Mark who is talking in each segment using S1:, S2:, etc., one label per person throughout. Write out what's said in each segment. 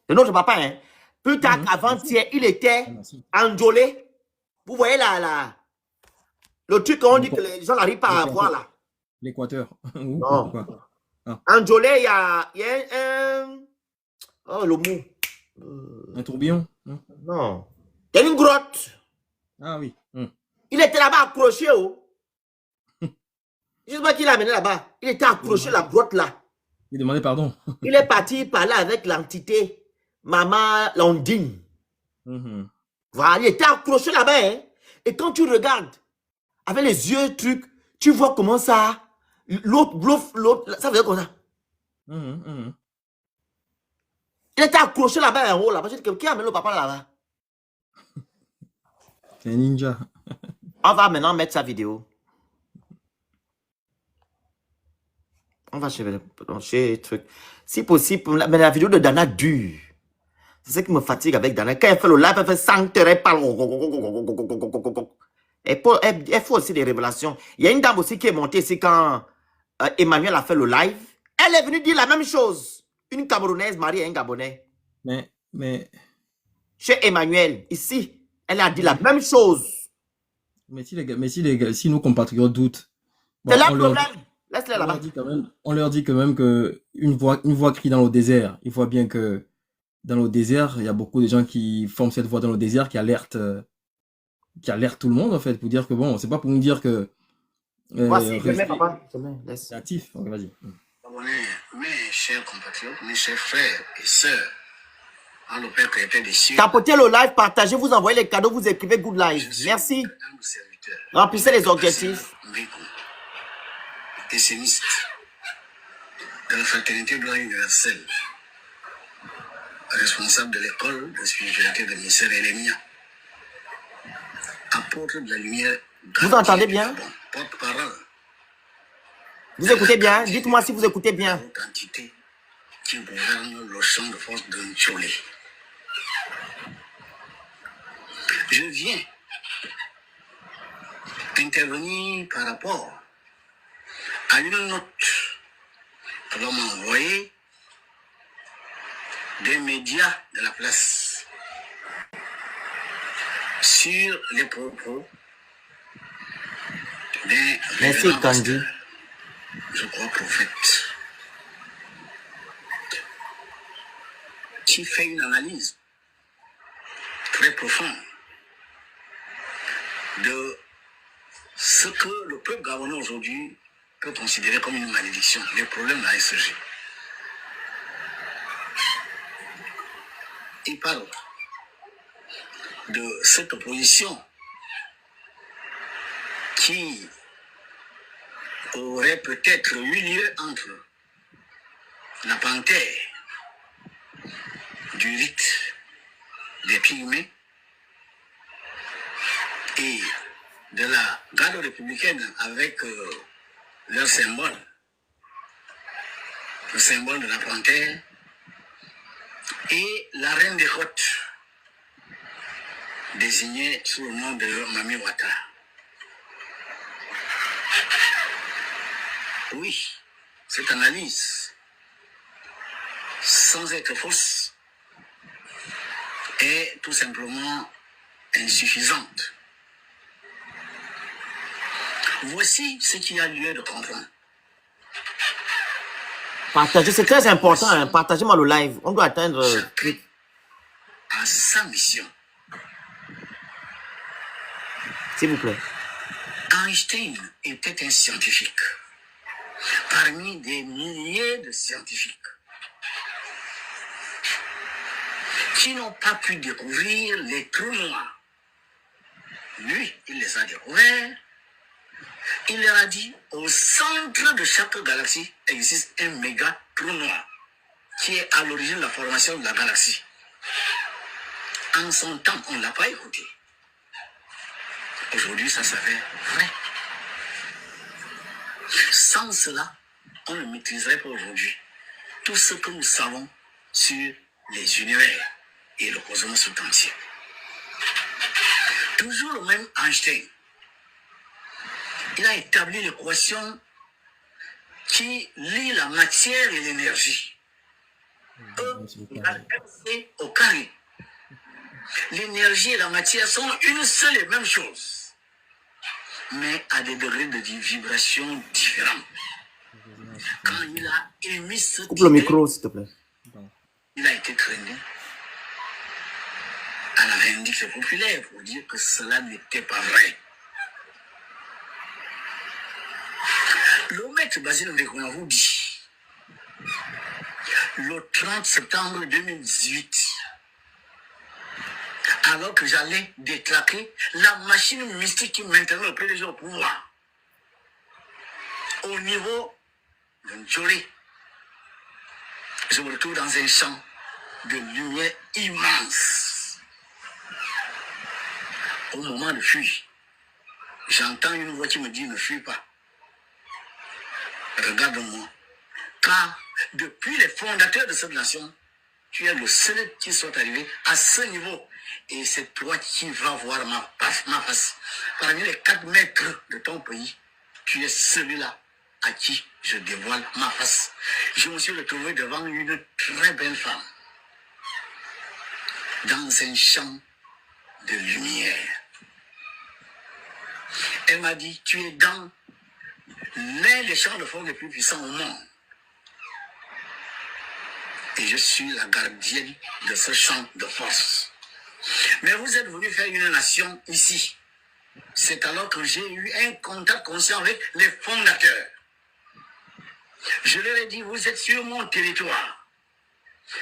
S1: de notre papa, hein. Plus tard
S2: Bien
S1: qu'avant-hier, il
S2: sûr.
S1: était
S2: Ah, bien sûr.
S1: enjolé. Vous voyez le truc qu'on dit que les gens n'arrivent pas à voir
S2: L'équateur.
S1: là.
S2: L'équateur. Ou
S1: Non.
S2: quoi? Ah,
S1: Enjolé, il y a un. Oh, le mot.
S2: un tourbillon? Non.
S1: Non. Il y a une grotte.
S2: Ah oui.
S1: Il était là-bas accroché. Oh. Je ne sais pas qui l'a amené là-bas. Il était accroché à la grotte là.
S2: Il demandait pardon.
S1: Il est parti parler avec l'entité Maman Landine.
S2: Mhm.
S1: Voilà, il était accroché là-bas. Hein. Et quand tu regardes avec les yeux trucs, tu vois comment ça. L'autre, ça faisait comme ça.
S2: Mhm, mhm.
S1: Il était accroché là-bas en haut. Là-bas. Qui a amené le papa là-bas?
S2: C'est un ninja.
S1: On va maintenant mettre sa vidéo. On va chez truc. Si possible, mais la vidéo de Dana dure. C'est ce qui me fatigue avec Dana. Quand elle fait le live, elle fait 100 heures, elle parle. Elle fait aussi des révélations. Il y a une dame aussi qui est montée ici quand Emmanuel a fait le live. Elle est venue dire la même chose. Une Camerounaise mariée à un Gabonais.
S2: Mais,
S1: Chez Emmanuel, ici, elle a dit la même chose.
S2: si nos compatriotes doutent,
S1: C'est
S2: bon,
S1: là le problème. Laisse-les
S2: on
S1: là-bas.
S2: leur dit quand même que une voix crie dans le désert. Il voit bien que dans le désert, il y a beaucoup de gens qui forment cette voix dans le désert qui alerte tout le monde en fait pour dire que bon, c'est pas pour nous dire que
S1: Voici, je mets
S2: rester
S1: papa. Je mets, laisse.
S2: actif. Ok, vas-y.
S3: Mes chers compatriotes, mes chers frères et sœurs, en le Père qui était des cieux,
S1: Tapotez le live, partagez, vous envoyez les cadeaux, vous écrivez good live. Merci. Remplissez les objectifs.
S3: Pessimiste de la fraternité de la universelle, responsable de l'école de spiritualité de ministère Elémia, apôtre de la lumière.
S1: Vous entendez bien?
S3: Porte-parole.
S1: Vous écoutez bien? Dites-moi si vous écoutez bien.
S3: Entité qui gouverne le champ de force de Ntcholé. Je viens intervenir par rapport à une note que l'on m'a envoyée des médias de la place sur les propos d'un
S1: Merci, Kandi.
S3: je crois prophète, qui fait une analyse très profonde de ce que le peuple gabonais aujourd'hui peut considérer comme une malédiction, les problèmes de la SG. Il parle de cette opposition qui aurait peut-être eu lieu entre la panthère du rite des Pygmées et de la garde républicaine avec leur symbole, le symbole de la panthère, et la reine des côtes, désignée sous le nom de Mami Wata. Oui, cette analyse, sans être fausse, est tout simplement insuffisante. Voici ce qu'il y a lieu de comprendre.
S1: Partagez, c'est très important. Hein. Partagez-moi le live. On doit atteindre.
S3: Chacun a sa mission.
S1: S'il vous plaît.
S3: Einstein était un scientifique. Parmi des milliers de scientifiques qui n'ont pas pu découvrir les trous noirs. Lui, il les a découverts. Il leur a dit, au centre de chaque galaxie existe un méga trou noir qui est à l'origine de la formation de la galaxie. En son temps, on ne l'a pas écouté. Aujourd'hui, ça s'avère vrai. Sans cela, on ne maîtriserait pas aujourd'hui tout ce que nous savons sur les univers et le cosmos tout entier. Toujours le même Einstein. Il a établi l'équation qui lie la matière et l'énergie. E
S2: Merci beaucoup.
S3: égale MC au carré. L'énergie et la matière sont une seule et même chose, mais à des degrés de vibration différents. Quand il a émis cette
S1: Coupe le
S3: idée,
S1: micro, s'il te plaît.
S3: il a été traîné à la vindicte populaire pour dire que cela n'était pas vrai. Le maître Basile Ndekouan vous dit, le 30 septembre 2018, alors que j'allais détraquer la machine mystique qui maintenait le PDG au pouvoir, au niveau de Ndjolé, je me retrouve dans un champ de lumière immense. Au moment de fuir, j'entends une voix qui me dit ne fuis pas. Regarde-moi. Car depuis les fondateurs de cette nation, tu es le seul qui soit arrivé à ce niveau. Et c'est toi qui vas voir ma face. Parmi les 4 maîtres de ton pays, tu es celui-là à qui je dévoile ma face. Je me suis retrouvé devant une très belle femme, dans un champ de lumière. Elle m'a dit, tu es dans l'un des champs de force les plus puissants au monde. Et je suis la gardienne de ce champ de force. Mais vous êtes venu faire une nation ici. C'est alors que j'ai eu un contact conscient avec les fondateurs. Je leur ai dit, vous êtes sur mon territoire.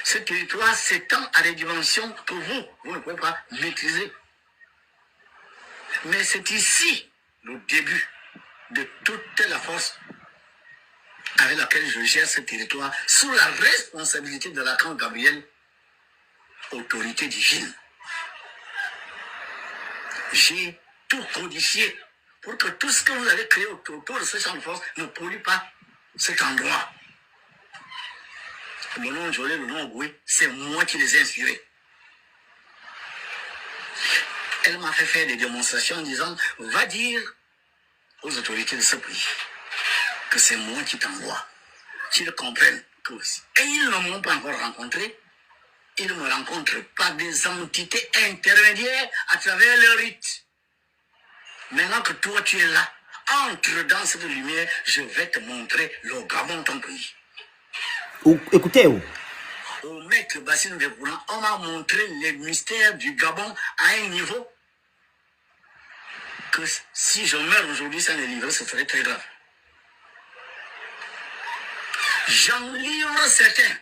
S3: Ce territoire s'étend à des dimensions que vous ne pouvez pas maîtriser. Mais c'est ici le début de toute la force avec laquelle je gère ce territoire sous la responsabilité de l'archange Gabriel, autorité divine. J'ai tout codifié pour que tout ce que vous avez créé autour de ce champ de force ne pollue pas cet endroit. Le nom Jolé, le nom Ogoué, c'est moi qui les ai inspirés. Elle m'a fait faire des démonstrations en disant, va dire aux autorités de ce pays que c'est moi qui t'envoie. Qu'ils comprennent que ils ne m'ont pas encore rencontré, ils me rencontrent par des entités intermédiaires à travers le rite. Maintenant que toi tu es là, entre dans cette lumière, je vais te montrer le Gabon, ton pays.
S1: Écoutez,
S3: Au maître Bassine Ndekouan, on m'a montré les mystères du Gabon à un niveau que si je meurs aujourd'hui sans les livrer, ce serait très grave. J'en livre certains,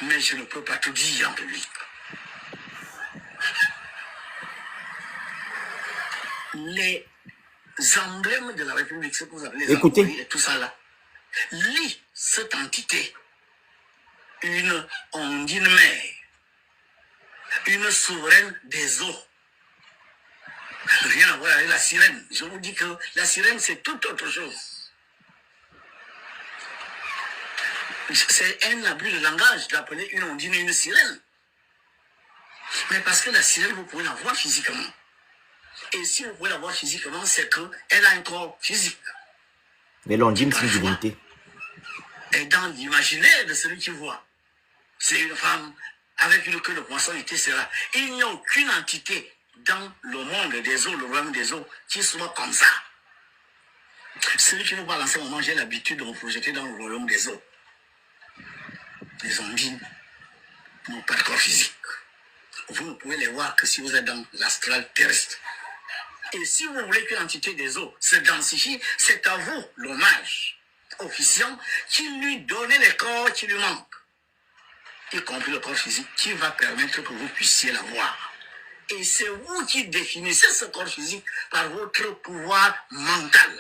S3: mais je ne peux pas tout dire en public. Les emblèmes de la République, ce que vous appelez les
S1: écoutez,
S3: employés et tout ça là, lit cette entité, une ondine mère, une souveraine des eaux. Rien à voir avec la sirène. Je vous dis que la sirène, c'est toute autre chose. C'est un abus de langage d'appeler une ondine une sirène. Mais parce que la sirène, vous pouvez la voir physiquement. Et si vous pouvez la voir physiquement, c'est qu'elle a un corps physique.
S1: mais l'ondine, c'est une divinité.
S3: Et dans l'imaginaire de celui qui voit, c'est une femme avec une queue de poisson, etc. Il n'y a aucune entité dans le monde des eaux, le royaume des eaux, qui soit comme ça. Celui qui nous parle en ce moment, j'ai l'habitude de me projeter dans le royaume des eaux. Les ondines n'ont pas de corps physique. Vous ne pouvez les voir que si vous êtes dans l'astral terrestre. Et si vous voulez que l'entité des eaux se densifie, c'est à vous l'hommage officiant qui lui donnez les corps qui lui manquent, y compris le corps physique, qui va permettre que vous puissiez la voir. Et c'est vous qui définissez ce corps physique par votre pouvoir mental.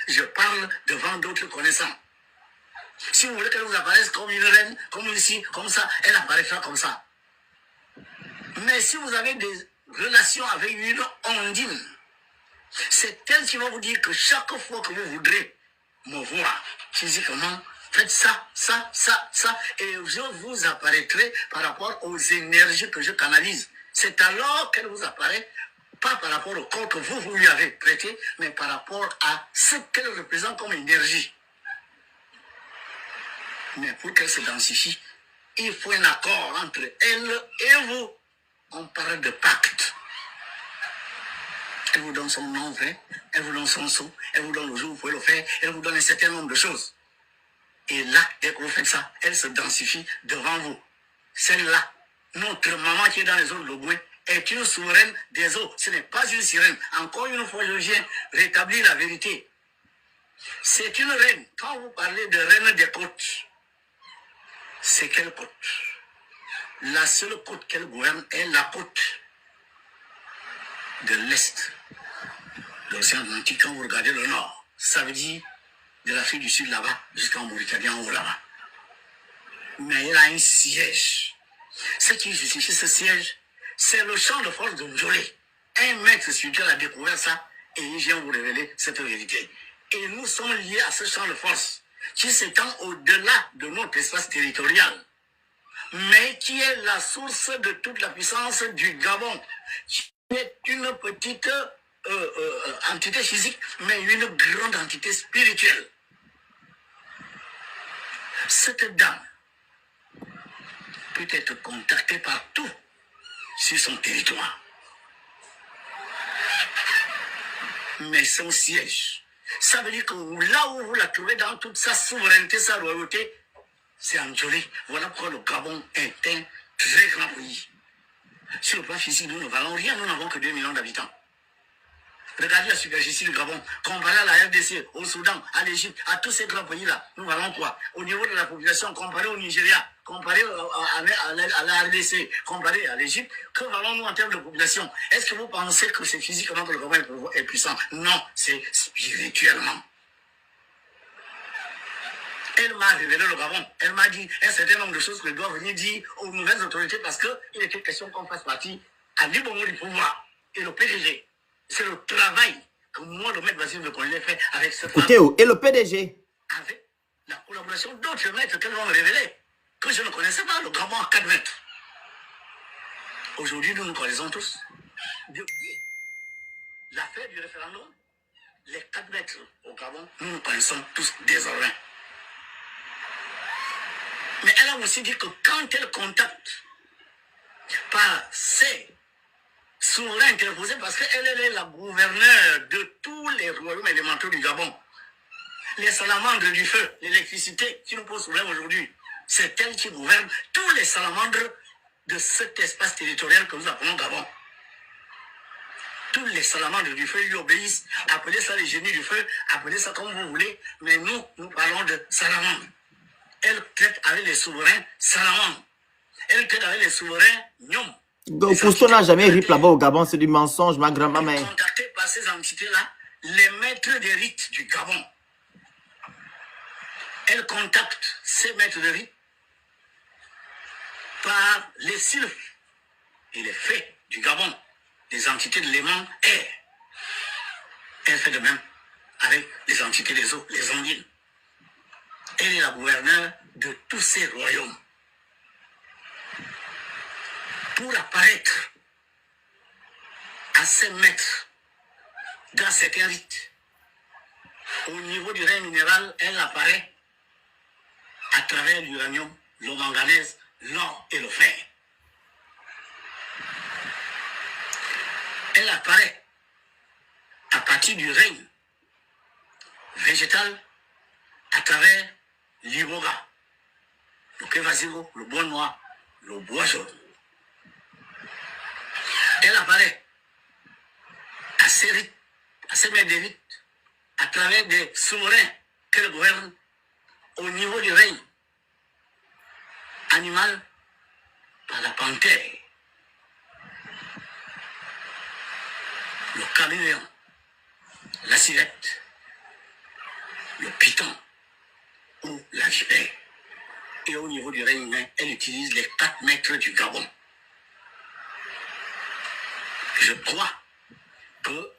S3: Je parle devant d'autres connaissants. Si vous voulez qu'elle vous apparaisse comme une reine, comme ici, comme ça, elle apparaîtra comme ça. Mais si vous avez des relations avec une ondine, c'est elle qui va vous dire que chaque fois que vous voudrez me voir physiquement, faites ça, ça, ça, ça, et je vous apparaîtrai par rapport aux énergies que je canalise. C'est alors qu'elle vous apparaît, pas par rapport au corps que vous lui avez prêté, mais par rapport à ce qu'elle représente comme énergie. Mais pour qu'elle se densifie, il faut un accord entre elle et vous. On parle de pacte. Elle vous donne son nom vrai, elle vous donne son sou, elle vous donne le jour où vous pouvez le faire, elle vous donne un certain nombre de choses. Et là, dès que vous faites ça, elle se densifie devant vous. Celle-là, notre maman qui est dans les eaux de l'Ogooué, est une souveraine des eaux. Ce n'est pas une sirène. Encore une fois, je viens rétablir la vérité. C'est une reine. Quand vous parlez de reine des côtes, c'est quelle côte? La seule côte qu'elle gouverne est la côte de l'Est de l'océan Atlantique. Quand vous regardez le nord, ça veut dire de l'Afrique du Sud là-bas jusqu'en Mauritanie en haut là-bas. Mais elle a un siège. Ce qui justifie ce siège, c'est le champ de force de Njolé. Un maître spirituel a découvert ça et il vient vous révéler cette vérité. Et nous sommes liés à ce champ de force qui s'étend au-delà de notre espace territorial, mais qui est la source de toute la puissance du Gabon, qui est une petite entité physique, mais une grande entité spirituelle. Cette dame peut être contactée partout sur son territoire. Mais son siège, ça veut dire que là où vous la trouvez dans toute sa souveraineté, sa royauté, c'est en Njolé. Voilà pourquoi le Gabon est un très grand pays. Sur le plan physique, nous ne valons rien, nous n'avons que 2 millions d'habitants. Regardez la superficie du Gabon, comparé à la RDC, au Soudan, à l'Égypte, à tous ces grands pays-là, nous valons quoi? Au niveau de la population, comparé au Nigeria, comparé à la RDC, comparé à l'Égypte, que valons-nous en termes de population? Est-ce que vous pensez que c'est physiquement que le Gabon est puissant? Non, c'est spirituellement. Elle m'a révélé le Gabon. Elle m'a dit un certain nombre de choses que je dois venir dire aux nouvelles autorités parce qu'il était question qu'on fasse partie à l'Ibongo du pouvoir et le PDG. C'est le travail que moi, le maître Basile de Conlé, fait avec ce
S1: Écoutez, et le PDG?
S3: Avec la collaboration d'autres maîtres qu'elles vont me révéler, que je ne connaissais pas, le Gabon à 4 mètres. Aujourd'hui, nous nous connaissons tous. Depuis l'affaire du référendum, les 4 mètres au Gabon, nous nous connaissons tous désormais. Mais elle a aussi dit que quand elle contacte par ses souverains interposés, parce qu'elle est la gouverneure de tous les royaumes élémentaires du Gabon, les salamandres du feu, l'électricité qui nous pose problème aujourd'hui, c'est elle qui gouverne tous les salamandres de cet espace territorial que nous appelons Gabon. Tous les salamandres du feu lui obéissent. Appelez ça les génies du feu, appelez ça comme vous voulez, mais nous parlons de salamandres. Elle traite avec les souverains salamandres. Elle traite avec les souverains Nyom.
S1: Cousteau n'a jamais ri là-bas au Gabon, c'est du mensonge, ma grand-maman.
S3: Contactée par ces entités-là, les maîtres des rites du Gabon. Elle contacte ces maîtres de rites par les sylphes et les fées du Gabon, les entités de l'aimant air. Elle fait de même avec les entités des eaux, les ondines. Elle est la gouverneure de tous ces royaumes. Pour apparaître à ces maîtres dans certains rites, au niveau du règne minéral, elle apparaît à travers l'uranium, le manganèse, l'or et le fer. Elle apparaît à partir du règne végétal à travers l'iboga, le kévasigo, le bois noir, le bois jaune. Elle apparaît à ces rites, à ces maîtres des rites, à travers des souverains qu'elle gouverne au niveau du règne animal par la panthère, le caméléon, la civette, le python ou la vipère. Et au niveau du règne humain, elle utilise les 4 maîtres du Gabon. Je crois que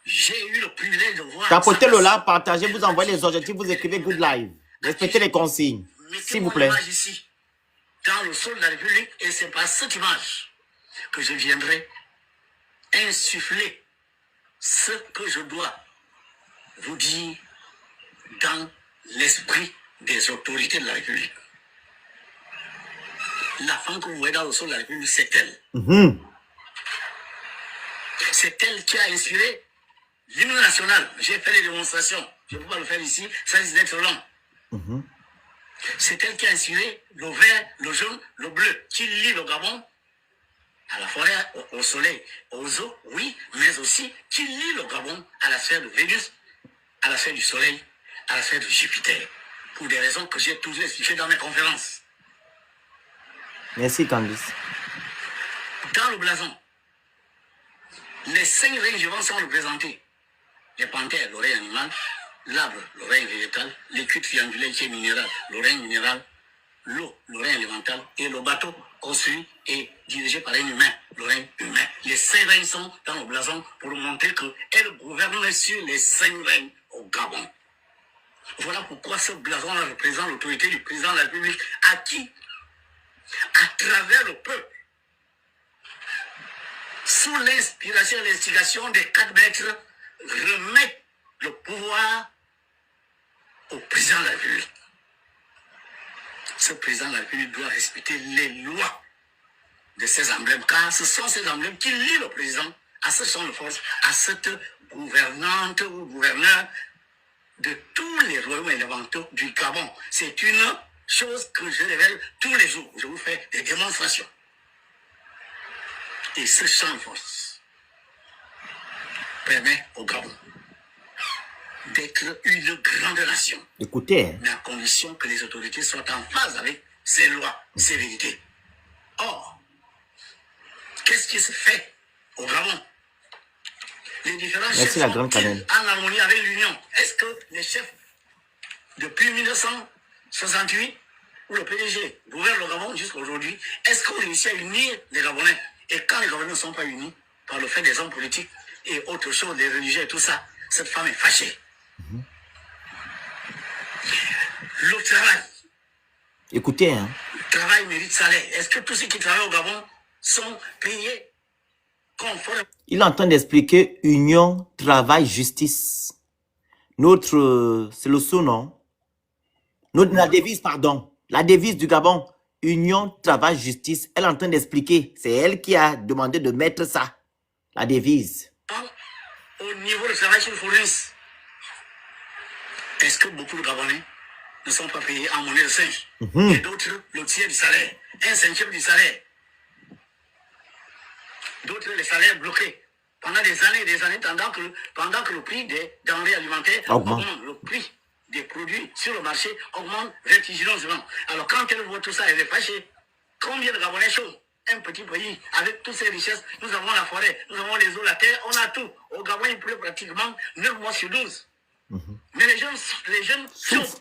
S3: j'ai eu le privilège de voir...
S1: Tapotez le là, partagez, vous envoyez les objectifs, vous écrivez Good Live. Respectez les consignes, s'il vous plaît.
S3: Image ici, dans le sol de la République, et c'est par cette image que je viendrai insuffler ce que je dois vous dire dans l'esprit des autorités de la République. La femme que vous voyez dans le sol de la République, c'est elle. C'est elle qui a inspiré l'hymne national. J'ai fait des démonstrations. Je ne peux pas le faire ici, ça risque d'être long. C'est elle qui a inspiré le vert, le jaune, le bleu, qui lie le Gabon à la forêt, au soleil, aux eaux, oui, mais aussi qui lie le Gabon à la sphère de Vénus, à la sphère du soleil, à la sphère de Jupiter, pour des raisons que j'ai toujours expliquées dans mes conférences.
S1: Merci Candice.
S3: Dans le blason, les 5 règnes vivants sont représentés. Les panthères, l'oreille animale, l'arbre, l'oreille végétale, l'écu triangulaire qui est minéral, l'oreille minérale, l'eau, l'oreille élémentale, et le bateau construit et dirigé par un humain, l'oreille humain. Les 5 règnes sont dans le blason pour montrer qu'elle gouverne sur les 5 règnes au Gabon. Voilà pourquoi ce blason représente l'autorité du président de la République, à qui, à travers le peuple, sous l'inspiration et l'instigation des 4 maîtres, remettre le pouvoir au président de la République. Ce président de la République doit respecter les lois de ces emblèmes, car ce sont ces emblèmes qui lient le président à ce champ de force, à cette gouvernante ou gouverneur de tous les royaumes élémentaux du Gabon. C'est une chose que je révèle tous les jours. Je vous fais des démonstrations. Et ce champ de force permet au Gabon d'être une grande nation.
S1: Écoutez.
S3: Mais à condition que les autorités soient en phase avec ces lois, ces vérités. Or, qu'est-ce qui se fait au Gabon? Les différents chefs sont en harmonie avec l'Union. Est-ce que les chefs, depuis 1968, où le PDG gouverne le Gabon jusqu'à aujourd'hui, est-ce qu'on réussit à unir les Gabonais? Et quand les Gabonais ne sont pas unis, par le fait des hommes politiques et autre chose, des religieux et tout ça, cette femme est fâchée. Le travail.
S1: Écoutez, hein.
S3: Le travail mérite salaire. Est-ce que tous ceux qui travaillent au Gabon sont payés conformément?
S1: Il est en train d'expliquer union, travail, justice. Notre, c'est le sous-nom. La devise, pardon. La devise du Gabon, union, travail, justice. Elle est en train d'expliquer. C'est elle qui a demandé de mettre ça. La devise.
S3: Au niveau du travail sur le fournisse, est-ce que beaucoup de Gabonais ne sont pas payés en monnaie de singe? Et d'autres, le tiers du salaire, un cinquième du salaire. D'autres, les salaires bloqués pendant des années et des années, pendant que le prix des denrées alimentaires augmente, le prix des produits sur le marché augmente vertigineusement. Alors quand elle voit tout ça, elle est fâchée. Combien de Gabonais chauds? Un petit pays avec toutes ces richesses, nous avons la forêt, nous avons les eaux, la terre, on a tout. Au Gabon, il pleut pratiquement 9 mois sur 12. Mais les jeunes chauffent.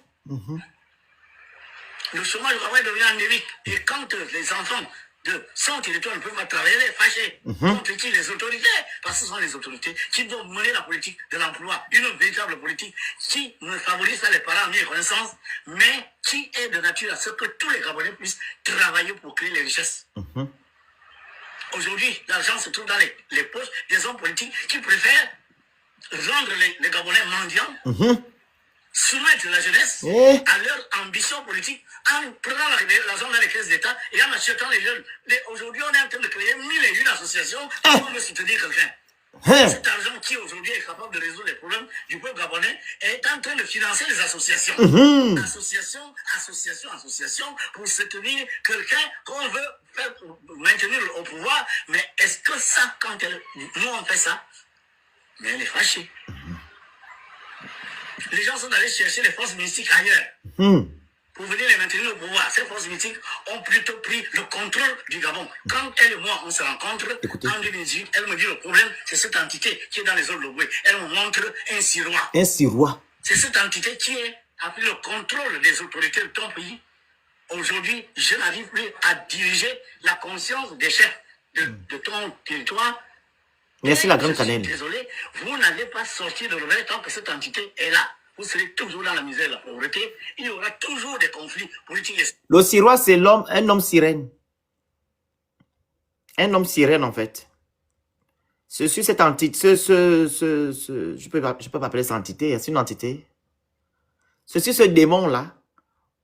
S3: Le chômage au Gabon est devenu endémique. Et quand les enfants de son territoire ne peuvent pas travailler, les fâchés. Contre qui? Les autorités. Parce que ce sont les autorités qui doivent mener la politique de l'emploi. Une véritable politique qui ne favorise pas les parents ni les connaissances, mais qui est de nature à ce que tous les Gabonais puissent travailler pour créer les richesses. Aujourd'hui, l'argent se trouve dans les poches des hommes politiques qui préfèrent rendre les Gabonais mendiants, soumettre la jeunesse à leur ambition politique en prenant l'argent dans les caisses d'État et en achetant les jeunes. Aujourd'hui, on est en train de créer 1001 associations pour me soutenir quelqu'un. Cet argent qui aujourd'hui est capable de résoudre les problèmes du peuple gabonais est en train de financer les associations. Association pour soutenir quelqu'un qu'on veut faire maintenir au pouvoir. Mais est-ce que ça, quand nous on fait ça, mais elle est fâchée. Les gens sont allés chercher les forces mystiques ailleurs pour venir les maintenir au pouvoir. Ces forces mystiques ont plutôt pris le contrôle du Gabon. Quand elle et moi, on se rencontre en 2018, elle me dit le problème, c'est cette entité qui est dans les eaux de l'Ogooué. Elle me montre un sirois.
S1: Un sirois.
S3: C'est cette entité qui a pris le contrôle des autorités de ton pays. Aujourd'hui, je n'arrive plus à diriger la conscience des chefs de ton territoire.
S1: Merci la grande cannelle.
S3: Désolé, vous n'allez pas sortir de l'auberge tant que cette entité est là. Vous serez toujours dans la misère et la pauvreté. Il y aura toujours des conflits politiques.
S1: Le sirois, c'est l'homme, un homme sirène. Un homme sirène, en fait. Cette entité, je peux pas appeler ça entité, c'est une entité. Ce démon-là,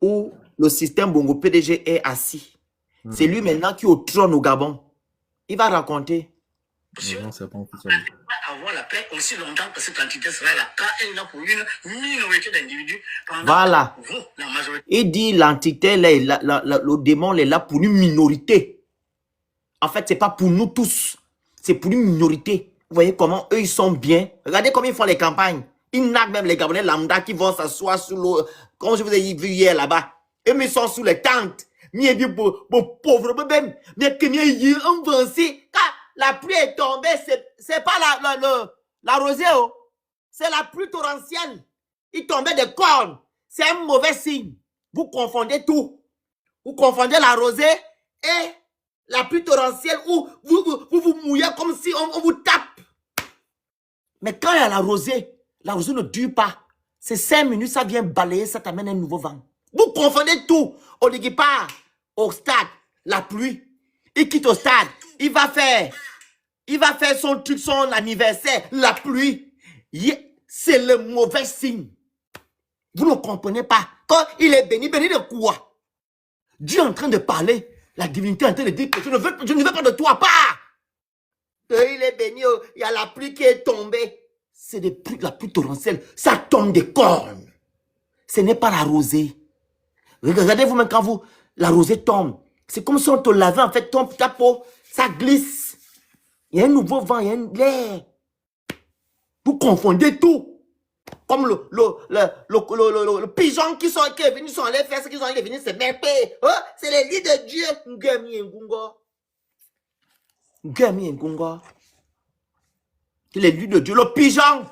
S1: où le système Bongo PDG est assis. C'est lui maintenant qui est au trône au Gabon. Il va raconter.
S2: Non, c'est pas officiel.
S3: Avoir la paix aussi longtemps que cette entité sera là. Car elle est là pour une minorité d'individus.
S1: Voilà.
S3: Vous, la majorité.
S1: Il dit l'entité, le démon est là pour une minorité. En fait, c'est pas pour nous tous. C'est pour une minorité. Vous voyez comment eux, ils sont bien. Regardez comment ils font les campagnes. Ils naguent même les Gabonais lambda qui vont s'asseoir sous l'eau. Comme je vous ai vu hier là-bas. Eux, ils sont sous les tentes. Mais pauvres même. Mais que ils ont avancé. Quand la pluie est tombée, c'est pas la rosée. Oh. C'est la pluie torrentielle. Il tombait des cornes. C'est un mauvais signe. Vous confondez tout. Vous confondez la rosée et la pluie torrentielle où vous mouillez comme si on vous tape. Mais quand il y a la rosée ne dure pas. C'est 5 minutes, ça vient balayer, ça t'amène un nouveau vent. Vous confondez tout. On dit qu'il part au stade, la pluie. Il quitte au stade. Il va faire son truc, son anniversaire, la pluie. C'est le mauvais signe. Vous ne comprenez pas. Quand il est béni de quoi? Dieu est en train de parler. La divinité est en train de dire que je ne veux pas de toi, pas. Il est béni, il y a la pluie qui est tombée. C'est la pluie torrentielle. Ça tombe des cornes. Ce n'est pas la rosée. Regardez-vous même quand la rosée tombe. C'est comme si on te lavait en fait ta peau. Ça glisse. Il y a un nouveau vent, il y a un l'air. Vous confondez tout. Comme le pigeon qui est venu, sont allés faire ce qu'ils ont allé venir se mettre. Oh, c'est les lits de Dieu. C'est les lits de Dieu. Le pigeon.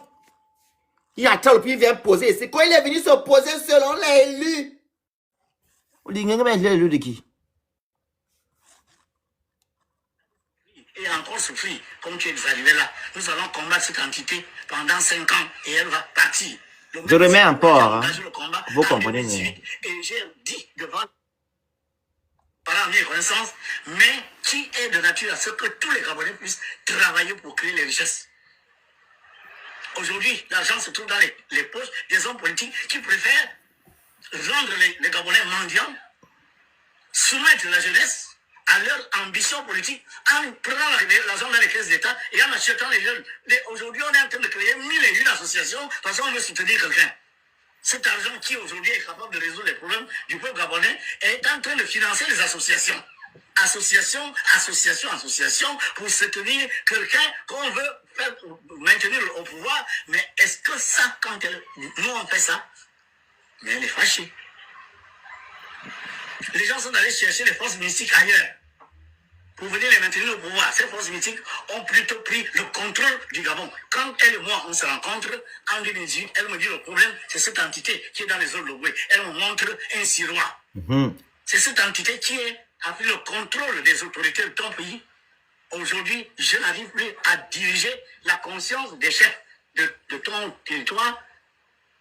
S1: Il attend le pigeon, il vient poser. C'est quand il est venu se poser selon les lits. On dit, les lits de qui?
S3: Et encore souffrir, comme tu es arrivé là. Nous allons combattre cette entité pendant 5 ans et elle va partir.
S1: Je remets encore. Hein.
S3: Vous comprenez. Et j'ai dit devant par mes connaissances, mais qui est de nature à ce que tous les Gabonais puissent travailler pour créer les richesses. Aujourd'hui, l'argent se trouve dans les poches des hommes politiques qui préfèrent rendre les Gabonais mendiants, soumettre la jeunesse à leur ambition politique en prenant l'argent dans les caisses d'État et en achetant les jeunes. Aujourd'hui, on est en train de créer 1001 associations parce qu'on veut soutenir quelqu'un. Cet argent qui aujourd'hui est capable de résoudre les problèmes du peuple gabonais est en train de financer les associations. Association pour soutenir quelqu'un qu'on veut maintenir au pouvoir. Mais est-ce que ça, quand nous on fait ça, mais elle est fâchée. Les gens sont allés chercher les forces mystiques ailleurs pour venir les maintenir au pouvoir. Ces forces mystiques ont plutôt pris le contrôle du Gabon. Quand elle et moi, on se rencontre en 2018, elle me dit le problème, c'est cette entité qui est dans les eaux de l'Ogooué. Elle me montre un siroir. C'est cette entité qui a pris le contrôle des autorités de ton pays. Aujourd'hui, je n'arrive plus à diriger la conscience des chefs de ton territoire.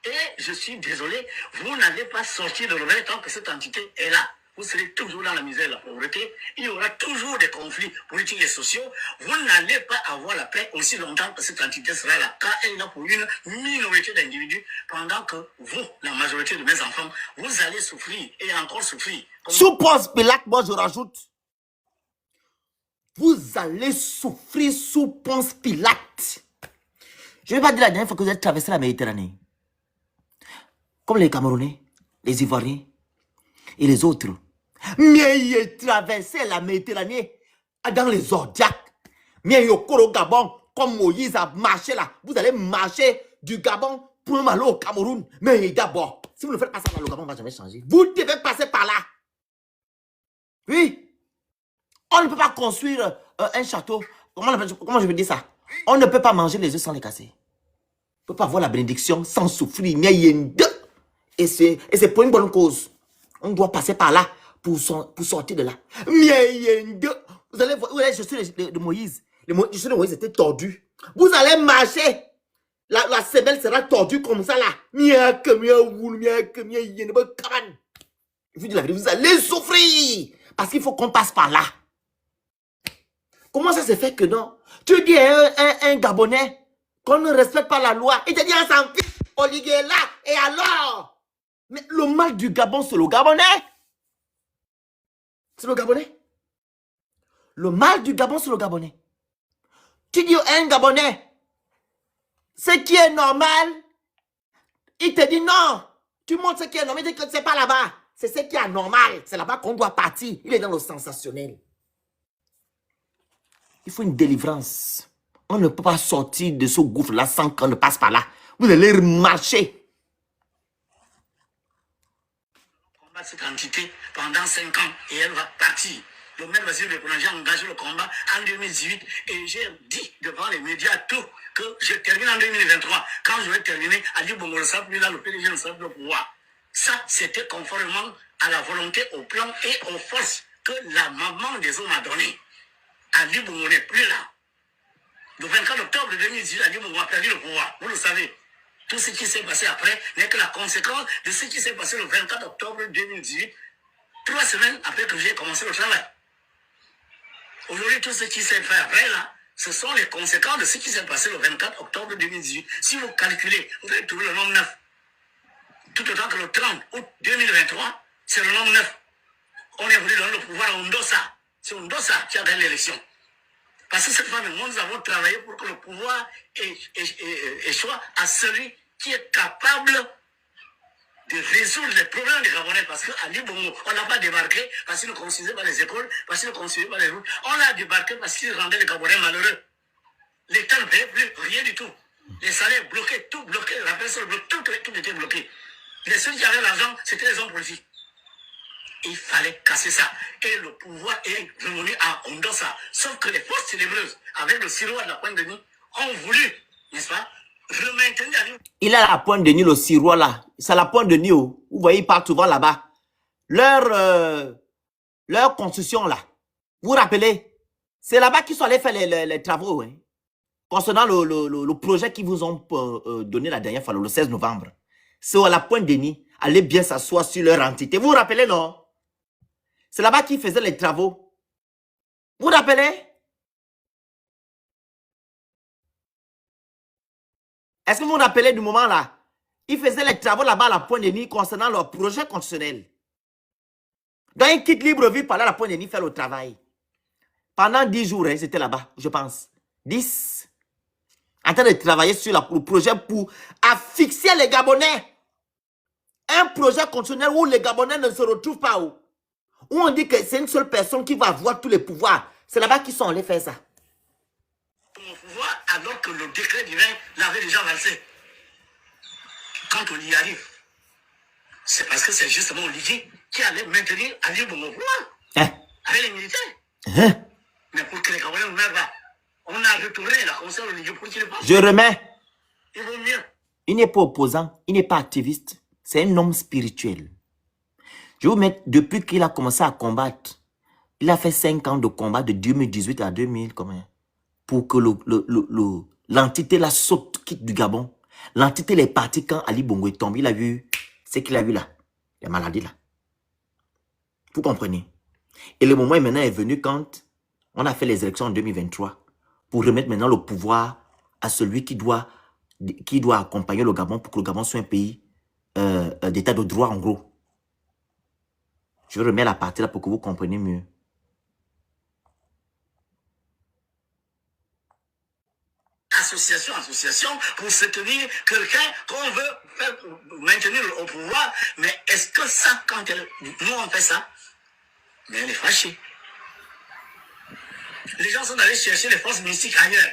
S3: Et je suis désolé, vous n'allez pas sortir de l'auberge tant que cette entité est là. Vous serez toujours dans la misère et la pauvreté. Il y aura toujours des conflits politiques et sociaux. Vous n'allez pas avoir la paix aussi longtemps que cette entité sera là. Car elle est là pour une minorité d'individus. Pendant que vous, la majorité de mes enfants, vous allez souffrir et encore souffrir.
S1: Sous Ponce Pilate, moi je rajoute. Vous allez souffrir sous Ponce Pilate. Je ne vais pas dire la dernière fois que vous avez traversé la Méditerranée. Comme les Camerounais, les Ivoiriens et les autres. Mais ils traversaient la Méditerranée dans les Zodiacs. Mais ils ont au Gabon, comme Moïse a marché là. Vous allez marcher du Gabon pour aller au Cameroun. Mais d'abord, si vous ne faites pas ça dans le Gabon, on ne va jamais changer. Vous devez passer par là. Oui. On ne peut pas construire un château. Comment je veux dire ça? On ne peut pas manger les œufs sans les casser. On ne peut pas avoir la bénédiction sans souffrir. Et c'est pour une bonne cause. On doit passer par là pour sortir de là. Vous allez voir, je suis de Moïse. Je suis de Moïse était tordu. Vous allez marcher. La semelle sera tordue comme ça là. Je vous dis la vérité, vous allez souffrir. Parce qu'il faut qu'on passe par là. Comment ça se fait que non? Tu dis à un Gabonais qu'on ne respecte pas la loi. Il te dit à son fils, Olivier est là. Et alors? Mais le mal du Gabon, c'est le Gabonais. C'est le Gabonais. Le mal du Gabon, c'est le Gabonais. Tu dis à un Gabonais, ce qui est normal, il te dit non. Tu montres ce qui est normal, il dit que c'est pas là-bas. C'est ce qui est anormal. C'est là-bas qu'on doit partir. Il est dans le sensationnel. Il faut une délivrance. On ne peut pas sortir de ce gouffre-là sans qu'on ne passe par là. Vous allez marcher.
S3: Combattre cette entité pendant 5 ans et elle va partir. Le maire Vasile Lekourandji a engagé le combat en 2018 et j'ai dit devant les médias tout que je termine en 2023. Quand je vais terminer, Ali Bongo ne sera plus là, le PDG ne sera plus au pouvoir. Ça, c'était conformément à la volonté, au plan et aux forces que la maman des hommes a donné. Ali Bongo n'est plus là. Le 24 octobre 2018, Ali Bongo a perdu le pouvoir. Vous le savez. Tout ce qui s'est passé après n'est que la conséquence de ce qui s'est passé le 24 octobre 2018, 3 semaines après que j'ai commencé le travail. Aujourd'hui, tout ce qui s'est fait après, là, ce sont les conséquences de ce qui s'est passé le 24 octobre 2018. Si vous calculez, vous allez trouver le nombre 9. Tout autant que le 30 août 2023, c'est le nombre 9. On est venu donner le pouvoir à Ondosa. C'est Ondosa qui a gagné l'élection. Parce que cette fois, nous avons travaillé pour que le pouvoir échoue à celui qui est capable de résoudre les problèmes des Gabonais. Parce qu'à Libongo, on n'a pas débarqué parce qu'il ne construisait pas les écoles, parce qu'il ne construisait pas les routes. On l'a débarqué parce qu'il rendait les Gabonais malheureux. L'État ne payait plus rien du tout. Les salaires bloqués, tout bloqué, la personne bloquée, tout était bloqué. Les seuls qui avaient l'argent, c'était les hommes politiques. Il fallait casser ça. Et le pouvoir est revenu à Ondosa. Sauf que les forces ténébreuses, avec le sirois de la Pointe-de-Nuit, ont voulu, n'est-ce pas, maintenir.
S1: Il a la Pointe-de-Nuit, le sirois là. C'est la Pointe-de-Nuit. Vous voyez, ils partent souvent là-bas. Leur construction là. Vous vous rappelez? C'est là-bas qu'ils sont allés faire les travaux. Hein, concernant le projet qu'ils vous ont donné la dernière fois, le 16 novembre. C'est à la Pointe-de-Nuit. Allez bien s'asseoir sur leur entité. Vous vous rappelez, non? C'est là-bas qu'ils faisaient les travaux. Vous vous rappelez? Est-ce que vous vous rappelez du moment là? Ils faisaient les travaux là-bas à la Pointe-de-Nuit concernant leur projet constitutionnel. Donc ils quittent libre vie par là à la Pointe-de-Nuit faire le travail. Pendant 10 jours, hein, c'était là-bas, je pense. 10. En train de travailler sur le projet pour affixer les Gabonais. Un projet constitutionnel où les Gabonais ne se retrouvent pas. Où on dit que c'est une seule personne qui va avoir tous les pouvoirs. C'est là-bas qu'ils sont allés faire ça.
S3: Au pouvoir, alors que le décret divin l'avait déjà valsé. Quand on y arrive, c'est parce que c'est justement Olivier qui allait maintenir Ali Bongo au pouvoir.
S1: Hein?
S3: Avec les militaires.
S1: Hein?
S3: Mais pour que les Gabonais ne meurent pas, on a retourné la conscience de Olivier pour qu'il ne pense.
S1: Je remets.
S3: Il vaut mieux.
S1: Il n'est pas opposant, il n'est pas activiste. C'est un homme spirituel. Je vous mets, depuis qu'il a commencé à combattre, il a fait 5 ans de combat de 2018 à 2000, combien? Pour que l'entité la saute, quitte du Gabon. L'entité est partie quand Ali Bongo est tombé. Il a vu ce qu'il a vu là, les maladies là. Vous comprenez? Et le moment maintenant est venu quand on a fait les élections en 2023 pour remettre maintenant le pouvoir à celui qui doit accompagner le Gabon pour que le Gabon soit un pays d'état de droit en gros. Je remets la partie là pour que vous compreniez mieux.
S3: Association pour soutenir quelqu'un qu'on veut faire maintenir au pouvoir. Mais est-ce que ça, quand nous on fait ça, mais elle est fâchée. Les gens sont allés chercher les forces mystiques ailleurs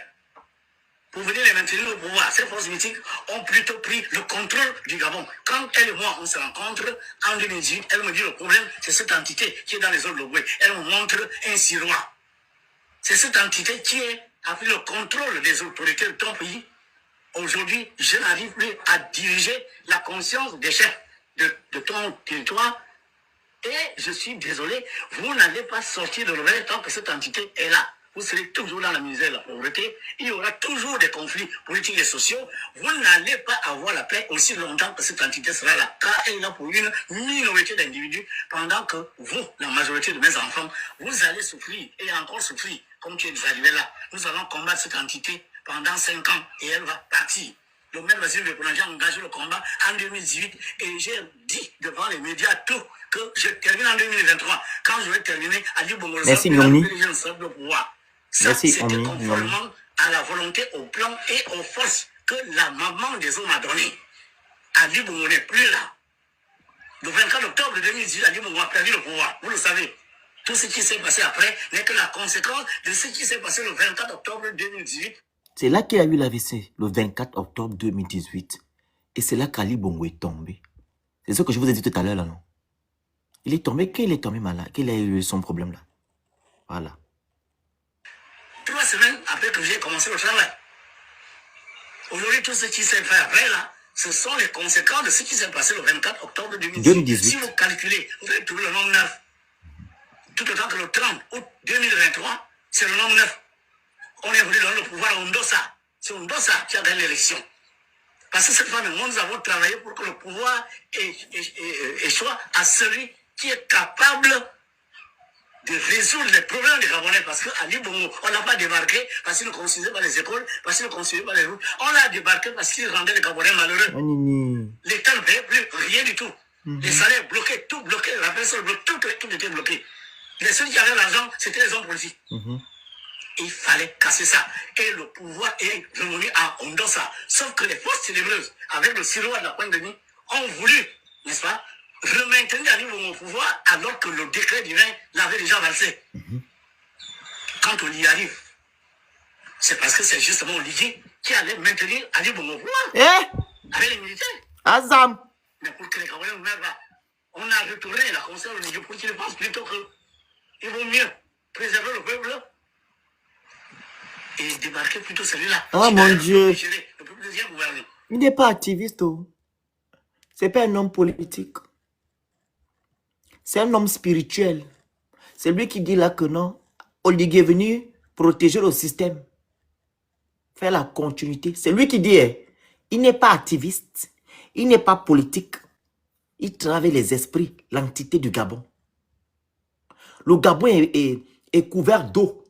S3: pour venir les maintenir au pouvoir. Ces forces mystiques ont plutôt pris le contrôle du Gabon. Quand elle et moi, on se rencontre en 2018, elle me dit le problème, c'est cette entité qui est dans les zones de Boué. Elle me montre un sirois. C'est cette entité qui a pris le contrôle des autorités de ton pays. Aujourd'hui, je n'arrive plus à diriger la conscience des chefs de ton territoire. Et je suis désolé, vous n'allez pas sortir de l'auberge tant que cette entité est là. Vous serez toujours dans la misère et la pauvreté. Il y aura toujours des conflits politiques et sociaux. Vous n'allez pas avoir la paix aussi longtemps que cette entité sera là. Car elle est là pour une minorité d'individus. Pendant que vous, la majorité de mes enfants, vous allez souffrir et encore souffrir. Comme tu es arrivé là. Nous allons combattre cette entité pendant 5 ans et elle va partir. Le maire Vasile Lekourandji a engagé le combat en 2018 et j'ai dit devant les médias tout que je termine en 2023. Quand je vais terminer, Ali Bongo
S1: merci Nyoni.
S3: Ça,
S1: Merci,
S3: c'était
S1: Omi.
S3: conformément à la volonté, au plan et aux forces que la maman des hommes a donné. Ali Bongo n'est plus là. Le 24 octobre 2018, Ali Bongo a perdu le pouvoir. Vous le savez. Tout ce qui s'est passé après n'est que la conséquence de ce qui s'est passé le 24 octobre 2018.
S1: C'est là qu'il y a eu l'AVC, le 24 octobre 2018. Et c'est là qu'Ali Bongo est tombé. C'est ce que je vous ai dit tout à l'heure, là, non? Il est tombé, qu'il est tombé malade, qu'il a eu son problème, là. Voilà.
S3: 3 semaines après que j'ai commencé le travail. Aujourd'hui, tout ce qui s'est fait après, là, ce sont les conséquences de ce qui s'est passé le 24 octobre 2018. Si vous calculez, vous allez trouver le nombre 9. Tout autant que le 30 août 2023, c'est le nombre 9. On est venu dans le pouvoir à Ondossa. C'est Ondossa qui a gagné l'élection. Parce que cette fois, nous avons travaillé pour que le pouvoir échoue à celui qui est capable de résoudre les problèmes des Gabonais. Parce qu'Ali Bongo, on n'a pas débarqué parce qu'il ne construisait pas les écoles, parce qu'il ne construisait pas les routes. On l'a débarqué parce qu'il rendait les Gabonais malheureux. L'État ne payait plus rien du tout. Les salaires bloqués, tout bloqué, la personne bloquée, tout était bloqué. Les seuls qui avaient l'argent, c'était les hommes politiques. Il fallait casser ça. Et le pouvoir est revenu à Ondossa. Sauf que les forces ténébreuses, avec le sirois de la Pointe de Nuit, ont voulu, n'est-ce pas, remaintenir Ali Bongo au pouvoir alors que le décret divin l'avait déjà valsé. Quand on y arrive, c'est parce que c'est justement Oligui qui allait maintenir Ali Bongo au pouvoir. Avec les militaires.
S1: Azam.
S3: Mais pour que les Gabonais ne meurent pas, on a retourné la conscience Oligui pour qu'ils pensent plutôt qu'il vaut mieux préserver le peuple et débarquer plutôt celui-là.
S1: Oh mon Dieu.
S3: Le peuple devient gouverné.
S1: Il n'est pas activiste. Oh. C'est pas un homme politique. C'est un homme spirituel. C'est lui qui dit là que non. Oligui est venu protéger le système. Faire la continuité. C'est lui qui dit, il n'est pas activiste. Il n'est pas politique. Il travaille les esprits, l'entité du Gabon. Le Gabon est couvert d'eau.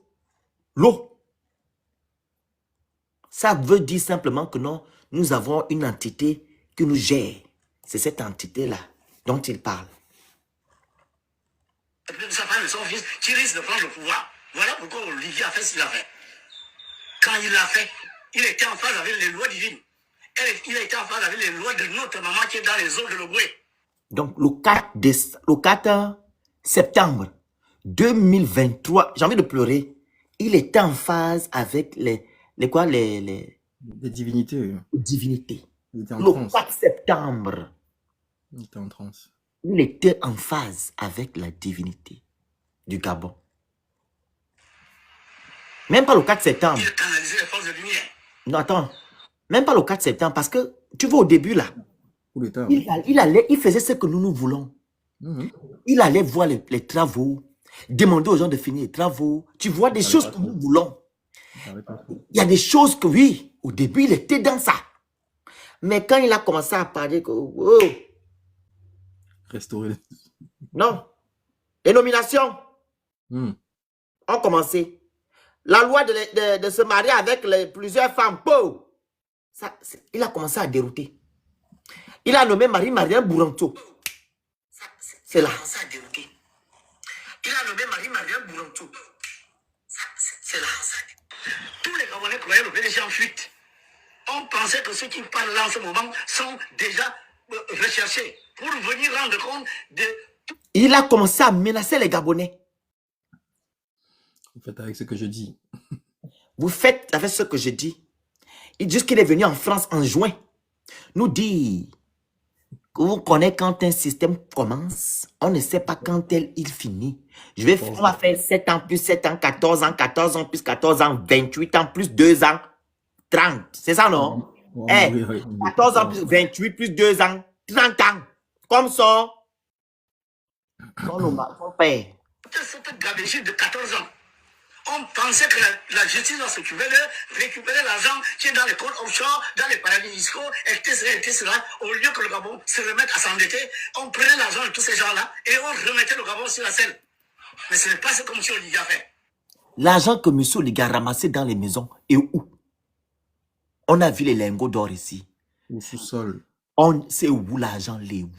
S1: L'eau. Ça veut dire simplement que non, nous avons une entité qui nous gère. C'est cette entité-là dont il parle.
S3: Sa femme et son fils qui risquent de prendre le pouvoir. Voilà pourquoi Olivier a fait ce qu'il a fait. Quand il l'a fait, il était en phase avec les lois divines. Il a été en phase avec les lois de notre maman qui est dans les eaux de l'Oboué. Donc, le 4 septembre 2023, j'ai envie de pleurer, il était en phase avec les
S2: divinités.
S1: Divinités.
S2: Le
S1: 4 septembre.
S2: Il était en transe.
S1: Il était en phase avec la divinité du Gabon. Même pas le 4 septembre. Il canalisait les forces de lumière. Non, attends. Même pas le 4 septembre, parce que, tu vois, au début, là, il faisait ce que nous voulons. Il allait voir les travaux, demander aux gens de finir les travaux. Tu vois, des choses que nous voulons. Il y a des choses que, oui, au début, il était dans ça. Mais quand il a commencé à parler que, oh,
S2: restaurer.
S1: Non. Les nominations ont commencé. La loi de se marier avec plusieurs femmes, ça, il a commencé à dérouter. Il a nommé Marie-Marianne Bouranto. C'est là. Il a nommé Marie-Marianne Bouranto. C'est là. Tous les Gabonais croyaient le PDG en fuite. On pensait que ceux qui parlent là en ce moment sont déjà recherchés pour venir rendre compte de... Il a commencé à menacer les Gabonais.
S2: Vous faites avec ce que je dis.
S1: Vous faites avec ce que je dis. Il dit qu'il est venu en France en juin. Nous dit que vous connaissez quand un système commence. On ne sait pas quand il finit. On va faire 7 ans plus 7 ans, 14 ans, 14 ans plus 14 ans, 28 ans plus 2 ans, 30. C'est ça, non? Oui. 14 ans plus 28 plus 2 ans, 30 ans. Comme ça. Son père. Cette gabegie de 14 ans. On pensait que la justice va s'occuper de récupérer l'argent qui est dans les comptes offshore, dans les paradis fiscaux, etc. Au lieu que le Gabon se remette à s'endetter, on prenait l'argent de tous ces gens-là et on remettait le Gabon sur la selle. Mais ce n'est pas ce que M. Oligui a fait. L'argent que M. Oligui a ramassé dans les maisons est où? On a vu les lingots d'or ici.
S2: Au sous-sol.
S1: C'est où l'argent, les où?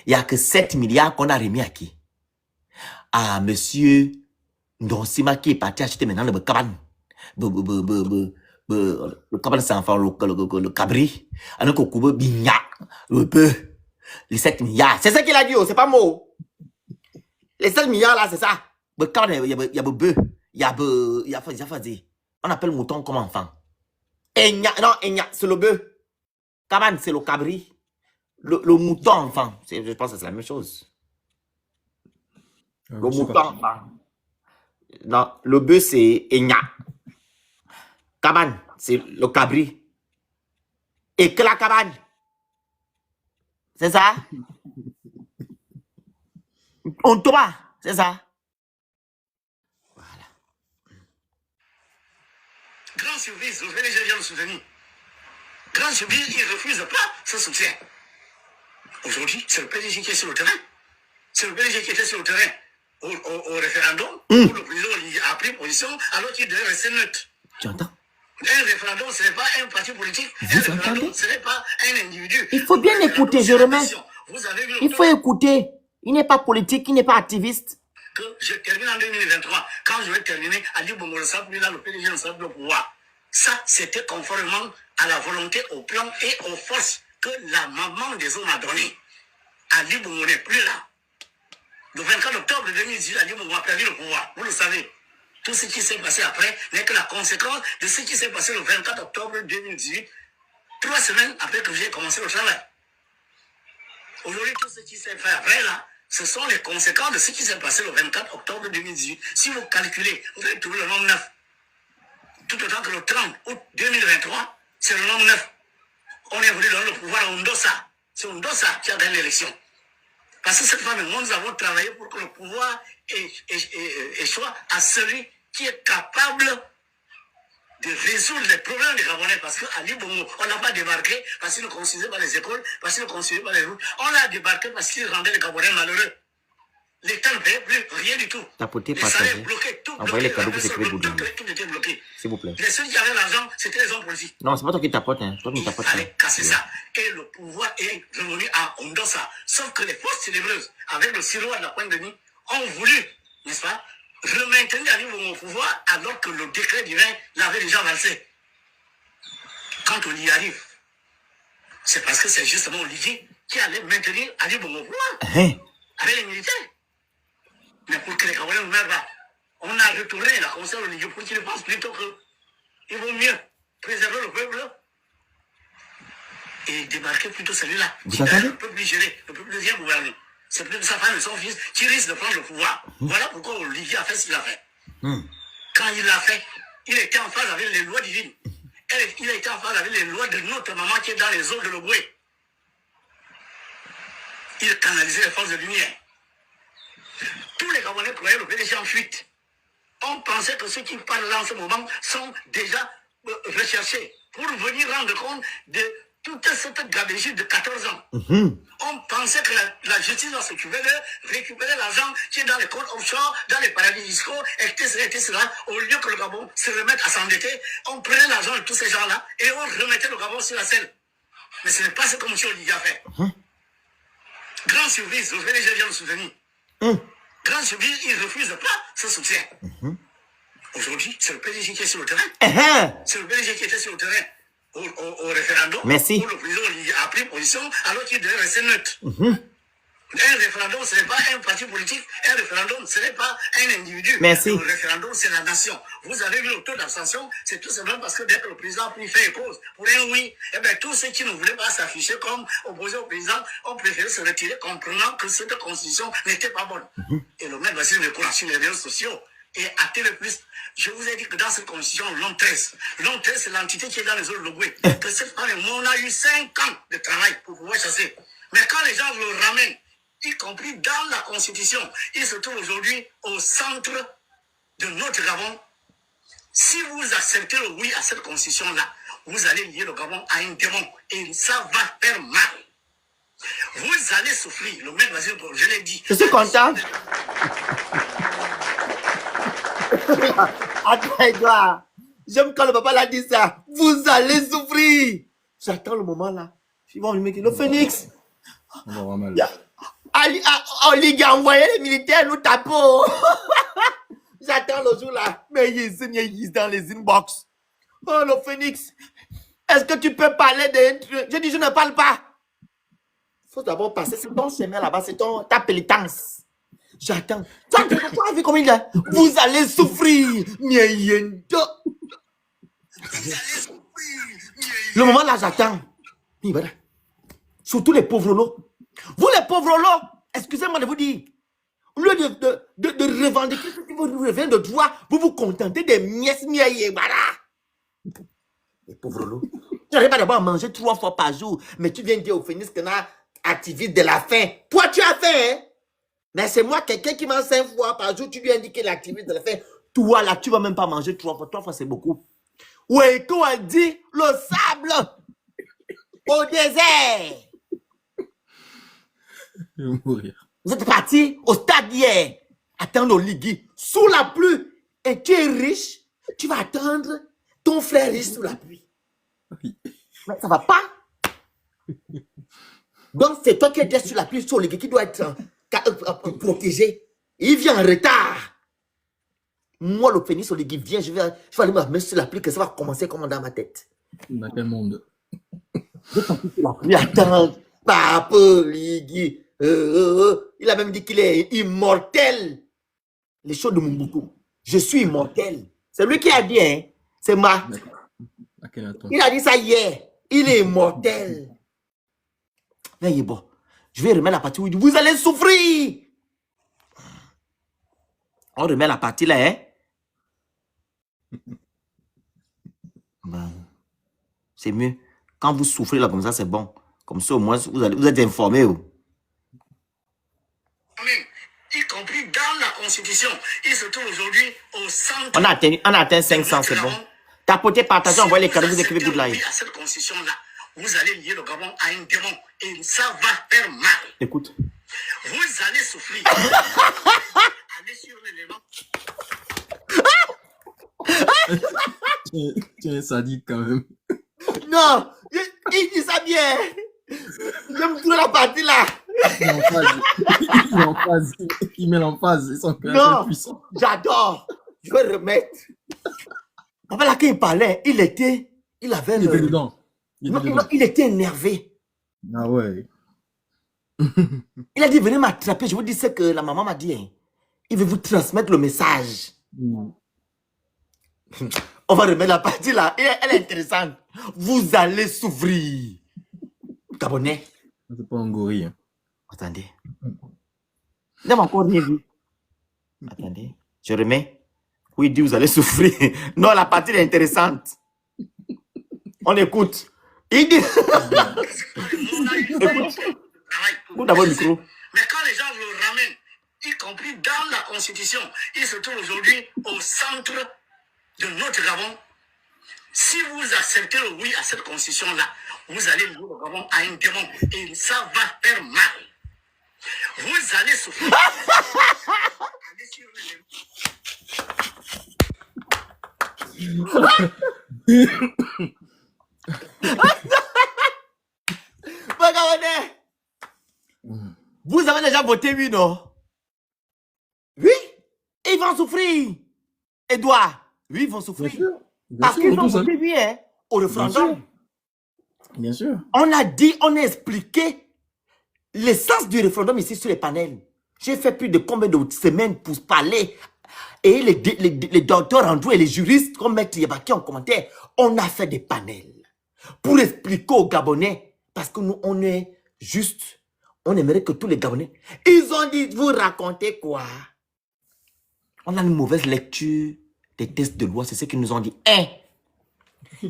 S1: Il n'y a que 7 milliards qu'on a remis à qui? À M. Donc, Simaki est parti acheter maintenant le cabane. Le cabane, c'est enfin le cabri. Alors qu'on coupe bigna, le peu. Les 7 milliards. C'est ça qu'il a dit, oh, c'est pas moi. Les 7 milliards là, c'est ça. Le cabane, il y a bœuf. Il y a on appelle mouton comme enfant. Non, c'est le bœuf. Cabane, c'est le cabri. Le mouton enfant. Je pense que c'est la même chose. Le mouton enfant. Non, le bœuf, c'est Enya. Cabane, c'est le cabri. Et que la cabane. C'est ça? On te va, c'est ça? Voilà.
S3: Grand surprise, le PDG vient le soutenir. Grand surprise, il refuse pas ce soutien. Aujourd'hui, c'est le PDG qui est sur le terrain. C'est le PDG qui était sur le terrain au référendum où le président a pris position alors qu'il devait rester neutre.
S1: Tu entends?
S3: Un référendum, ce n'est pas un parti politique. Un référendum, ce n'est pas un individu.
S1: Il faut bien écouter, je remets. Il faut écouter. Il n'est pas politique, il n'est pas activiste.
S3: Que je termine en 2023. Quand je vais terminer, Ali Bongo ne sera plus là, le PDG ne sera plus au pouvoir. Ça, c'était conformément à la volonté, au plan et aux forces que la maman des hommes a donné. Ali Bongo n'est plus là. Le 24 octobre 2018, Ali Bongo a perdu le pouvoir. Vous le savez. Tout ce qui s'est passé après n'est que la conséquence de ce qui s'est passé le 24 octobre 2018, 3 semaines après que j'ai commencé le travail. Aujourd'hui, tout ce qui s'est fait après, là, ce sont les conséquences de ce qui s'est passé le 24 octobre 2018. Si vous calculez, vous allez trouver le nombre 9. Tout autant que le 30 août 2023, c'est le nombre 9. On est venu dans le pouvoir à Ondossa. C'est Ondossa qui a gagné l'élection. Parce que cette fois, nous avons travaillé pour que le pouvoir échoue à celui qui est capable de résoudre les problèmes des Gabonais. Parce qu'Ali Bongo, on n'a pas débarqué parce qu'il ne construisait pas les écoles, parce qu'il ne construisait pas les routes. On l'a débarqué parce qu'il rendait les Gabonais malheureux. L'État ne payait plus rien du tout.
S1: Tapoter,
S3: les salaires
S1: partager.
S3: bloqués, tout
S1: Envoyez les cadeaux
S3: bloqué.
S1: pour s'écrire Boudou.
S3: Tout était bloqué.
S1: S'il vous plaît.
S3: Les seuls qui avaient l'argent, c'était les hommes politiques.
S1: Non, c'est pas toi qui tapote, hein. Toi qui
S3: Il
S1: tapote.
S3: fallait casser ça. Et le pouvoir est revenu à Ondossa. Sauf que les forces ténébreuses, avec le sirois de la Pointe-Denis, ont voulu, n'est-ce pas, maintenir Ali Bongo au pouvoir alors que le décret divin l'avait déjà valsé. Quand on y arrive, c'est parce que c'est justement Olivier qui allait maintenir Ali Bongo au pouvoir avec les militaires. Mais pour que les Gabonais ne meurent pas, on a retourné la conseil Olivier pour qu'il pense plutôt qu'il vaut mieux préserver le peuple et débarquer plutôt celui-là.
S1: Vous entendez?
S3: Le peuple géré, le peuple devient gouverné. C'est plus de sa femme et son fils qui risquent de prendre le pouvoir. Voilà pourquoi Olivier a fait ce qu'il a fait. Quand il l'a fait, il était en phase avec les lois divines. Il a été en phase avec les lois de notre maman qui est dans les eaux de l'Ogoé. Il canalisait les forces de lumière. Tous les Gabonais croyaient le PDG en fuite. On pensait que ceux qui parlent là en ce moment sont déjà recherchés pour venir rendre compte de toute cette gabegie de 14 ans. On pensait que la justice va s'occuper de récupérer l'argent qui est dans les comptes offshore, dans les paradis fiscaux, etc. Au lieu que le Gabon se remette à s'endetter, on prenait l'argent de tous ces gens-là et on remettait le Gabon sur la selle. Mais ce n'est pas ce que M. Olivier a fait. Grand surprise, le PDG vient le soutenir. Grand surprise, il ne refuse pas ce soutien. Aujourd'hui, c'est le PDG qui est sur le terrain. C'est le PDG qui était sur le terrain au référendum.
S1: Merci.
S3: Où le président a pris position alors qu'il devait rester neutre. Un référendum, ce n'est pas un parti politique. Un référendum, ce n'est pas un individu.
S1: Merci.
S3: Le référendum, c'est la nation. Vous avez vu le taux d'abstention, c'est tout simplement parce que dès que le président a pris fait et cause pour un oui, eh bien, tous ceux qui ne voulaient pas s'afficher comme opposés au président ont préféré se retirer, comprenant que cette constitution n'était pas bonne. Et le maître Bassirou Mekona sur les réseaux sociaux et à TV+, je vous ai dit que dans cette constitution, l'homme 13, c'est l'entité qui est dans les eaux de l'Ogoé. Que cette année, on a eu 5 ans de travail pour pouvoir chasser. Mais quand les gens le ramènent, y compris dans la Constitution, il se trouve aujourd'hui au centre de notre Gabon. Si vous acceptez le oui à cette Constitution-là, vous allez lier le Gabon à un démon et ça va faire mal. Vous allez souffrir. Le mec, je l'ai dit.
S1: Je suis content. Attends, Edouard. J'aime quand le papa l'a dit ça. Vous allez souffrir. J'attends le moment là. Je vais lui dire, le Phoenix.
S2: On va avoir mal.
S1: Ali a envoyé les militaires nous tapons. j'attends le jour là. Mais ils dans les inbox. Oh, le phénix. Est-ce que tu peux parler de... Je dis, je ne parle pas. Il faut d'abord passer. C'est ton chemin là-bas. C'est ta pénitence. J'attends. Tu as vu comment il est? Vous allez souffrir. Le moment là, j'attends. Surtout les pauvres lots. Vous les pauvres lots, excusez-moi de vous dire, au lieu de revendiquer ce qui vous revient de droit, vous vous contentez des miès miaillés. Voilà. Les pauvres lots. Tu n'arrives pas d'abord à manger 3 fois par jour, mais tu viens dire au Phénix que n'a activiste de la faim. Toi, tu as faim, hein? Mais c'est moi, quelqu'un qui mange 5 fois par jour, tu lui indiques l'activiste de la faim. Toi, là, tu ne vas même pas manger 3 fois. 3 fois, c'est beaucoup. Weto a dit le sable au désert.
S2: Je vais mourir.
S1: Vous êtes parti au stade hier, attendre au Ligui, sous la pluie. Et tu es riche, tu vas attendre ton frère riche sous la pluie.
S2: Oui.
S1: Mais ça va pas. Donc c'est toi qui es sur la pluie, sur le Ligui, qui doit être protégé. Il vient en retard. Moi, le Phénix au Ligui vient, je vais aller me mettre sur la pluie, que ça va commencer comme dans ma tête.
S2: Dans quel monde?
S1: Je suis sur la pluie, attends, Papa Ligui. Il a même dit qu'il est immortel. Les choses de Mobutu. Je suis immortel. C'est lui qui a dit, hein. C'est moi. Il a dit ça hier. Il est immortel. Là, il est bon. Je vais remettre la partie où il dit, vous allez souffrir. On remet la partie là, hein. Bon. C'est mieux. Quand vous souffrez là comme ça, c'est bon. Comme ça, au moins, vous êtes informés.
S3: Y compris dans la Constitution. Il se trouve aujourd'hui au centre.
S1: On a atteint 500, c'est bon. Tapotez, partagez, envoyez les cadeaux, vous écrivez good life.
S3: À cette Constitution-là, vous allez lier le Gabon à un démon et ça va faire mal.
S1: Écoute.
S3: Vous allez souffrir. Allez sur l'élément.
S2: Tu es sadique quand même.
S1: Non, il dit ça bien. J'aime trouver la partie là.
S2: Il met l'emphase. Ils sont puissants.
S1: J'adore. Je vais remettre. Après là, quand il parlait, il était
S2: dedans.
S1: Il était énervé.
S2: Ah ouais.
S1: Il a dit, venez m'attraper. Je vous dis ce que la maman m'a dit. Hein. Il veut vous transmettre le message. On va remettre la partie là. Elle est intéressante. Vous allez souffrir. Gabonais.
S2: C'est pas un gorille. Hein.
S1: Attendez. Vous n'avez encore rien vu. Attendez. Je remets. Oui, dit vous allez souffrir. Non, la partie est intéressante. On écoute. Il dit. Écoute d'abord le micro.
S3: Mais quand les gens le ramènent, y compris dans la Constitution, il se trouve aujourd'hui au centre de notre Gabon. Si vous acceptez le oui à cette Constitution-là, vous allez lier le Gabon à un démon et ça va faire mal. Vous allez souffrir. Allez sur
S1: Vous avez déjà voté oui, non? Oui? Ils vont souffrir. Edouard, oui, ils vont souffrir. Parce qu'ils ont voté oui, hein, au référendum.
S2: Bien sûr.
S1: On a dit, on a expliqué l'essence du référendum ici sur les panels. J'ai fait plus de combien de semaines pour parler. Et les docteurs Andrew et les juristes, comme Maître Yabaki en commentaire, on a fait des panels pour expliquer aux Gabonais. Parce que nous, on est juste, on aimerait que tous les Gabonais, ils ont dit, vous racontez quoi? On a une mauvaise lecture des tests de loi, c'est ce qu'ils nous ont dit.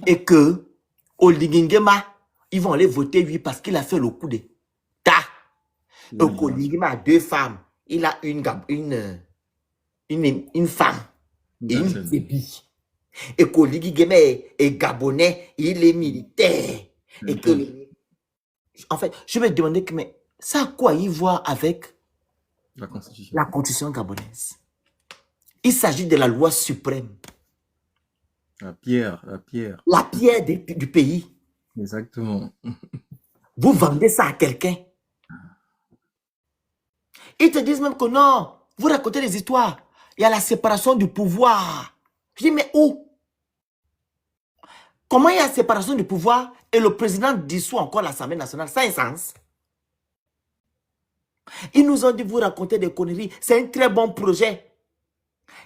S1: Et que, au Ligingema, ils vont aller voter lui parce qu'il a fait le coup d'État. Et qu'au Ligingema a 2 femmes. Il a une femme et une bébé. Et qu'au Ligingema est gabonais, il est militaire. Et que, en fait, je me demandais que, mais ça a quoi y voir avec la constitution gabonaise? Il s'agit de la loi suprême.
S2: La pierre.
S1: La pierre du pays.
S2: Exactement.
S1: Vous vendez ça à quelqu'un. Ils te disent même que non, vous racontez des histoires. Il y a la séparation du pouvoir. Je dis, mais où? Comment il y a séparation du pouvoir et le président dissout encore l'Assemblée nationale? Ça a un sens. Ils nous ont dit, vous racontez des conneries. C'est un très bon projet.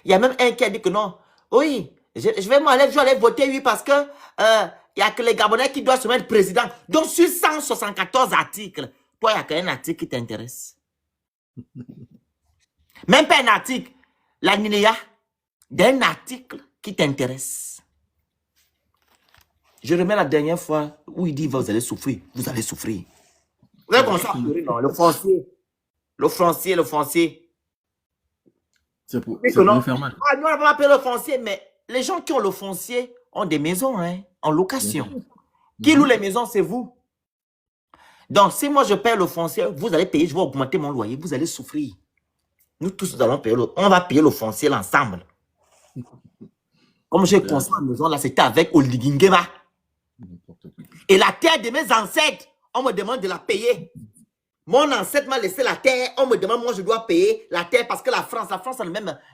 S1: Il y a même un qui a dit que non. Oui, je vais aller voter oui parce que il n'y a que les Gabonais qui doivent se mettre président. Donc sur 174 articles, toi, il n'y a qu'un article qui t'intéresse. Même pas un article. La NINEA d'un article qui t'intéresse. Je remets la dernière fois où il dit vous allez souffrir. Vous allez souffrir. Vous avez commencé à pleurer, non? Le foncier. Le foncier, le foncier.
S2: C'est pour
S1: Non.
S2: faire mal.
S1: Ah, nous, on va appeler le foncier, mais les gens qui ont le foncier ont des maisons hein, en location. Qui loue les maisons, c'est vous. Donc, si moi je paye le foncier, vous allez payer, je vais augmenter mon loyer, vous allez souffrir. Nous tous, nous allons payer on va payer le foncier l'ensemble. Comme j'ai construit la maison là, c'était avec Oligingema. Et la terre de mes ancêtres, on me demande de la payer. Mon ancêtre m'a laissé la terre, on me demande, moi je dois payer la terre parce que la France a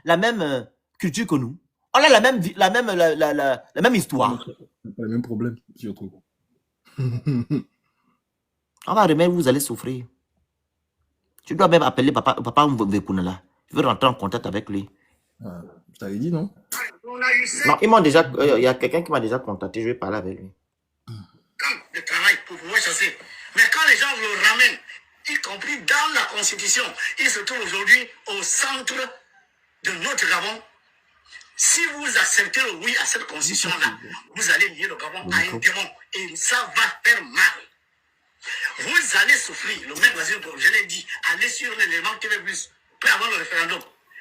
S1: la même culture que nous. On a la même histoire.
S2: Le même problème, surtout.
S1: On va remettre, vous allez souffrir. Tu dois même appeler papa Mvekuna là. Je veux rentrer en contact avec lui.
S2: Je t'avais dit, non?
S1: Non, ils m'ont déjà, il y a quelqu'un qui m'a déjà contacté, je vais parler avec lui.
S3: De travail pour pouvoir chasser. Mais quand les gens le ramènent, y compris dans la Constitution, il se trouve aujourd'hui au centre de notre Gabon. Si vous acceptez le oui à cette Constitution-là, vous allez lier le Gabon à un démon et ça va faire mal. Vous allez souffrir. Le mec, je l'ai dit, allez sur l'élément TV+, près avant le référendum.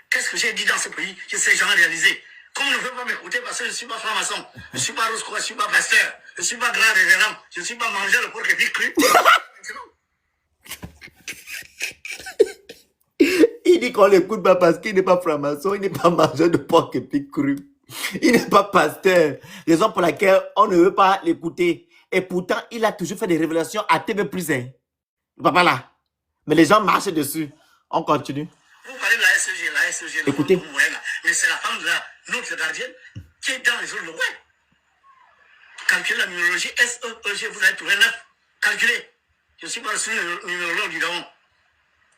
S3: Qu'est-ce que j'ai dit dans ce pays que ces gens ont réalisé? Comme on ne veut pas m'écouter parce que je ne suis pas franc-maçon, je ne suis pas Roscoe, je ne suis pas pasteur, je ne suis pas grand révérend, je ne suis pas mangeur de porc et puis cru.
S1: Il dit qu'on ne l'écoute pas parce qu'il n'est pas franc-maçon, il n'est pas mangeur de porc et puis cru. Il n'est pas pasteur. Raison pour laquelle on ne veut pas l'écouter. Et pourtant, il a toujours fait des révélations à TV+. Hein. Papa là. Mais les gens marchent dessus. On continue.
S3: Vous parlez de la SEG,
S1: écoutez.
S3: Mais c'est la femme de notre gardienne qui est dans les autres lois. Calculez la numérologie SEEG, vous allez trouver 9. Calculez. Je ne suis pas le numérologue du Gabon.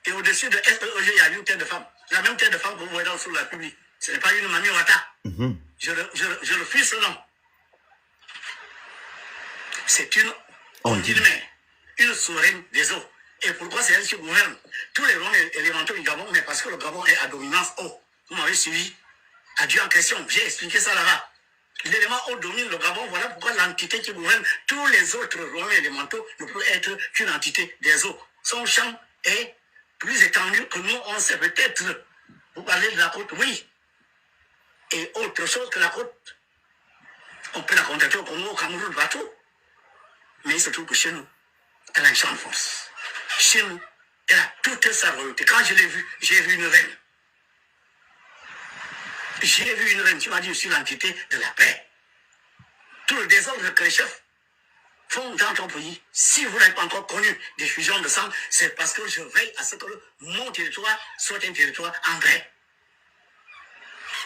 S3: Et au-dessus de SEEG, il y a une tête de femme. La même tête de femme que vous voyez dans le la public. Ce n'est pas une mamie Wata. Je refuse ce nom. C'est une une souveraine des eaux. Et pourquoi c'est elle qui gouverne tous les rangs élémentaires du Gabon? Mais parce que le Gabon est à dominance eau. Vous m'avez suivi. Adieu en question. J'ai expliqué ça là-bas. L'élément eau domine le Gabon. Voilà pourquoi l'entité qui gouverne tous les autres rangs élémentaux ne peut être qu'une entité des eaux. Son champ est plus étendu que nous, on sait peut-être. Vous parlez de la côte, oui. Et autre chose que la côte. On peut la contacter au Congo, au Cameroun, partout. Mais il se trouve que chez nous, elle a une grande force. Chez nous, elle a toute sa royauté. Quand je l'ai vue, j'ai vu une reine. J'ai vu une reine. Tu m'as dit, je suis l'entité de la paix. Tout le désordre que les chefs font dans ton pays, si vous n'avez pas encore connu des fusions de sang, c'est parce que je veille à ce que mon territoire soit un territoire en paix.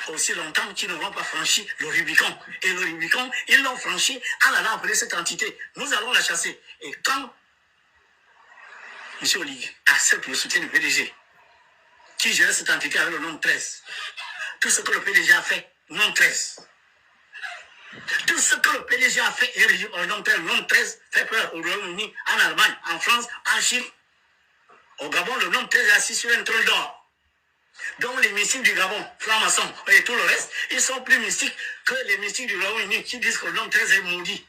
S3: Aussi longtemps qu'ils n'auront pas franchi le Rubicon. Et le Rubicon, ils l'ont franchi en allant appeler cette entité. Nous allons la chasser. Et quand M. Olig accepte le soutien du PDG, qui gère cette entité avec le nom 13, tout ce que le PDG a fait, nom 13. Tout ce que le PDG a fait et régi par le nom 13, fait peur au Royaume-Uni, en Allemagne, en France, en Chine. Au Gabon, le nom 13 est assis sur un trône d'or. Donc les mystiques du Gabon, francs-maçons et tout le reste, ils sont plus mystiques que les mystiques du Royaume-Uni qui disent que le nom 13 est maudit.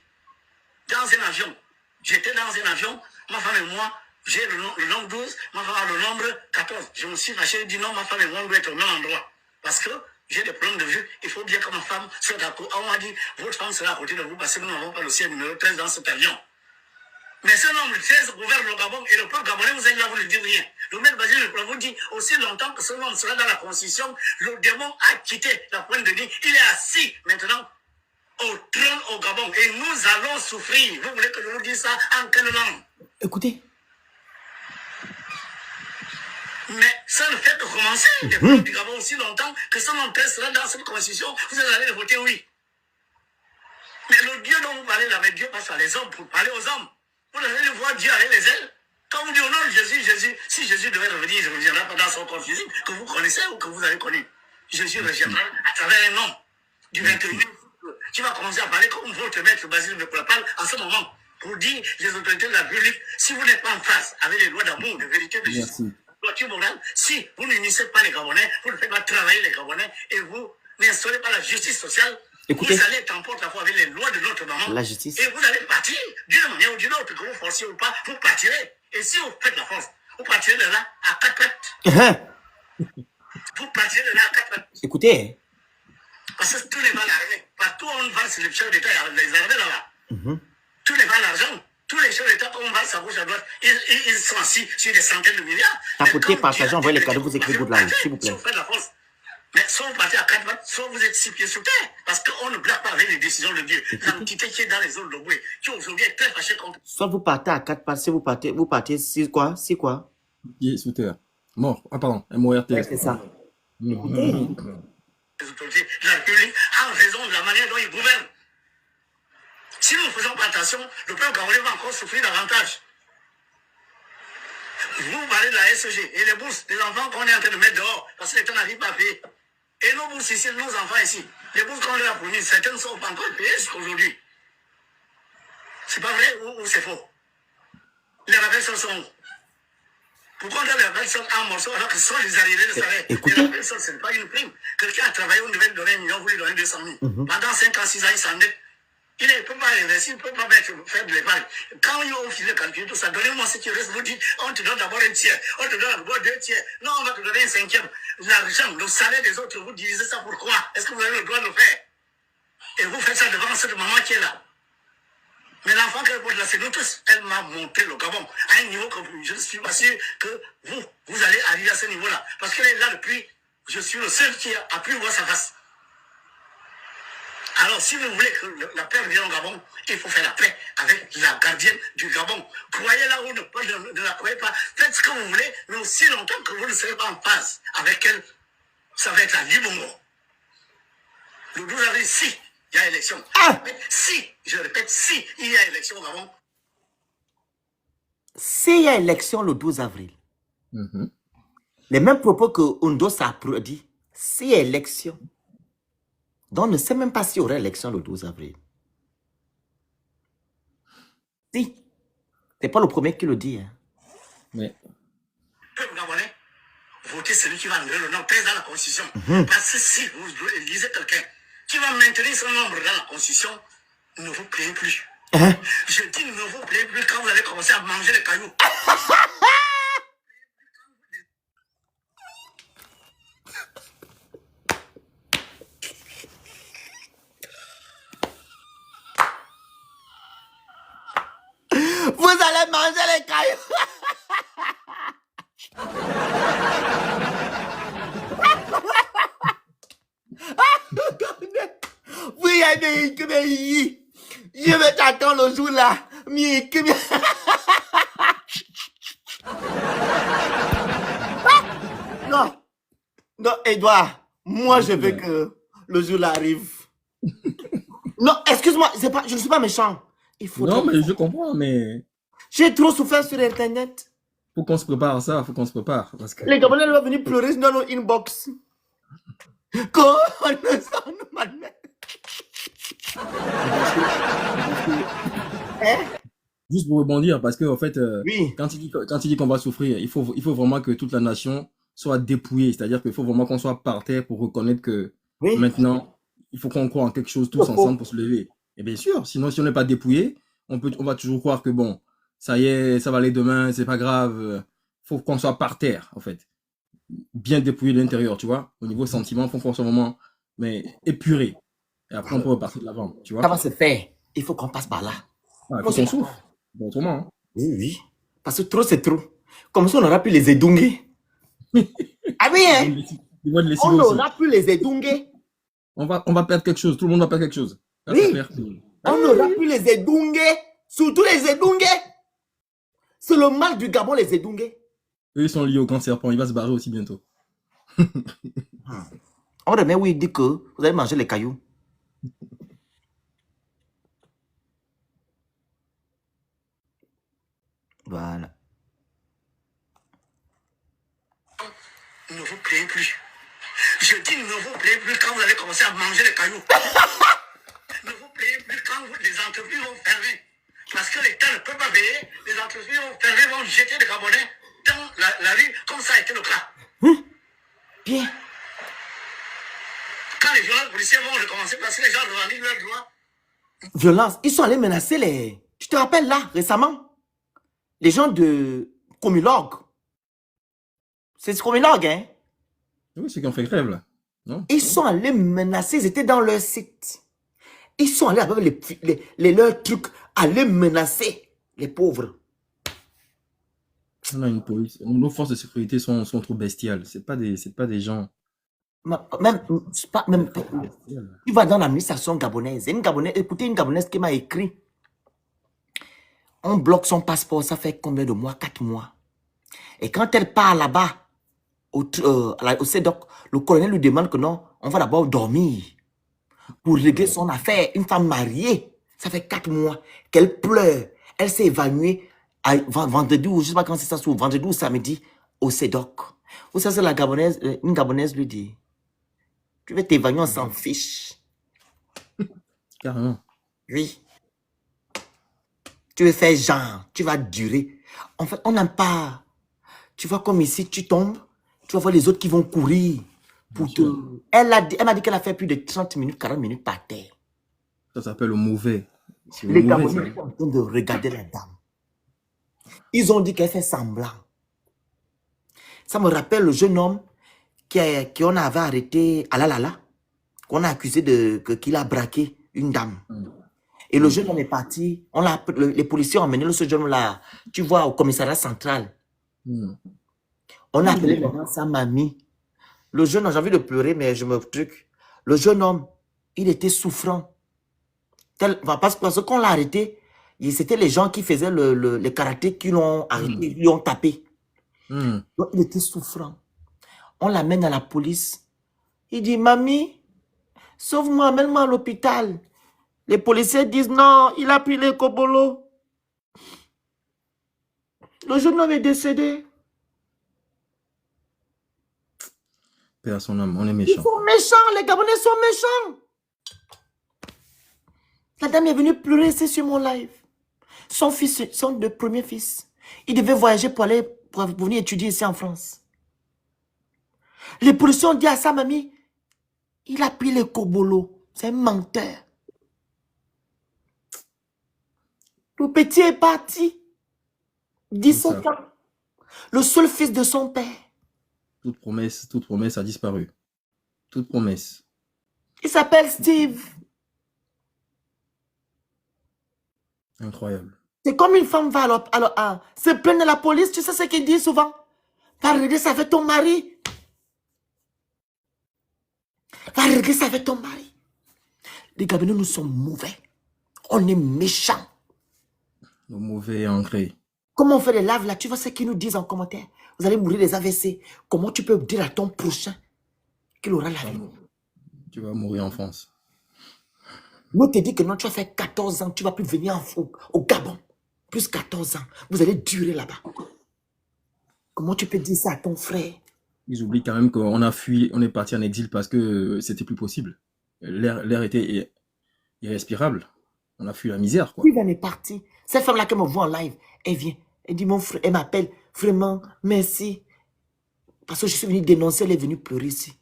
S3: Dans un avion, j'étais dans un avion, ma femme et moi, j'ai le nombre 12, ma femme a le nombre 14. Je me suis fâché et dit non, ma femme et moi, on doit être au même endroit. Parce que j'ai des problèmes de vue, il faut bien que ma femme soit à côté. On m'a dit, votre femme sera à côté de vous parce que nous n'avons pas le ciel numéro 13 dans cet avion. Mais ce nombre 13 gouverne le Gabon et le peuple gabonais, vous allez là, vous ne dites rien. Le maître Basile vous dit, aussi longtemps que ce nombre sera dans la Constitution, le démon a quitté la pointe de ligne. Il est assis maintenant au trône au Gabon et nous allons souffrir. Vous voulez que je vous dise ça en quelle langue?
S1: Écoutez.
S3: Mais ça ne fait que commencer. Les peuples du Gabon aussi longtemps que son nom restera dans cette constitution, vous allez voter oui. Mais le Dieu dont vous parlez là, Dieu passe par les hommes pour parler aux hommes. Vous allez voir Dieu avec les ailes. Quand vous dites au nom de Jésus, si Jésus devait revenir, il ne reviendra pas dans son corps physique que vous connaissez ou que vous avez connu. Jésus reviendra à travers un homme du 21e. Tu vas commencer à parler comme votre maître Basile ne parle en ce moment. Pour dire les autorités de la République, si vous n'êtes pas en face avec les lois d'amour, de vérité, de justice, de morale, si vous n'unissez pas les Gabonais, vous ne faites pas travailler les Gabonais et vous n'instaurez pas la justice sociale,
S1: écoutez,
S3: vous allez être en porte-à-faux avec les lois de notre maman.
S1: La justice.
S3: Et vous allez partir d'une manière ou d'une autre, que vous forciez ou pas, vous partirez. Et si vous faites la force, vous partirez de là à 4 pattes. Vous partirez de là à 4 pattes.
S1: Écoutez.
S3: Parce que tous les balles arrivés, partout où on va, c'est le chef d'État, il y a les armées là-bas. Tous les balles d'argent, tous les chefs d'État, on va à gauche, à droite, ils sont assis sur des centaines de milliards.
S1: Tapotez, partagez, envoyez les cadeaux, vous écrivez good live, s'il vous plaît.
S3: Si vous faites la force, mais soit vous partez à 4 pattes, soit vous êtes 6 pieds sous terre. Parce qu'on ne blague pas avec les décisions de Dieu. L'entité qui est dans les eaux de Boué, qui aujourd'hui est très fâchée contre.
S1: Soit vous partez à 4 pattes, si vous partez 6 quoi? 6 quoi?
S2: Pied sous terre. Mort. Ah, pardon. MORT.
S1: Ouais, c'est ça.
S3: Les autorités de la République en raison de la manière dont ils gouvernent. Si nous ne faisons pas attention, le peuple gabonais va encore souffrir davantage. Vous parlez de la SEG et les bourses des enfants qu'on est en train de mettre dehors parce que l'État n'arrive pas à payer. Et nos bourses ici, nos enfants ici, les bourses qu'on leur a promises, certaines ne sont pas encore payées jusqu'à aujourd'hui. C'est pas vrai ou c'est faux? Les rappels sont où? Pourquoi on donne les rappels en morceaux alors que ce sont les arrivés de salaire? Les rappels ce n'est pas une prime. Quelqu'un a travaillé, on devait lui donner 1 million, vous lui donnez 200 000. Pendant 5 ans, 6 ans, il s'endette. Il ne peut pas investir, il ne peut pas faire de l'épargne. Quand ils ont fini de calculer tout ça, donnez-moi ce qui reste, vous dites, on te donne d'abord un tiers, on te donne d'abord 2 tiers. Non, on va te donner un 5e. L'argent, le salaire des autres, vous divisez ça pourquoi? Est-ce que vous avez le droit de le faire? Et vous faites ça devant cette maman qui est là. Mais l'enfant qu'elle porte là, c'est nous tous. Elle m'a montré le Gabon à un niveau que je ne suis pas sûr que vous allez arriver à ce niveau-là. Parce qu'elle est là depuis, je suis le seul qui a pu voir sa face. Alors, si vous voulez que la paix revienne au Gabon, il faut faire la paix avec la gardienne du Gabon. Croyez-la ou ne la croyez pas. Faites ce que vous voulez, mais aussi longtemps que vous ne serez pas en phase avec elle, ça va être la Libongo. Le 12 avril, si il y a élection. Si, je répète, si il y a élection au Gabon.
S1: S'il y a élection le 12 avril, les mêmes propos que Undos a dit, s'il y a élection, donc on ne sait même pas s'il y aura élection le 12 avril. Si. C'est pas le premier qui le dit. Hein.
S2: Mais...
S3: Peuple gabonais, votez celui qui va enlever le nom 13 dans la Constitution. Parce que si vous lisez quelqu'un qui va maintenir son nombre dans la Constitution, ne vous plaignez plus. Je dis ne vous plaignez plus quand vous allez commencer à manger les cailloux.
S1: Vous allez manger les cailloux. Oui, je vais t'attendre le jour là. Non, non, Edouard, moi je veux que le jour là arrive. Non, excuse-moi, je ne suis pas méchant.
S2: Non, mais je comprends, mais...
S1: J'ai trop souffert sur Internet.
S2: Faut qu'on se prépare à ça, faut qu'on se prépare. Parce que...
S1: Les Gabonais vont venir pleurer dans nos inbox. Quand on ne s'en mal.
S2: Juste pour rebondir, parce que en fait,
S1: oui.
S2: quand il dit qu'on va souffrir, il faut vraiment que toute la nation soit dépouillée. C'est-à-dire qu'il faut vraiment qu'on soit par terre pour reconnaître que maintenant, il faut qu'on croit en quelque chose tous ensemble pour se lever. Et bien sûr, sinon si on n'est pas dépouillé, on va toujours croire que bon, ça y est, ça va aller demain, c'est pas grave. Faut qu'on soit par terre, en fait. Bien dépouillé de l'intérieur, tu vois. Au niveau sentiment, faut qu'on soit vraiment épuré. Et après, on peut repartir de l'avant, tu vois.
S1: Ça va se faire. Il faut qu'on passe par là.
S2: Il faut qu'on souffre. Bon, autrement. Hein.
S1: Oui. Parce que trop, c'est trop. Comme ça, on aura pu les édunguer. Ah oui, hein. On n'aura plus les édunguer.
S2: On va perdre quelque chose. Tout le monde va perdre quelque chose.
S1: Oui. On n'aura plus les édunguer. Surtout les édunguer. C'est le mal du Gabon, les édunguer.
S2: Eux, ils sont liés au grand serpent. Il va se barrer aussi bientôt.
S1: On remet où il dit que vous allez manger les cailloux. Voilà.
S3: Ne vous plaignez plus. Je dis ne vous plaignez plus quand vous allez commencer à manger les cailloux. Ne vous plaignez plus quand les entreprises vont fermer. Parce que l'État ne peut pas payer. Les entreprises vont fermer, vont jeter des Gabonais dans la rue, comme ça a été le cas.
S1: Bien.
S3: Quand les violences policières vont recommencer parce que les gens revendiquent leurs droits.
S1: Violence. Ils sont allés menacer les... Tu te rappelles là, récemment, les gens de Comilog. C'est Comilog, hein?
S2: Oui, ceux qui ont fait grève, là. Non?
S1: Ils sont allés menacer, ils étaient dans leur site. Ils sont allés avec leurs trucs, aller menacer les pauvres.
S2: On a une police. Nos forces de sécurité sont trop bestiales. C'est pas des gens.
S1: Même, c'est pas, même, tu vas dans l'administration gabonaise. Écoutez une Gabonaise qui m'a écrit. On bloque son passeport, ça fait combien de mois? 4 mois. Et quand elle part là-bas, au CEDOC, le colonel lui demande que non, on va d'abord dormir pour régler son affaire. Une femme mariée, ça fait 4 mois qu'elle pleure. Elle s'est évanouie vendredi ou je ne sais pas quand c'est ça, vendredi ou samedi au CEDOC. Vous savez, la Gabonaise, une Gabonaise lui dit, tu veux t'évanouir, on s'en fiche.
S2: Carrément.
S1: Oui. Tu veux faire genre, tu vas durer. En fait, on n'aime pas. Tu vois comme ici, tu tombes, tu vas voir les autres qui vont courir. Pour te... Elle m'a dit qu'elle a fait plus de 30 minutes, 40 minutes par terre.
S2: Ça s'appelle le mauvais.
S1: Les Gabonais sont en train de regarder la dame. Ils ont dit qu'elle fait semblant. Ça me rappelle le jeune homme qu'on avait arrêté à Lalala, qu'on a accusé qu'il a braqué une dame. Et le jeune homme est parti. Les policiers ont emmené ce jeune homme-là, tu vois, au commissariat central. On a appelé maintenant sa mamie. Le jeune homme, j'ai envie de pleurer, mais je me truc. Le jeune homme, il était souffrant. Parce que qu'on l'a arrêté, c'était les gens qui faisaient le karaté qui l'ont arrêté, lui ont tapé. Donc, il était souffrant. On l'amène à la police. Il dit, mamie, sauve-moi, amène-moi à l'hôpital. Les policiers disent, non, il a pris les kobolos. Le jeune homme est décédé.
S2: Paix à son âme, on est méchants.
S1: Ils sont méchants, les Gabonais sont méchants. La dame est venue pleurer ici sur mon live. Son fils, son premier fils, il devait voyager pour venir étudier ici en France. Les policiers ont dit à sa mamie, il a pris les kobolos. C'est un menteur. Le petit est parti. 17 ans. Le seul fils de son père.
S2: Toute promesse a disparu. Toute promesse.
S1: Il s'appelle Steve.
S2: Incroyable.
S1: C'est comme une femme va se plaindre de la police. Tu sais ce qu'il dit souvent? Va régler ça avec ton mari. Va régler ça avec ton mari. Les Gabonais, nous sommes mauvais. On est méchants.
S2: Le mauvais est ancré.
S1: Comment on fait les laves là? Tu vois ce qu'ils nous disent en commentaire? Vous allez mourir des AVC. Comment tu peux dire à ton prochain qu'il aura la vie?
S2: Tu vas mourir en France.
S1: Nous te dit que non, tu as fait 14 ans, tu ne vas plus venir au Gabon. Plus 14 ans. Vous allez durer là-bas. Comment tu peux dire ça à ton frère?
S2: Ils oublient quand même qu'on a fui, on est parti en exil parce que c'était plus possible. L'air était irrespirable. On a fui la misère, quoi.
S1: Oui, elle est partie. Cette femme-là qui me voit en live, elle vient. Elle dit, mon frère, elle m'appelle. Vraiment, merci. Parce que je suis venu dénoncer, elle est venue pleurer ici.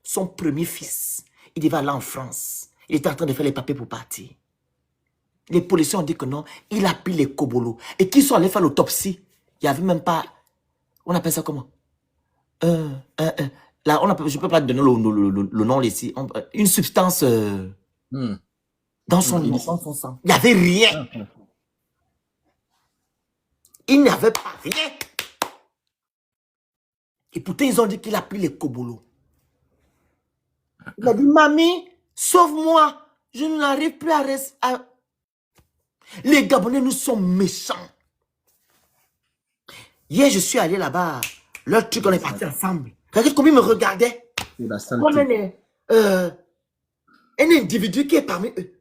S1: Son premier fils, il devait aller en France. Il était en train de faire les papiers pour partir. Les policiers ont dit que non, il a pris les kobolos. Et qu'ils sont allés faire l'autopsie. Il n'y avait même pas... On appelle ça comment? Là, je ne peux pas donner le nom ici. Une substance dans son sang. Il n'y avait rien. Il n'y avait pas rien. Et pourtant, ils ont dit qu'il a pris les kobolos. Il a dit, mamie, sauve-moi. Je n'arrive plus à rester. Les Gabonais, nous sommes méchants. Hier, je suis allé là-bas Leur truc, on est partis ensemble. Regarde combien ils me regardaient.
S2: C'est la
S1: Comme
S2: saleté.
S1: un individu qui est parmi eux.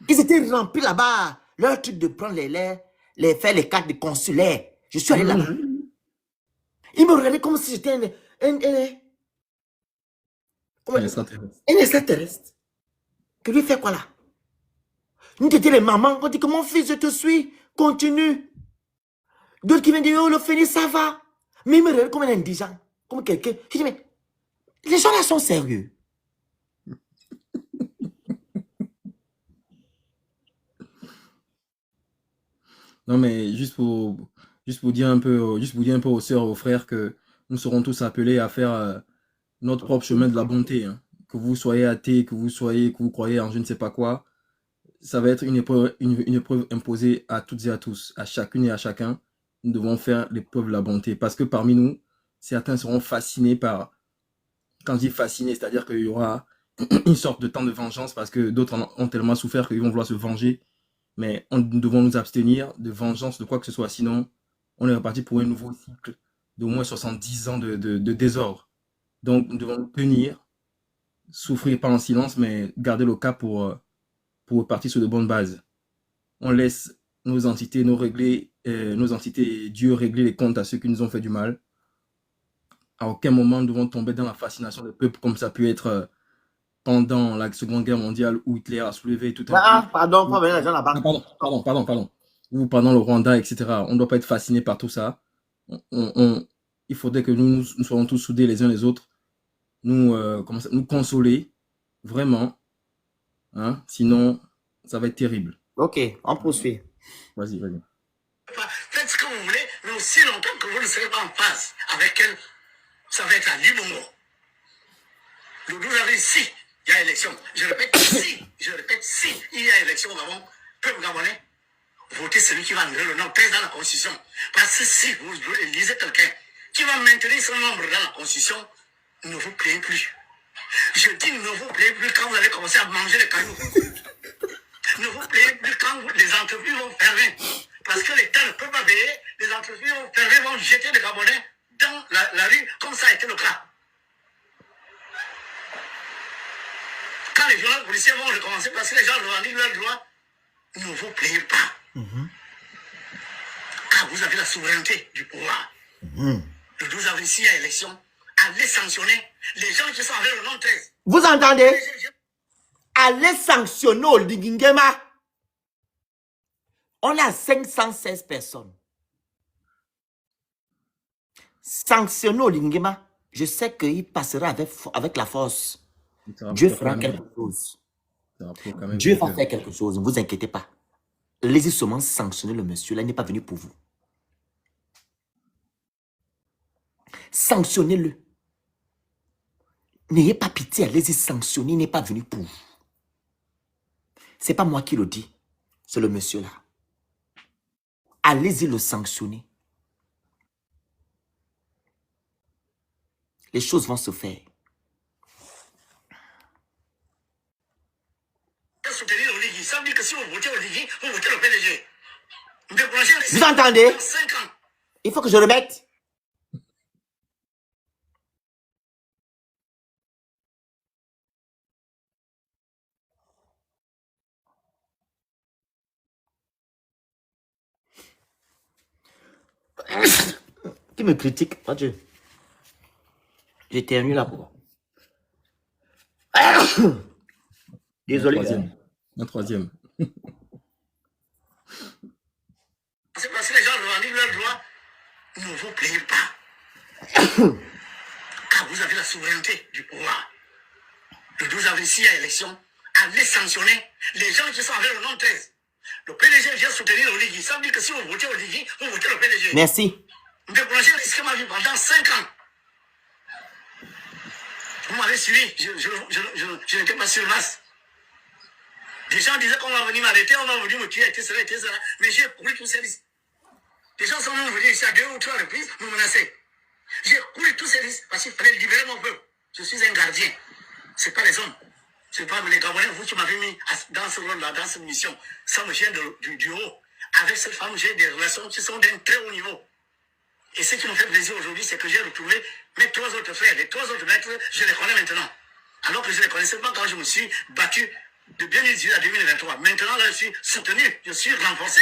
S1: Ils étaient remplis là-bas. Leur truc de prendre faire les cartes de consulaire. Je suis allé là-bas. Ils me regardaient comme si j'étais
S2: Un extraterrestre.
S1: un extraterrestre. Que lui fait quoi là? Nous étions les mamans. On dit que mon fils, je te suis. Continue. D'autres qui viennent dire, oh, le Phénix, ça va. Mais ils me regardent comme un indigent. Comme quelqu'un. Je dis, mais les gens là sont sérieux.
S2: Non, mais juste pour dire un peu aux sœurs, aux frères que nous serons tous appelés à faire notre propre chemin de la bonté. Hein. Que vous soyez athée, que vous croyez en je ne sais pas quoi, ça va être une épreuve imposée à toutes et à tous, à chacune et à chacun. Nous devons faire l'épreuve de la bonté. Parce que parmi nous, certains seront fascinés par, quand je dis fascinés, c'est-à-dire qu'il y aura une sorte de temps de vengeance parce que d'autres ont tellement souffert qu'ils vont vouloir se venger. Mais nous devons nous abstenir de vengeance, de quoi que ce soit. Sinon, on est reparti pour un nouveau cycle d'au moins 70 ans de désordre. Donc, nous devons nous tenir, souffrir pas en silence, mais garder le cap pour repartir sur de bonnes bases. On laisse nos entités, nos entités et Dieu régler les comptes à ceux qui nous ont fait du mal. À aucun moment nous devons tomber dans la fascination des peuples comme ça a pu être pendant la Seconde Guerre mondiale où Hitler a soulevé tout un
S1: Ah, pardon, pas venir les gens là-bas.
S2: pardon. Ou pendant le Rwanda, etc. On ne doit pas être fasciné par tout ça. Il faudrait que nous soyons tous soudés les uns les autres, nous consoler, vraiment. Hein? Sinon, ça va être terrible.
S1: Ok, on poursuit.
S2: Vas-y.
S3: Faites ce que vous voulez, mais aussi longtemps que vous ne serez pas en phase avec elle, ça va être à Libongo. Le 12 avril, si il y a élection, je répète, si il y a élection au Gabon, peuple gabonais, votez celui qui va enlever le nom 13 dans la Constitution. Parce que si vous élisez quelqu'un qui va maintenir son nombre dans la Constitution, ne vous plaignez plus. Je dis ne vous plaignez plus quand vous allez commencer à manger les cailloux. Ne vous plaignez plus quand les entreprises vont fermer. Parce que l'État ne peut pas payer, les entreprises vont fermer, vont jeter les Gabonais dans la rue, comme ça a été le cas. Quand les journaux policiers vont recommencer parce que les gens revendiquent leurs droits, ne vous plaignez pas. Car vous avez la souveraineté du pouvoir. Le 12 avril, s'il y a élection, allez sanctionner les gens qui sont avec le nom 13.
S1: Vous entendez? Allez sanctionner au Ligingema. On a 516 personnes. Sanctionner au Ligingema, je sais qu'il passera avec la force. Dieu fera quelque chose. Dieu va faire quelque chose, ne vous inquiétez pas. Laissez seulement sanctionner le monsieur, là, il n'est pas venu pour vous. Sanctionnez-le. N'ayez pas pitié, allez-y sanctionner, il n'est pas venu pour vous. Ce n'est pas moi qui le dis, c'est le monsieur là. Allez-y le sanctionner. Les choses vont se faire.
S3: Soutenir Oligui, ça veut dire que si vous votez Oligui, vous votez le PDG.
S1: Vous entendez?
S3: 5 ans.
S1: Il faut que je remette. Qui me critique, mon Dieu. J'éternue là pour. Désolé.
S2: Un troisième.
S3: C'est parce que les gens revendiquent leurs droits. Ne vous plaignez pas. Car vous avez la souveraineté du pouvoir. Le 12 avril, s'il y a élection, allez sanctionner les gens qui sont avec le nom 13. Le PDG vient soutenir Oligui. Ça veut dire que si vous votez Oligui, vous votez le PDG.
S1: Merci.
S3: J'ai risqué ma vie pendant 5 ans. Vous m'avez suivi, je n'étais pas sur place. Les gens disaient qu'on va venir m'arrêter, on va venir me tuer, etc. Mais j'ai couru tous ces risques. Les gens sont venus ici à 2 ou 3 reprises me menacer. J'ai couru tous ces risques parce qu'il fallait libérer mon peuple. Je suis un gardien. Ce n'est pas les hommes. Ce n'est pas les Gabonais, vous qui m'avez mis dans ce rôle-là, dans cette mission. Ça me vient du haut. avec cette femme, j'ai des relations qui sont d'un très haut niveau. Et ce qui me fait plaisir aujourd'hui, c'est que j'ai retrouvé mes 3 autres frères. Les 3 autres maîtres, je les connais maintenant. Alors que je ne les connaissais pas quand je me suis battu de 2018 à 2023. Maintenant, là, je suis soutenu, je suis renforcé.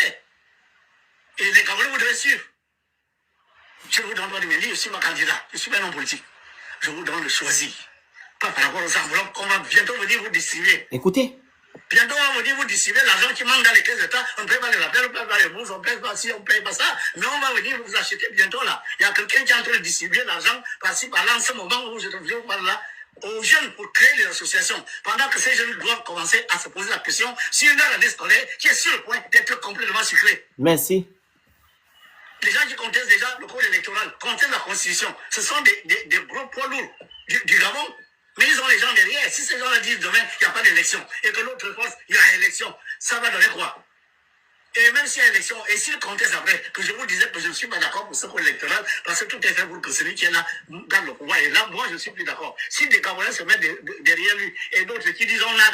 S3: Et les Camerounais voudraient suivre. Je vous donne pas de mes livres, je suis ma candidat, je suis pas un homme politique. Je vous donne de choisir. Pas par rapport aux enveloppes qu'on va bientôt venir vous distribuer.
S1: Écoutez.
S3: Bientôt, on va venir vous distribuer l'argent qui manque dans les caisses d'État. On ne paye pas les rappels, on ne paye pas les bourses, on ne paye pas ci, on ne paye pas ça. Mais on va venir vous acheter bientôt là. Il y a quelqu'un qui est en train de distribuer l'argent par-ci, par-là, en ce moment où je reviens par là, aux jeunes pour créer des associations. Pendant que ces jeunes doivent commencer à se poser la question sur une année scolaire qui est sur le point d'être complètement sucrée.
S1: Merci.
S3: Les gens qui contestent déjà le code électoral, contestent la constitution, ce sont des gros poids lourds du Gabon. Mais ils ont les gens derrière. Si ces gens-là disent demain, il n'y a pas d'élection, et que l'autre pense, il y a élection, ça va donner quoi? Et même s'il y a élection, et s'ils contestent après, que je vous disais que je ne suis pas d'accord pour ce code électoral, parce que tout est fait pour que celui qui est là garde le pouvoir. Et là, moi, je ne suis plus d'accord. Si des Camerounais se mettent derrière lui, et d'autres qui disent on a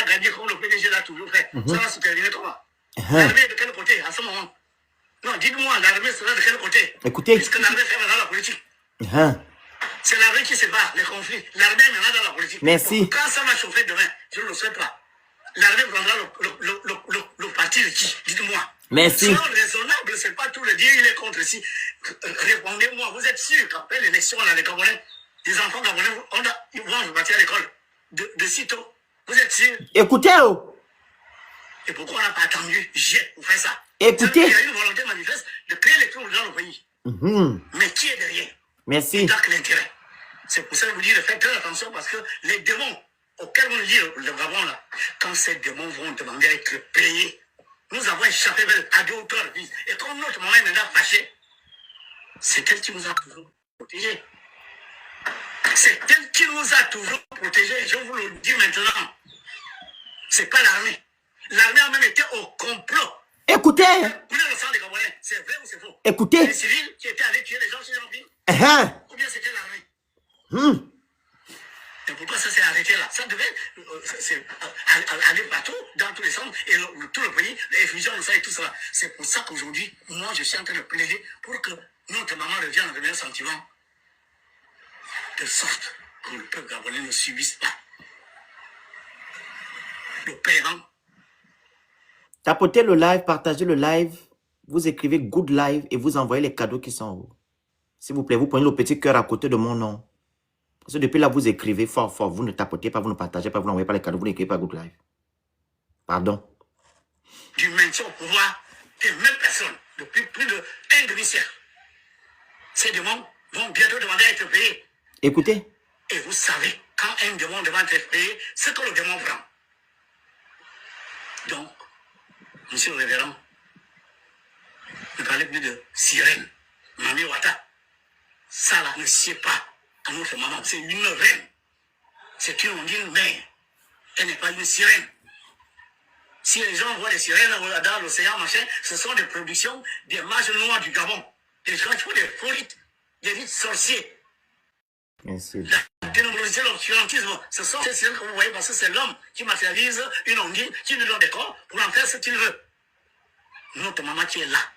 S3: gagné comme le PDG l'a toujours fait, ça va se terminer comment? L'armée est de quel côté à ce moment? Non, dites-moi, l'armée sera de quel côté?
S1: Écoutez.
S3: Puisque l'armée fait maintenant la politique. C'est l'armée qui sépare les conflits. L'armée est maintenant dans la politique.
S1: Merci.
S3: Donc, quand ça va chauffer demain, je ne le souhaite pas. L'armée prendra le parti de qui? Dites-moi.
S1: Merci.
S3: Soyons raisonnables, c'est pas tout le dire, il est contre ici. Répondez-moi, vous êtes sûr qu'après l'élection, là, les Camerounais, les enfants Camerounais, ils vont repartir à l'école de sitôt. Vous êtes sûr?
S1: Écoutez, oh.
S3: Et pourquoi on n'a pas attendu j'ai pour faire ça?
S1: Écoutez.
S3: Il y a une volonté manifeste de créer les troubles dans le pays. Mais qui est derrière?
S1: Merci.
S3: L'intérêt. C'est pour ça que je vous dis de faire très attention parce que les démons auxquels on dit le Gabon là, quand ces démons vont demander à être payés, nous avons échappé à 2 ou 3 reprises. Et comme notre maman est maintenant fâchée, c'est elle qui nous a toujours protégés. C'est elle qui nous a toujours protégés. Je vous le dis maintenant. C'est pas l'armée. L'armée a même été au complot.
S1: Écoutez.
S3: Couler le sang des Gabonais. C'est vrai ou c'est faux?
S1: Écoutez.
S3: Les civils qui étaient allés tuer les gens chez Jean-Pierre. Ou bien c'était l'armée? Et pourquoi ça s'est arrêté là? Ça devait aller partout, dans tous les sens, et tout le pays, les fusions, ça et tout ça. C'est pour ça qu'aujourd'hui, moi, je suis en train de plaider pour que notre maman revienne avec un sentiment de sorte que le peuple gabonais ne subisse pas le paiement.
S1: Tapotez le live, partagez le live, vous écrivez good live et vous envoyez les cadeaux qui sont en haut. S'il vous plaît, vous prenez le petit cœur à côté de mon nom. Parce que depuis là, vous écrivez fort, fort. Vous ne tapotez pas, vous ne partagez pas, vous n'envoyez pas les cadeaux, vous n'écrivez pas good live. Pardon.
S3: Du maintien au pouvoir des mêmes personnes depuis plus d'un demi-siècle. Ces démons vont bientôt demander à être payés.
S1: Écoutez.
S3: Et vous savez, quand un démon demande à être payé, c'est que le démon prend. Donc, monsieur le révérend, ne parlez plus de sirène, Mami Wata. Ça là ne sied pas à notre maman. C'est une reine. C'est une ondine mère. Elle n'est pas une sirène. Si les gens voient les sirènes dans l'océan, machin, ce sont des productions des mages noirs du Gabon. Des gens qui font des folites, des rites sorciers.
S1: Merci.
S3: La ténébrosité, l'obscurantisme, ce sont ces sirènes que vous voyez parce que c'est l'homme qui matérialise une ondine, qui lui donne des corps pour en faire ce qu'il veut. Notre maman qui est là,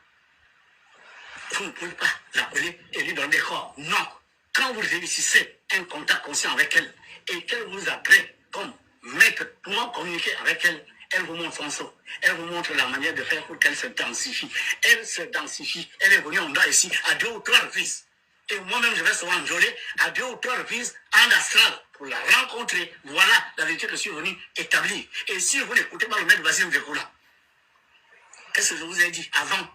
S3: vous ne pouvez pas l'appeler et lui donner des corps. Non. Quand vous réussissez un contact conscient avec elle et qu'elle vous agrée comme maître pour communiquer avec elle, elle vous montre son saut. Elle vous montre la manière de faire pour qu'elle se densifie. Elle se densifie. Elle est venue en bas ici à 2 ou 3 reprises. Et moi-même, je vais souvent enjôler à 2 ou 3 reprises en astral pour la rencontrer. Voilà la vérité que je suis venu établir. Et si vous n'écoutez pas le maître Basile Ndekoula, qu'est-ce que je vous ai dit avant?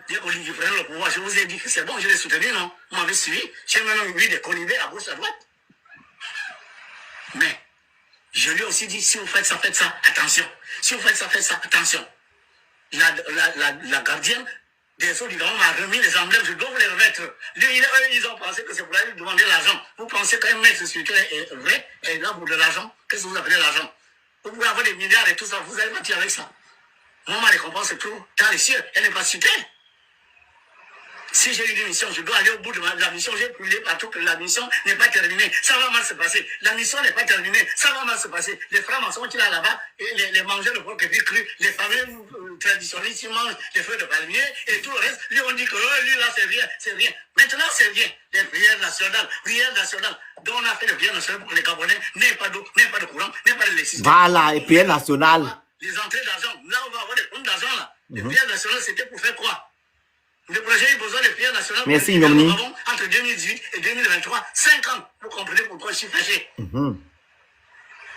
S3: Dès qu'Olivier prenait le pouvoir, je vous ai dit que c'est bon, je l'ai soutenu, non? Vous m'avez suivi. J'ai même vu des connivés à gauche, à droite. Mais, je lui ai aussi dit, si vous faites ça, attention. Si vous faites ça, attention. La gardienne des eaux du Gabon m'a remis les emblèmes, je dois vous les remettre. Eux, ils ont pensé que c'est pour aller demander l'argent. Vous pensez qu'un maître spirituel est vrai et là pour de l'argent? Qu'est-ce que vous appelez l'argent? Vous pouvez avoir des milliards et tout ça, vous allez partir avec ça. Moi, ma récompense est tout dans les cieux, elle n'est pas citée. Si j'ai eu une mission, je dois aller au bout de la mission. J'ai brûlé partout que la mission n'est pas terminée. Ça va mal se passer. La mission n'est pas terminée. Ça va mal se passer. Les frères maçons qui sont là-bas, et les mangeurs de porc et cru, les fameux traditionnalistes, ils mangent les feuilles de palmier et tout le reste. Lui, on dit que lui, là, c'est rien, c'est rien. Maintenant, c'est rien. Les prières nationales, dont on a fait les prières nationales pour que les Gabonais n'aient pas d'eau, n'aient pas de courant, n'aient pas d'électricité.
S1: Voilà, et prières nationales.
S3: Les entrées d'argent, là, on va avoir des comptes d'argent, là. Les prières nationales, c'était pour faire quoi? Le projet a besoin des prières nationales.
S1: Merci, Nomni.
S3: Entre 2018 et 2023, 5 ans. Vous comprenez pourquoi je suis fâché.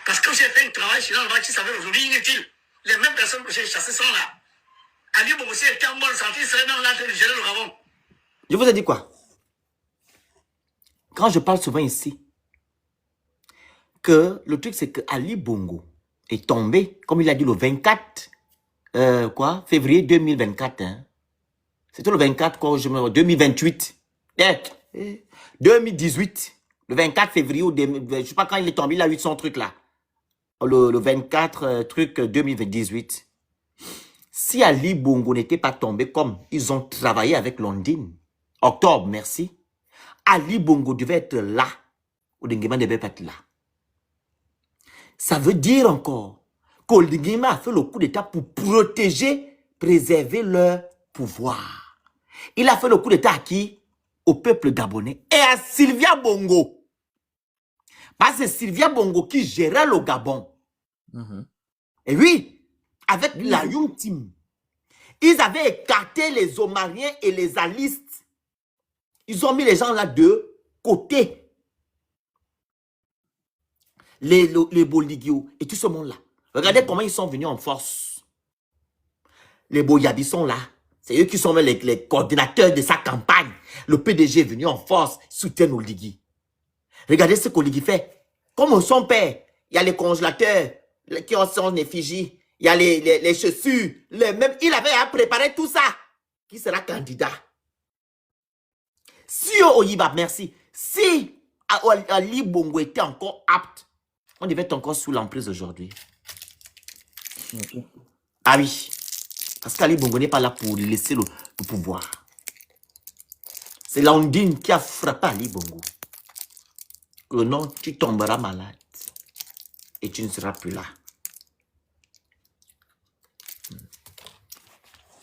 S3: Parce que j'ai fait un travail chez l'envoi qui s'avère aujourd'hui inutile. Les mêmes personnes que j'ai chassées sont là. Ali Bogossi était en bonne santé, il serait dans l'entrée de gérer le Gabon.
S1: Je vous ai dit quoi? Quand je parle souvent ici, que le truc c'est que Ali Bongo est tombé, comme il a dit, le 24 février 2024. Hein. C'était le 24, 2028. 2018. Le 24 février, je ne sais pas quand il est tombé, il a eu son truc là. Le 24 truc 2018. Si Ali Bongo n'était pas tombé comme ils ont travaillé avec Londine, octobre, merci, Ali Bongo devait être là. Odenguema ne devait pas être là. Ça veut dire encore qu'Odenguema a fait le coup d'État pour protéger, préserver leur pouvoir. Il a fait le coup d'État à qui? Au peuple gabonais et à Sylvia Bongo. Parce que c'est Sylvia Bongo qui gérait le Gabon. Et oui, avec la Young Team, ils avaient écarté les Omariens et les Alistes. Ils ont mis les gens là de côté. Les Boligio et tout ce monde-là. Regardez comment ils sont venus en force. Les Boyabi sont là. C'est eux qui sont les coordinateurs de sa campagne. Le PDG est venu en force, soutient Oligui. Regardez ce qu'Oligui fait. Comme son père, il y a les congélateurs qui ont son effigie. Il y a les chaussures. Même, il avait à préparer tout ça. Qui sera candidat? Si Oyiba, merci. Si Ali Bongo était encore apte, on devait être encore sous l'emprise aujourd'hui. Ah oui. Parce qu'Ali Bongo n'est pas là pour laisser le pouvoir. C'est Londine qui a frappé Ali Bongo. Que non, tu tomberas malade. Et tu ne seras plus là.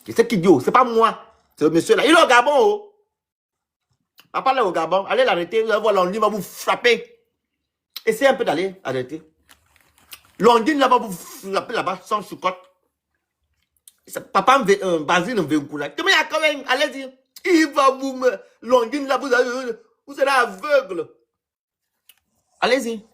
S1: C'est ce qu'il dit, c'est pas moi. C'est le monsieur là. Il est au Gabon, oh. Va parler au Gabon. Allez l'arrêter. Vous allez voir, Londine va vous frapper. Essayez un peu d'aller arrêter. Londine là va vous frapper là-bas sans choucotte. Papa Basile Mvenkoula. Allez-y. Il va vous me... Londine là, vous serez aveugle. Allez-y.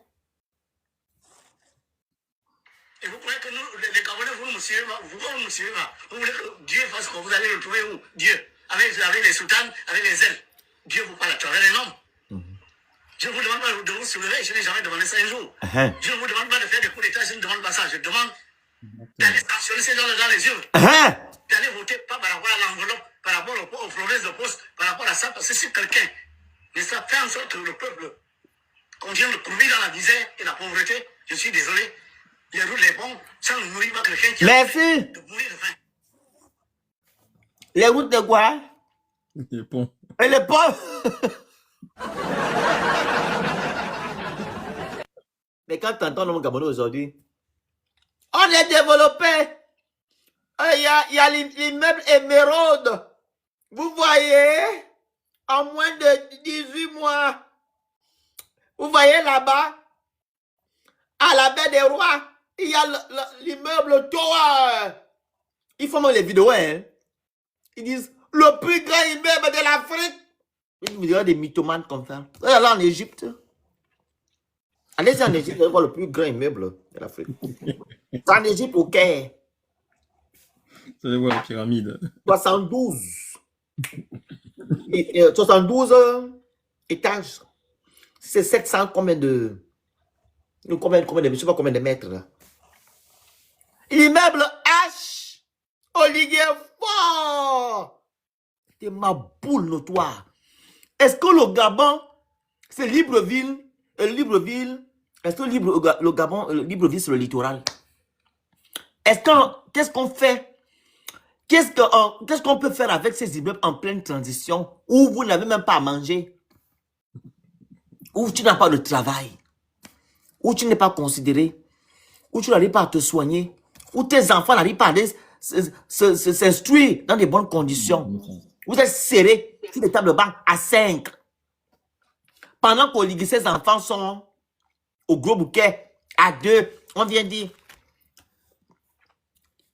S3: Et vous croyez que nous, les Gabonais, vous ne suivez pas. Vous voulez que Dieu fasse que vous allez le trouver où? Dieu. Avec les soutanes, avec les ailes. Dieu vous parle à travers les noms. Je ne vous demande pas de vous soulever, je n'ai jamais demandé ça un jour. Je ne vous demande pas de faire des coups d'état, je ne demande pas ça. Je demande d'aller sanctionner ces gens dans les yeux. D'aller voter pas par rapport à l'enveloppe, par rapport aux promesses de poste, par rapport à ça, parce que si quelqu'un ne fait en sorte que le peuple continue de courir dans la misère et la pauvreté, je suis désolé, les routes, les ponts, ça ne nourrit pas quelqu'un qui a de mourir de faim.
S1: Les routes de quoi?
S2: Les ponts.
S1: Et les ponts. Mais quand tu entends le Gabonais aujourd'hui, on est développé. Il y a l'immeuble émeraude. Vous voyez, en moins de 18 mois, vous voyez là-bas, à la baie des Rois, il y a l'immeuble Tower. Ils font même les vidéos, hein. Ils disent, le plus grand immeuble de l'Afrique. Ils me diront des mythomanes comme ça. Vous allez en Égypte. Allez-y en Égypte, vous allez voir le plus grand immeuble de l'Afrique. C'est en Égypte au Caire.
S2: Vous allez voir les pyramides.
S1: 72. 72 étages. C'est 700 combien de... Combien de... Je ne sais pas combien de mètres là. L'immeuble H. Olivier Fort. C'est ma boule notoire. Est-ce que le Gabon, c'est Libreville? Libreville, est-ce que le Gabon, Libreville, c'est le littoral? Est-ce que, qu'est-ce qu'on fait? Qu'est-ce qu'on peut faire avec ces immeubles en pleine transition où vous n'avez même pas à manger? Où tu n'as pas de travail? Où tu n'es pas considéré? Où tu n'arrives pas à te soigner? Où tes enfants n'arrivent pas à aller s'instruire dans de bonnes conditions. Vous êtes serrés sur des tables bancs à 5. Pendant qu'Oligui, ses enfants sont au gros bouquet à 2. On vient dire,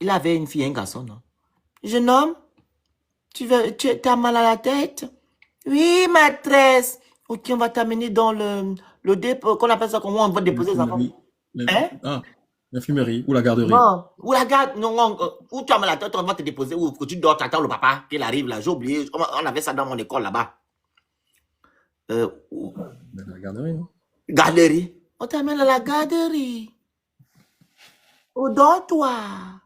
S1: il avait une fille et un garçon, non? Jeune homme, tu as mal à la tête? Oui, maîtresse. Ok, on va t'amener dans le dépôt, qu'on appelle ça comment on va déposer les enfants. Hein?
S2: Ah, l'infirmerie ou la garderie.
S1: Non, ou la garde, non, où tu as mal à la tête, on va te déposer, ou que tu dors, tu attends le papa, qu'il arrive là, j'ai oublié, on avait ça dans mon école là-bas.
S2: La garderie, non?
S1: Garderie. On t'amène à la garderie. Au dortoir.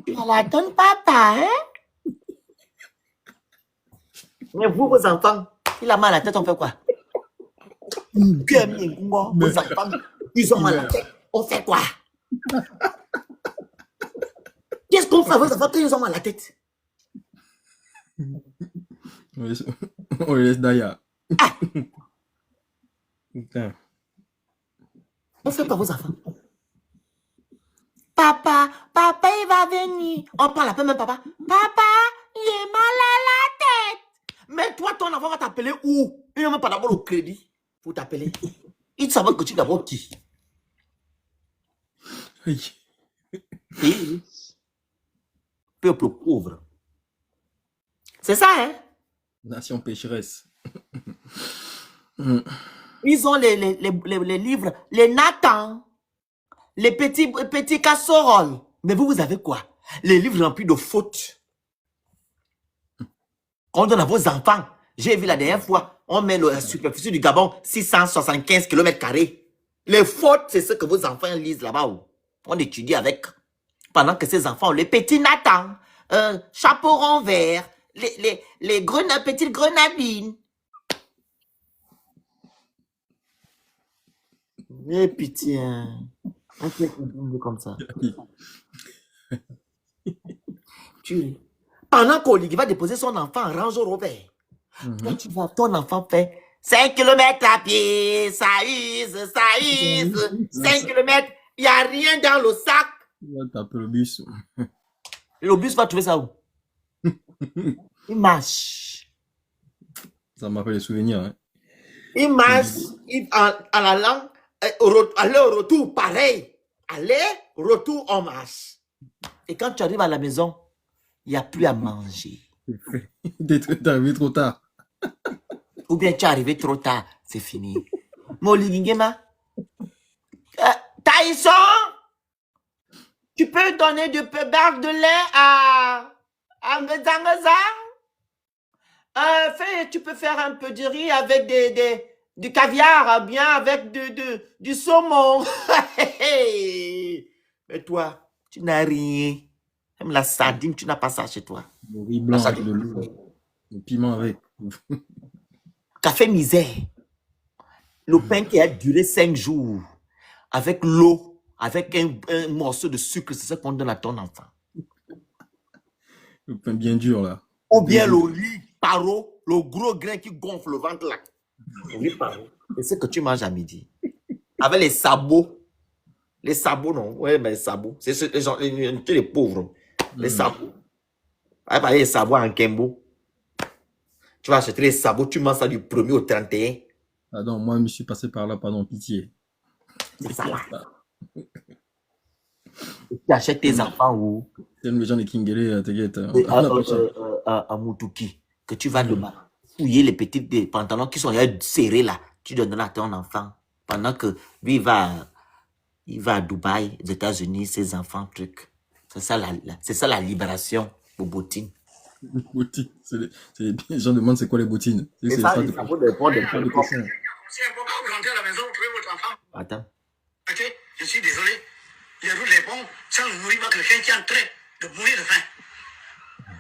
S1: Tu vas l'attendre papa, hein? Mais vous, vos enfants, il a mal à la tête, on fait quoi? Vos enfants, ils ont mal à la tête, on fait quoi? Qu'est-ce qu'on fait à vos enfants quand ils ont mal à la tête?
S2: On les laisse d'ailleurs.
S1: Ah!
S2: Putain.
S1: On fait quoi à vos enfants? Papa, il va venir. On parle après même papa. Papa, il est mal à la tête. Mais toi, ton enfant va t'appeler où? Il n'a même pas d'abord le crédit pour t'appeler. Il savait que tu es d'abord qui?
S2: Oui.
S1: Et peuple pauvre. C'est ça, hein?
S2: Nation pécheresse.
S1: Ils ont les livres, les Nathan, les petits casseroles. Mais vous avez quoi? Les livres remplis de fautes. On donne à vos enfants. J'ai vu la dernière fois, on met la superficie du Gabon 675 km². Les fautes, c'est ce que vos enfants lisent là-bas. On étudie avec. Pendant que ces enfants ont les petits Nathan, chapeau rond vert, les petites grenadines. Mais pitié, on fait comme ça. Pendant qu'Oligui va déposer son enfant en Range Rover, toi, tu vois, ton enfant fait 5 km à pied, ça use, 5 km, il n'y a rien dans le sac.
S2: Il va taper le bus.
S1: Le bus va trouver ça où? Il marche.
S2: Ça m'appelle les souvenirs. Hein.
S1: Il marche, à la langue, aller au retour, pareil. Aller, retour, on marche. Et quand tu arrives à la maison, il n'y a plus à manger.
S2: T'es arrivé trop tard.
S1: Ou bien tu es arrivé trop tard, c'est fini. Moligingema, Taïson, tu peux donner du beurre de lait à Ngazangaza? Tu peux faire un peu de riz avec du caviar, bien avec du saumon. Mais toi, tu n'as rien. Même la sardine, tu n'as pas ça chez toi.
S2: Le riz blanc avec de l'eau. Le piment avec.
S1: Café misère. Le pain qui a duré 5 jours. Avec l'eau, avec un morceau de sucre, c'est ça qu'on donne à ton enfant.
S2: Le pain bien dur là.
S1: Ou bien le riz paro, le gros grain qui gonfle le ventre là. Le riz paro. C'est ce que tu manges à midi. Avec les sabots. Les sabots, non? Oui, mais les sabots. C'est les gens, les pauvres. Les sabots. Avec les sabots en Kembo. Tu vas acheter les sabots, tu manges ça du 1er au 31.
S2: Pardon, moi je me suis passé par là, pardon, pitié.
S1: C'est ça là. Tu achètes tes enfants où?
S2: C'est les gens de Kingele, t'inquiète.
S1: À Moutouki, que tu vas là-bas fouiller les petits des pantalons qui sont serrés là. Tu donnes à ton enfant. Pendant que lui, il va à Dubaï, aux États-Unis, ses enfants, trucs. C'est ça la libération, Bobotine.
S2: Bottines. Les gens demandent c'est quoi les bottines.
S1: C'est ça, il faut répondre des questions.
S3: C'est important que vous rentrez à la maison, vous trouvez votre enfant.
S1: Attends.
S3: Ok, je suis désolé. Les routes, les ponts, ça ne nourrit pas quelqu'un qui est en train de mourir de faim.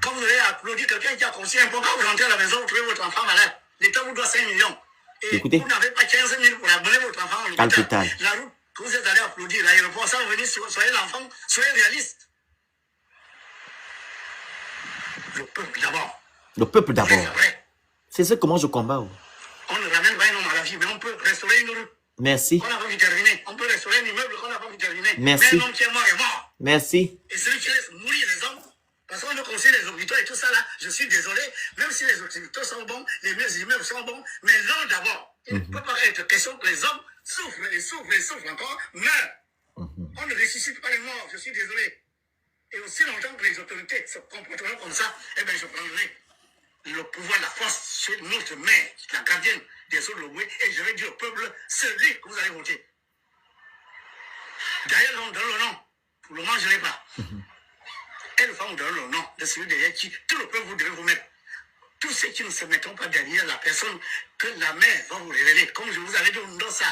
S3: Quand vous allez applaudir quelqu'un qui a conçu un pont, quand vous rentrez à la maison, vous trouvez votre enfant malade. L'État vous doit 5 millions. Et
S1: écoutez,
S3: vous n'avez pas 15 000 pour amener votre enfant à l'hôpital. La route que vous êtes allé applaudir, l'aéroport, ça vous venez, soyez l'enfant, soyez réaliste. Le peuple d'abord.
S1: Le peuple d'abord. C'est ce que moi je combats.
S3: On ne ramène pas un homme à la vie, mais on peut restaurer une rue.
S1: Merci.
S3: On n'a pas vu terminer. On peut restaurer un immeuble qu'on n'a pas vu terminer.
S1: Merci.
S3: Mais un homme qui est mort est mort.
S1: Merci.
S3: Et celui qui laisse mourir les hommes, aussi les hôpitaux et tout ça là, je suis désolé, même si les hôpitaux sont bons, les immeubles sont bons, mais l'homme d'abord. Il ne peut pas être question que les hommes souffrent et souffrent et souffrent encore, meurent. On ne ressuscite pas les morts, je suis désolé. Et aussi longtemps que les autorités se comporteront comme ça, eh bien je prendrai le pouvoir, la force sur notre mère, la gardienne des eaux de l'Ouboué, et je vais dire au peuple, celui que vous allez voter. D'ailleurs, on donne le nom. Pour le moment, je n'ai pas. Et le on donne le nom de celui derrière qui, tout le peuple, vous devez vous mettre. Tous ceux qui ne se mettront pas derrière la personne que la mère va vous révéler. Comme je vous avais dit, Ndosa.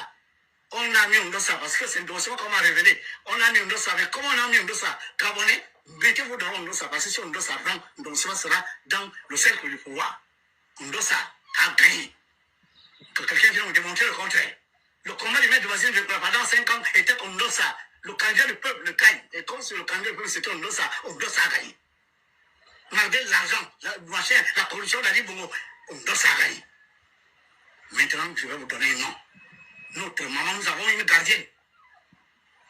S3: On a mis Ndosa parce que c'est une dossier qu'on m'a révélé. On a mis Ndosa. Mais comment on a mis Ndosa? Gabonais, mettez-vous dans Ndosa parce que si Ndosa prend, Ndosa sera dans le cercle du pouvoir. Ndosa a gagné. Que quelqu'un vienne nous démontrer le contraire. Le combat du maître de Basile pendant 5 ans était Ndosa. Le candidat du peuple gagne. Et comme si le candidat du peuple c'était Ndosa a gagné. Malgré l'argent, la corruption d'Ali Bongo, Ndosa a gagné. Maintenant, je vais vous donner un nom. Notre maman, nous avons une gardienne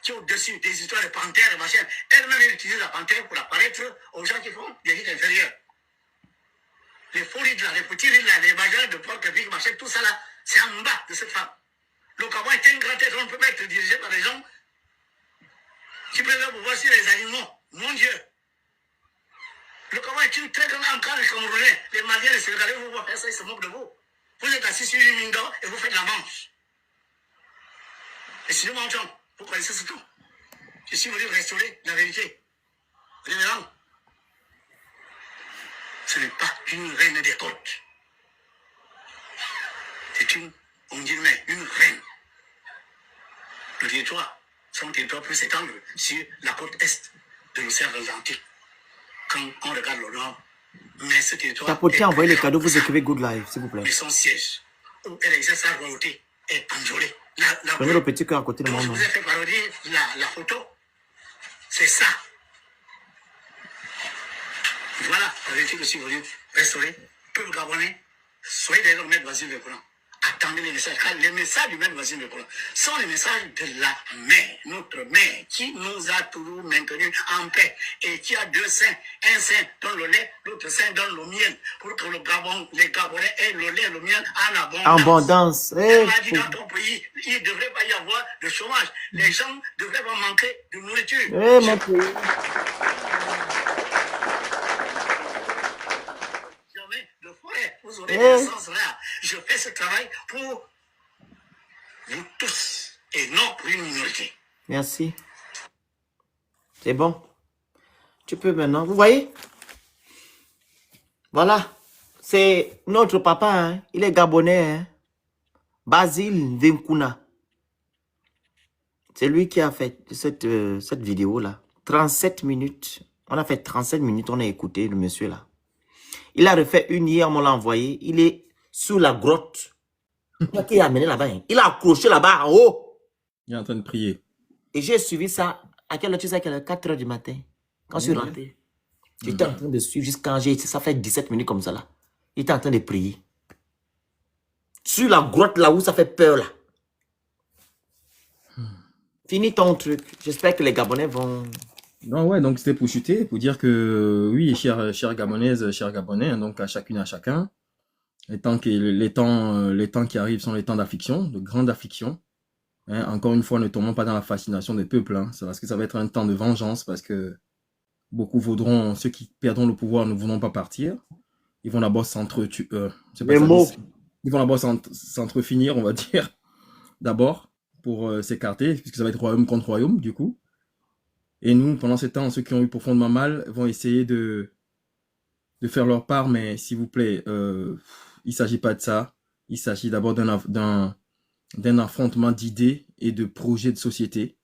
S3: qui est au-dessus des histoires de panthères et machin. Elle-même, elle utilise la panthère pour apparaître aux gens qui font des rites inférieurs. Les faux rites là, les petits rites là, les bagarres de porc, big machin, tout ça là, c'est en bas de cette femme. Le Gabon est un grand être, on ne peut pas être dirigé par des gens qui préfèrent pouvoir sur les animaux. Mon Dieu. Le Gabon est une très grande enclave des Camerounais. Les Maliens, les Sénégalais, vous voyez faire ça, ils se moquent de vous. Vous êtes assis sur une mine d'or et vous faites la manche. Et si nous mangeons, vous connaissez ce tout. Je suis venu restaurer la vérité. Révérend. Ce n'est pas une reine des côtes. C'est une, on dit mais une reine. Le territoire, son territoire peut s'étendre sur la côte est de l'océan Atlantique. Quand on regarde le nord, mais ce territoire.
S1: Tapoter, envoyez les cadeaux, vous écrivez Good Life, s'il vous plaît.
S3: Mais son siège, où elle exerce sa royauté, est enjolée.
S1: Prenez le petit cœur à côté de moi.
S3: Je vous ai fait parodier la photo. C'est ça. Voilà la vérité que je suis venu restaurer. Peuple gabonais, soyez derrière le maître Basile Lecoulon. Attendez les messages. Car les messages du maître Basile Lecoulon sont les messages de la mère, notre mère, qui nous a toujours maintenus en paix et qui a 2 seins. Un sein donne le lait, l'autre sein donne le miel. Pour que le Gabon, les Gabonais aient le lait et le miel en abondance.
S1: Abondance.
S3: Elle m'a dit dans ton pays, il ne devrait pas y avoir de chômage. Les gens ne devraient pas manquer de nourriture.
S1: Mon pays.
S3: De forêt, vous aurez des sens là. Je fais ce travail pour vous tous et non pour une minorité.
S1: Merci. C'est bon. Tu peux maintenant. Vous voyez? Voilà. C'est notre papa. Hein. Il est gabonais. Hein. Basile Vinkuna. C'est lui qui a fait cette vidéo-là. 37 minutes. On a fait 37 minutes. On a écouté le monsieur là. Il a refait une hier, on l'a envoyé. Il est sous la grotte. Qui a amené là-bas. Hein. Il a accroché là-bas en haut.
S2: Il est en train de prier.
S1: Et j'ai suivi ça. À quelle heure tu sais? À 4 heures du matin. Quand je suis rentré. J'étais en train de suivre jusqu'à ça fait 17 minutes comme ça là. Il était en train de prier. Sur la grotte là où ça fait peur là. Finis ton truc. J'espère que les Gabonais vont...
S2: Non, ouais, donc c'était pour chuter, pour dire que oui, chère Gabonaise, chers Gabonais, hein, donc à chacune, à chacun, les temps qui arrivent sont les temps d'affliction, de grande affliction. Hein, encore une fois, ne tombons pas dans la fascination des peuples, hein, parce que ça va être un temps de vengeance, parce que beaucoup voudront, ceux qui perdront le pouvoir ne voudront pas partir. Ils vont d'abord s'entretuer, ils vont d'abord s'entrefinir, on va dire, d'abord, pour s'écarter, puisque ça va être royaume contre royaume, du coup. Et nous, pendant ce temps, ceux qui ont eu profondément mal vont essayer de faire leur part, mais s'il vous plaît, il ne s'agit pas de ça. Il s'agit d'abord d'un affrontement d'idées et de projets de société.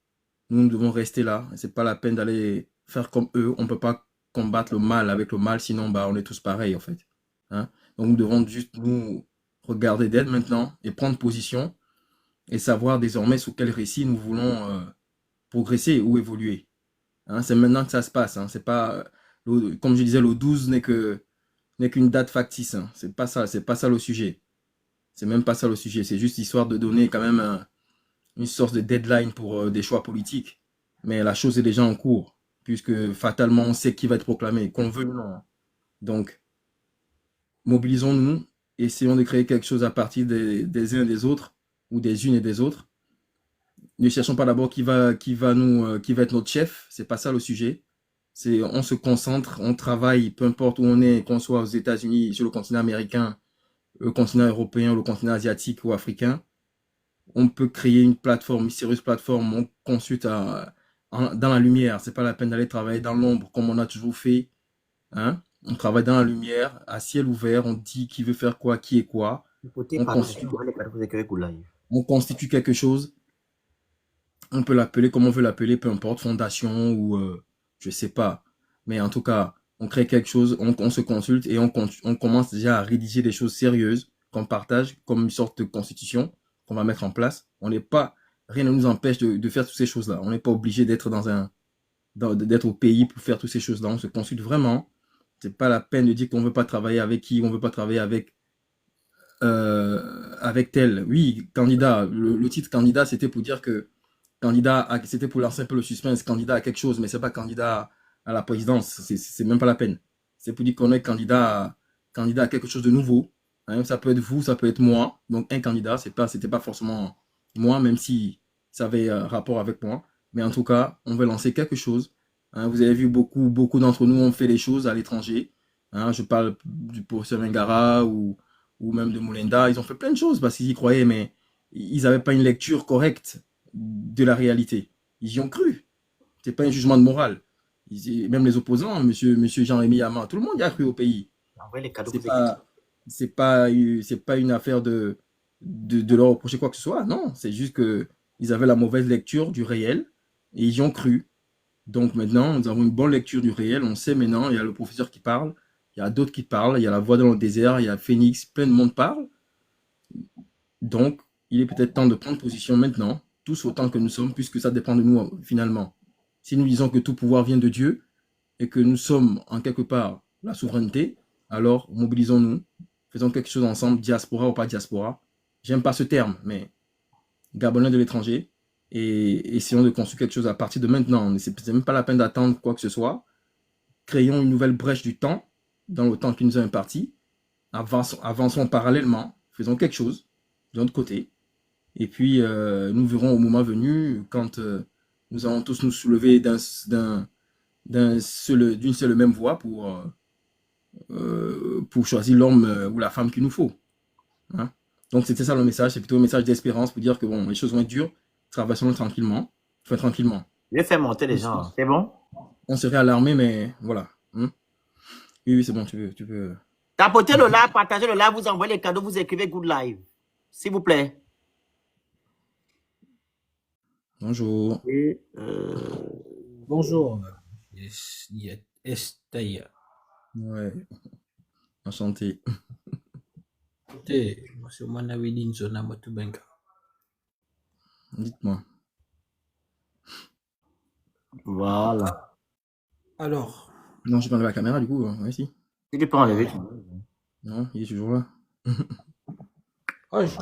S2: Nous devons rester là. Ce n'est pas la peine d'aller faire comme eux. On ne peut pas combattre le mal avec le mal, sinon bah, on est tous pareils en fait. Hein? Donc nous devons juste nous regarder d'elle maintenant et prendre position et savoir désormais sous quel récit nous voulons progresser ou évoluer. Hein, c'est maintenant que ça se passe. Hein. C'est pas, comme je disais, le 12 n'est qu'une date factice. Hein. C'est pas ça le sujet. C'est même pas ça le sujet. C'est juste histoire de donner quand même une sorte de deadline pour des choix politiques. Mais la chose est déjà en cours. puisque fatalement, on sait qui va être proclamé, qu'on le veuille ou non. Donc, mobilisons-nous, essayons de créer quelque chose à partir des uns et des autres, ou des unes et des autres. Ne cherchons pas d'abord qui va être notre chef, c'est pas ça le sujet. On se concentre, on travaille, peu importe où on est, qu'on soit aux États-Unis, sur le continent américain, le continent européen, le continent asiatique ou africain. On peut créer une plateforme, une sérieuse plateforme, on consulte dans la lumière. C'est pas la peine d'aller travailler dans l'ombre comme on a toujours fait. Hein? On travaille dans la lumière, à ciel ouvert, on dit qui veut faire quoi, qui est quoi. On constitue quelque chose. On peut l'appeler comme on veut l'appeler, peu importe, fondation ou je sais pas. Mais en tout cas, on crée quelque chose, on se consulte et on commence déjà à rédiger des choses sérieuses qu'on partage comme une sorte de constitution qu'on va mettre en place. Rien ne nous empêche de faire toutes ces choses-là. On n'est pas obligé d'être d'être au pays pour faire toutes ces choses-là. On se consulte vraiment. C'est pas la peine de dire qu'on veut pas travailler avec qui, on veut pas travailler avec tel. Oui, candidat. Le titre candidat, c'était pour dire que c'était pour lancer un peu le suspense, candidat à quelque chose, mais c'est pas candidat à la présidence, c'est même pas la peine. C'est pour dire qu'on est candidat à quelque chose de nouveau. Hein, ça peut être vous, ça peut être moi. Donc un candidat, c'était pas forcément moi, même si ça avait rapport avec moi. Mais en tout cas, on veut lancer quelque chose. Hein, vous avez vu beaucoup d'entre nous ont fait les choses à l'étranger. Hein, je parle du professeur Mengara ou même de Moulenda. Ils ont fait plein de choses parce qu'ils y croyaient, mais ils n'avaient pas une lecture correcte de la réalité. Ils y ont cru. C'est pas un jugement de morale. Même les opposants, monsieur Jean-Rémy Yama, tout le monde y a cru au pays. C'est pas une affaire de leur reprocher quoi que ce soit. Non, c'est juste que ils avaient la mauvaise lecture du réel et ils y ont cru. Donc maintenant, nous avons une bonne lecture du réel. On sait maintenant, il y a le professeur qui parle, il y a d'autres qui parlent, il y a la voix dans le désert, il y a Phoenix, plein de monde parle. Donc, il est peut-être temps de prendre position maintenant, tous autant que nous sommes, puisque ça dépend de nous finalement. Si nous disons que tout pouvoir vient de Dieu et que nous sommes en quelque part la souveraineté, alors mobilisons-nous, faisons quelque chose ensemble, diaspora ou pas diaspora. J'aime pas ce terme, mais Gabonais de l'étranger, et essayons de construire quelque chose à partir de maintenant. C'est même pas la peine d'attendre quoi que ce soit. Créons une nouvelle brèche du temps, dans le temps qui nous est imparti. Avançons parallèlement, faisons quelque chose de notre côté. Et puis, nous verrons au moment venu, quand nous allons tous nous soulever d'une seule même voix pour choisir l'homme ou la femme qu'il nous faut. Hein? Donc, c'était ça le message. C'est plutôt un message d'espérance pour dire que bon, les choses vont être dures. Traversons tranquillement. Enfin, tranquillement.
S1: Je vais faire monter les gens. C'est bon?
S2: On serait alarmé, mais voilà. Hein? Oui, c'est bon, tu peux.
S1: Tapotez le live, partagez le live, vous envoyez les cadeaux, vous écrivez good live. S'il vous plaît.
S2: Bonjour.
S1: Et,
S4: Bonjour. Estaya.
S2: Ouais. Enchanté.
S4: Écoutez, monsieur Manawidin Zona Matubenka.
S2: Dites-moi.
S1: Voilà.
S4: Alors.
S2: Non, je peux enlever la caméra du coup. Ouais, si.
S1: Si tu peux enlever.
S2: Non, il est toujours là.
S4: Oh, je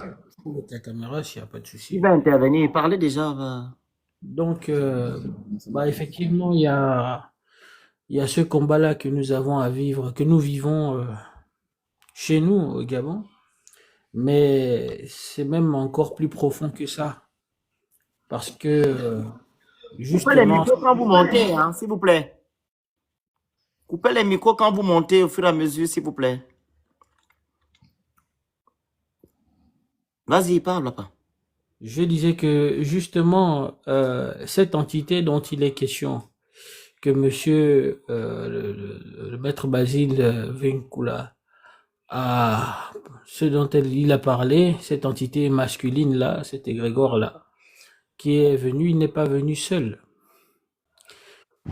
S4: peux mettre la caméra s'il n'y a pas de souci.
S1: Il va intervenir, parlez déjà.
S4: Donc, effectivement, il y a ce combat-là que nous avons à vivre, que nous vivons chez nous au Gabon. Mais c'est même encore plus profond que ça. Parce que, justement...
S1: Coupez les micros quand vous montez, hein, s'il vous plaît. Coupez les micros quand vous montez au fur et à mesure, s'il vous plaît. Vas-y, parle, papa.
S4: Je disais que, justement, cette entité dont il est question, que monsieur le maître Basile Vincula ce dont il a parlé, cette entité masculine-là, cet égrégore-là, qui est venu, il n'est pas venu seul.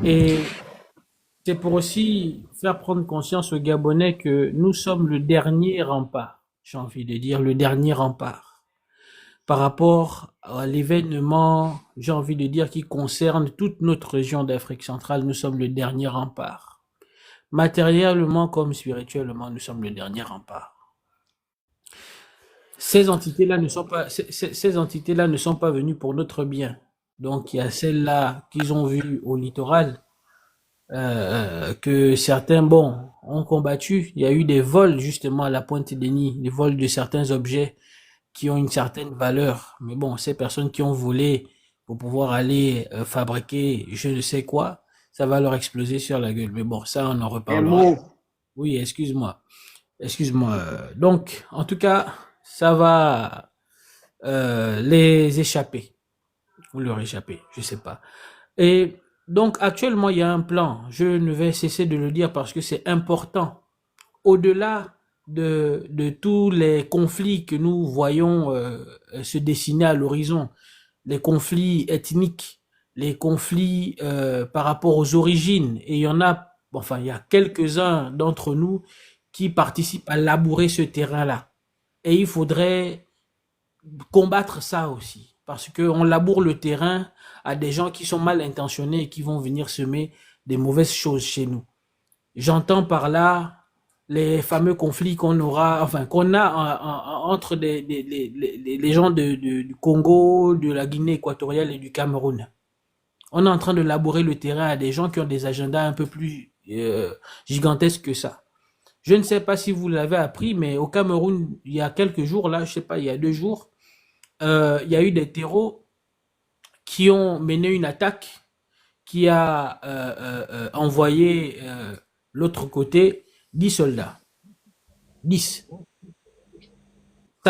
S4: Et c'est pour aussi faire prendre conscience aux Gabonais que nous sommes le dernier rempart, j'ai envie de dire le dernier rempart, par rapport à l'événement, j'ai envie de dire, qui concerne toute notre région d'Afrique centrale. Nous sommes le dernier rempart. Matériellement comme spirituellement, nous sommes le dernier rempart. Ces entités-là ne sont pas venues pour notre bien. Donc, il y a celles-là qu'ils ont vues au littoral, que certains, bon, ont combattu. Il y a eu des vols justement à la Pointe-Denis, des vols de certains objets qui ont une certaine valeur. Mais bon, ces personnes qui ont volé pour pouvoir aller fabriquer je ne sais quoi, ça va leur exploser sur la gueule. Mais bon, ça, on en
S1: Un
S4: reparlera.
S1: mot.
S4: Oui, excuse-moi. Excuse-moi. Donc, en tout cas, ça va les échapper. Ou leur échapper, je sais pas. Et donc, actuellement, il y a un plan. Je ne vais cesser de le dire parce que c'est important. Au-delà de tous les conflits que nous voyons se dessiner à l'horizon, les conflits ethniques, les conflits par rapport aux origines, et il y en a, enfin, il y a quelques-uns d'entre nous qui participent à labourer ce terrain-là. Et il faudrait combattre ça aussi. Parce qu'on laboure le terrain à des gens qui sont mal intentionnés et qui vont venir semer des mauvaises choses chez nous. J'entends par là les fameux conflits qu'on aura, enfin qu'on a entre les gens du Congo, de la Guinée équatoriale et du Cameroun. On est en train de labourer le terrain à des gens qui ont des agendas un peu plus gigantesques que ça. Je ne sais pas si vous l'avez appris, mais au Cameroun, il y a quelques jours, là, je sais pas, il y a 2 jours, il y a eu des terreaux qui ont mené une attaque qui a envoyé l'autre côté 10 soldats. 10.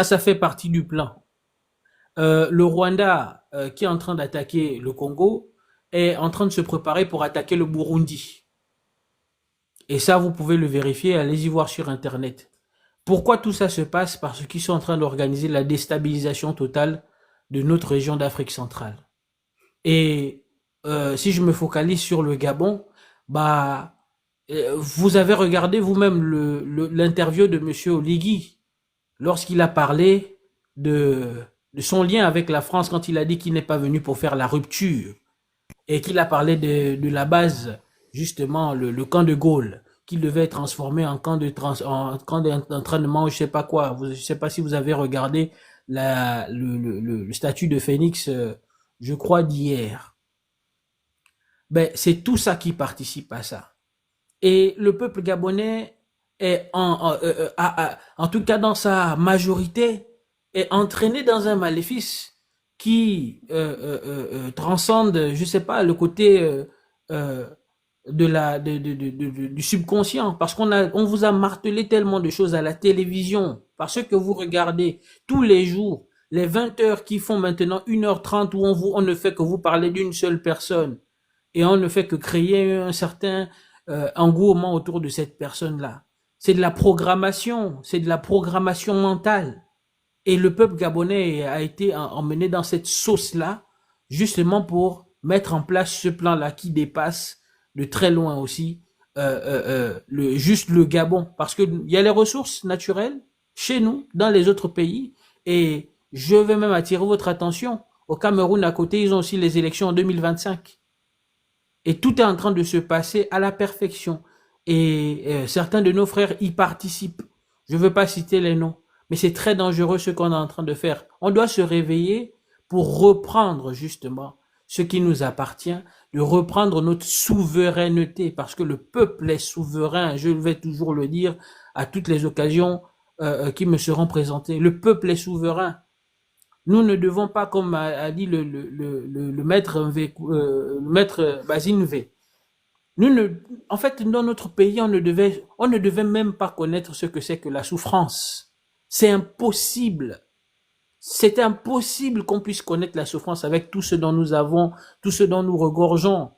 S4: Ça fait partie du plan. Le Rwanda, qui est en train d'attaquer le Congo, est en train de se préparer pour attaquer le Burundi. Et ça, vous pouvez le vérifier, allez-y voir sur Internet. Pourquoi tout ça se passe? Parce qu'ils sont en train d'organiser la déstabilisation totale de notre région d'Afrique centrale. Et si je me focalise sur le Gabon, bah, vous avez regardé vous-même l'interview de Monsieur Oligui lorsqu'il a parlé de son lien avec la France quand il a dit qu'il n'est pas venu pour faire la rupture et qu'il a parlé de la base, justement, le camp de Gaulle, qu'il devait être transformé en camp d'entraînement, je sais pas quoi. Je sais pas si vous avez regardé le statut de Phoenix, je crois d'hier. Ben, c'est tout ça qui participe à ça. Et le peuple gabonais est en tout cas dans sa majorité, est entraîné dans un maléfice qui transcende, je sais pas, le côté du subconscient, parce on vous a martelé tellement de choses à la télévision, parce que vous regardez tous les jours les 20 heures qui font maintenant 1h30 où on ne fait que vous parler d'une seule personne et on ne fait que créer un certain engouement autour de cette personne-là. C'est de la programmation mentale. Et le peuple gabonais a été emmené dans cette sauce-là, justement pour mettre en place ce plan-là qui dépasse de très loin aussi juste le Gabon. Parce qu'il y a les ressources naturelles chez nous, dans les autres pays. Et je vais même attirer votre attention. Au Cameroun, à côté, ils ont aussi les élections en 2025. Et tout est en train de se passer à la perfection. Et certains de nos frères y participent. Je ne veux pas citer les noms. Mais c'est très dangereux ce qu'on est en train de faire. On doit se réveiller pour reprendre justement ce qui nous appartient, de reprendre notre souveraineté, parce que le peuple est souverain, je vais toujours le dire à toutes les occasions qui me seront présentées. Le peuple est souverain. Nous ne devons pas, comme a dit le maître Basine V, en fait, dans notre pays, on ne devait même pas connaître ce que c'est que la souffrance. C'est impossible. C'est impossible qu'on puisse connaître la souffrance avec tout ce dont nous avons, tout ce dont nous regorgeons.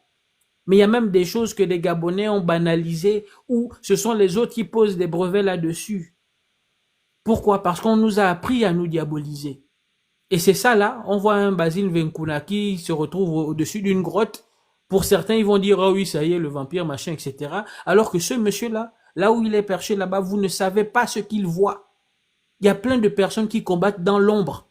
S4: Mais il y a même des choses que les Gabonais ont banalisées ou ce sont les autres qui posent des brevets là-dessus. Pourquoi? Parce qu'on nous a appris à nous diaboliser. Et c'est ça là, on voit un Basile Venkuna qui se retrouve au-dessus d'une grotte. Pour certains, ils vont dire, oh oui, ça y est, le vampire, machin, etc. Alors que ce monsieur-là, là où il est perché là-bas, vous ne savez pas ce qu'il voit. Il y a plein de personnes qui combattent dans l'ombre.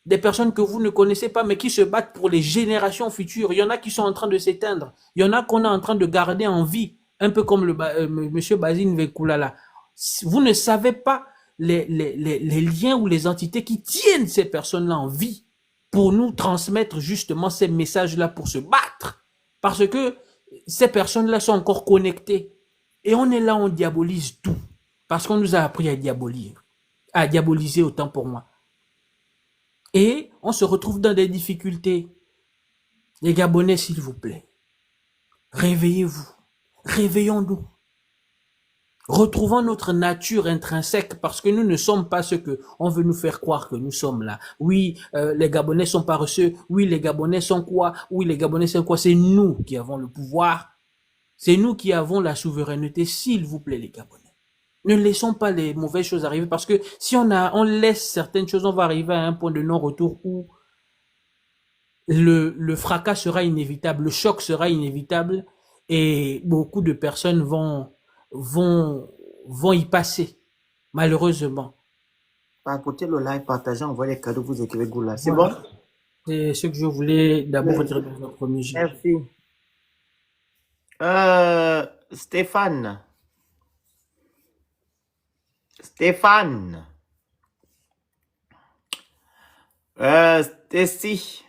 S4: Des personnes que vous ne connaissez pas, mais qui se battent pour les générations futures. Il y en a qui sont en train de s'éteindre. Il y en a qu'on est en train de garder en vie. Un peu comme monsieur Basine Venkula là. Vous ne savez pas les liens ou les entités qui tiennent ces personnes-là en vie pour nous transmettre justement ces messages-là pour se battre. Parce que ces personnes-là sont encore connectées. Et on est là, on diabolise tout. Parce qu'on nous a appris à diaboliser autant pour moi. Et on se retrouve dans des difficultés. Les Gabonais, s'il vous plaît, réveillez-vous. Réveillons-nous. Retrouvons notre nature intrinsèque parce que nous ne sommes pas ce que on veut nous faire croire que nous sommes là. Oui, les Gabonais sont paresseux. Oui, les Gabonais sont quoi? Oui, les Gabonais sont quoi? C'est nous qui avons le pouvoir. C'est nous qui avons la souveraineté, s'il vous plaît, les Gabonais. Ne laissons pas les mauvaises choses arriver parce que si on laisse certaines choses, on va arriver à un point de non-retour où le fracas sera inévitable, le choc sera inévitable et beaucoup de personnes vont y passer, malheureusement.
S1: Partagez le live, partagez, envoyez les cadeaux, vous écrivez Goula. C'est bon?
S4: Voilà. C'est ce que je voulais d'abord retirer dans notre musique.
S1: Merci. Stéphane. Stacy.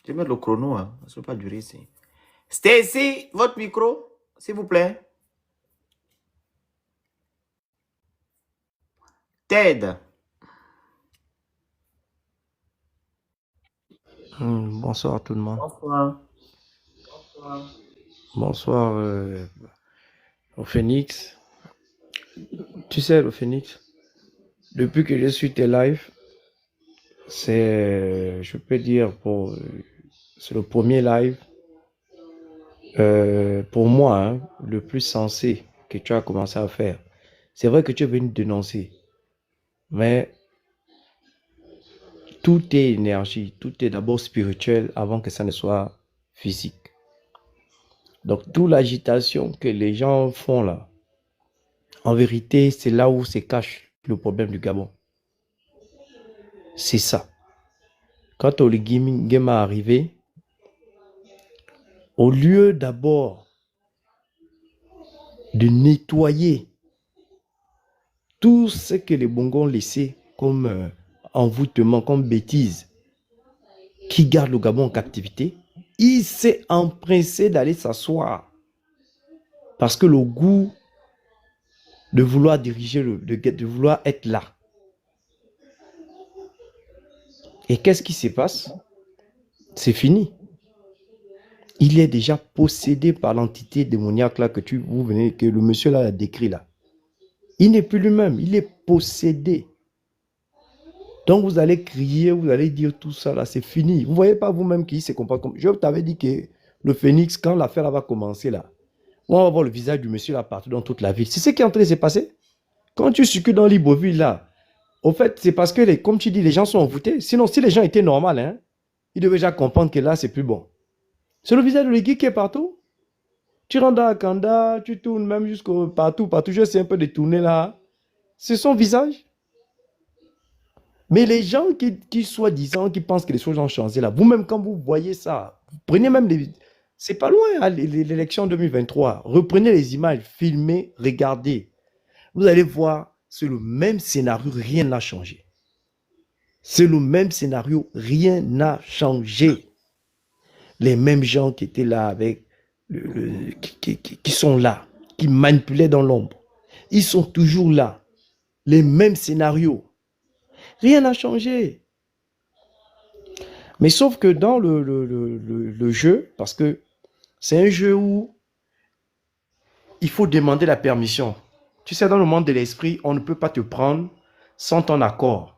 S1: Je vais mettre le chrono, hein. Ça ne peut pas durer ici. Stacy, votre micro, s'il vous plaît. Ted.
S5: Bonsoir tout le monde.
S1: Bonsoir.
S5: Bonsoir au Phoenix. Tu sais, le Phoenix, depuis que je suis tes lives, je peux dire, c'est le premier live, pour moi, hein, le plus sensé que tu as commencé à faire. C'est vrai que tu es venu dénoncer, mais tout est énergie, tout est d'abord spirituel avant que ça ne soit physique. Donc, toute l'agitation que les gens font là, en vérité, c'est là où se cache le problème du Gabon. C'est ça. Quand Oligui Nguema est arrivé, au lieu d'abord de nettoyer tout ce que les Bongos ont laissé comme envoûtement, comme bêtise, qui garde le Gabon en captivité, il s'est empressé d'aller s'asseoir. Parce que le goût de vouloir diriger, de vouloir être là. Et qu'est-ce qui se passe? C'est fini. Il est déjà possédé par l'entité démoniaque là que le monsieur là a décrit là. Il n'est plus lui-même, il est possédé. Donc vous allez crier, vous allez dire tout ça là, c'est fini. Vous ne voyez pas vous-même qui se comporte comme... Je t'avais dit que le Phoenix, quand l'affaire va commencer là, on va voir le visage du monsieur là partout dans toute la ville. C'est ce qui est en train de se passer. Quand tu circules dans Libreville là, au fait, c'est parce que, comme tu dis, les gens sont envoûtés. Sinon, si les gens étaient normaux, hein, ils devaient déjà comprendre que là, c'est plus bon. C'est le visage de l'Oligui qui est partout. Tu rentres dans Akanda, tu tournes même jusqu'au partout. Je sais un peu de tourner là. C'est son visage. Mais les gens qui soi-disant, qui pensent que les choses ont changé là, vous-même, quand vous voyez ça, vous prenez même les... C'est pas loin, hein, l'élection 2023. Reprenez les images, filmez, regardez. Vous allez voir, c'est le même scénario, rien n'a changé. C'est le même scénario, rien n'a changé. Les mêmes gens qui étaient là avec, qui sont là, qui manipulaient dans l'ombre, ils sont toujours là. Les mêmes scénarios. Rien n'a changé. Mais sauf que dans le jeu, parce que c'est un jeu où il faut demander la permission. Tu sais, dans le monde de l'esprit, on ne peut pas te prendre sans ton accord.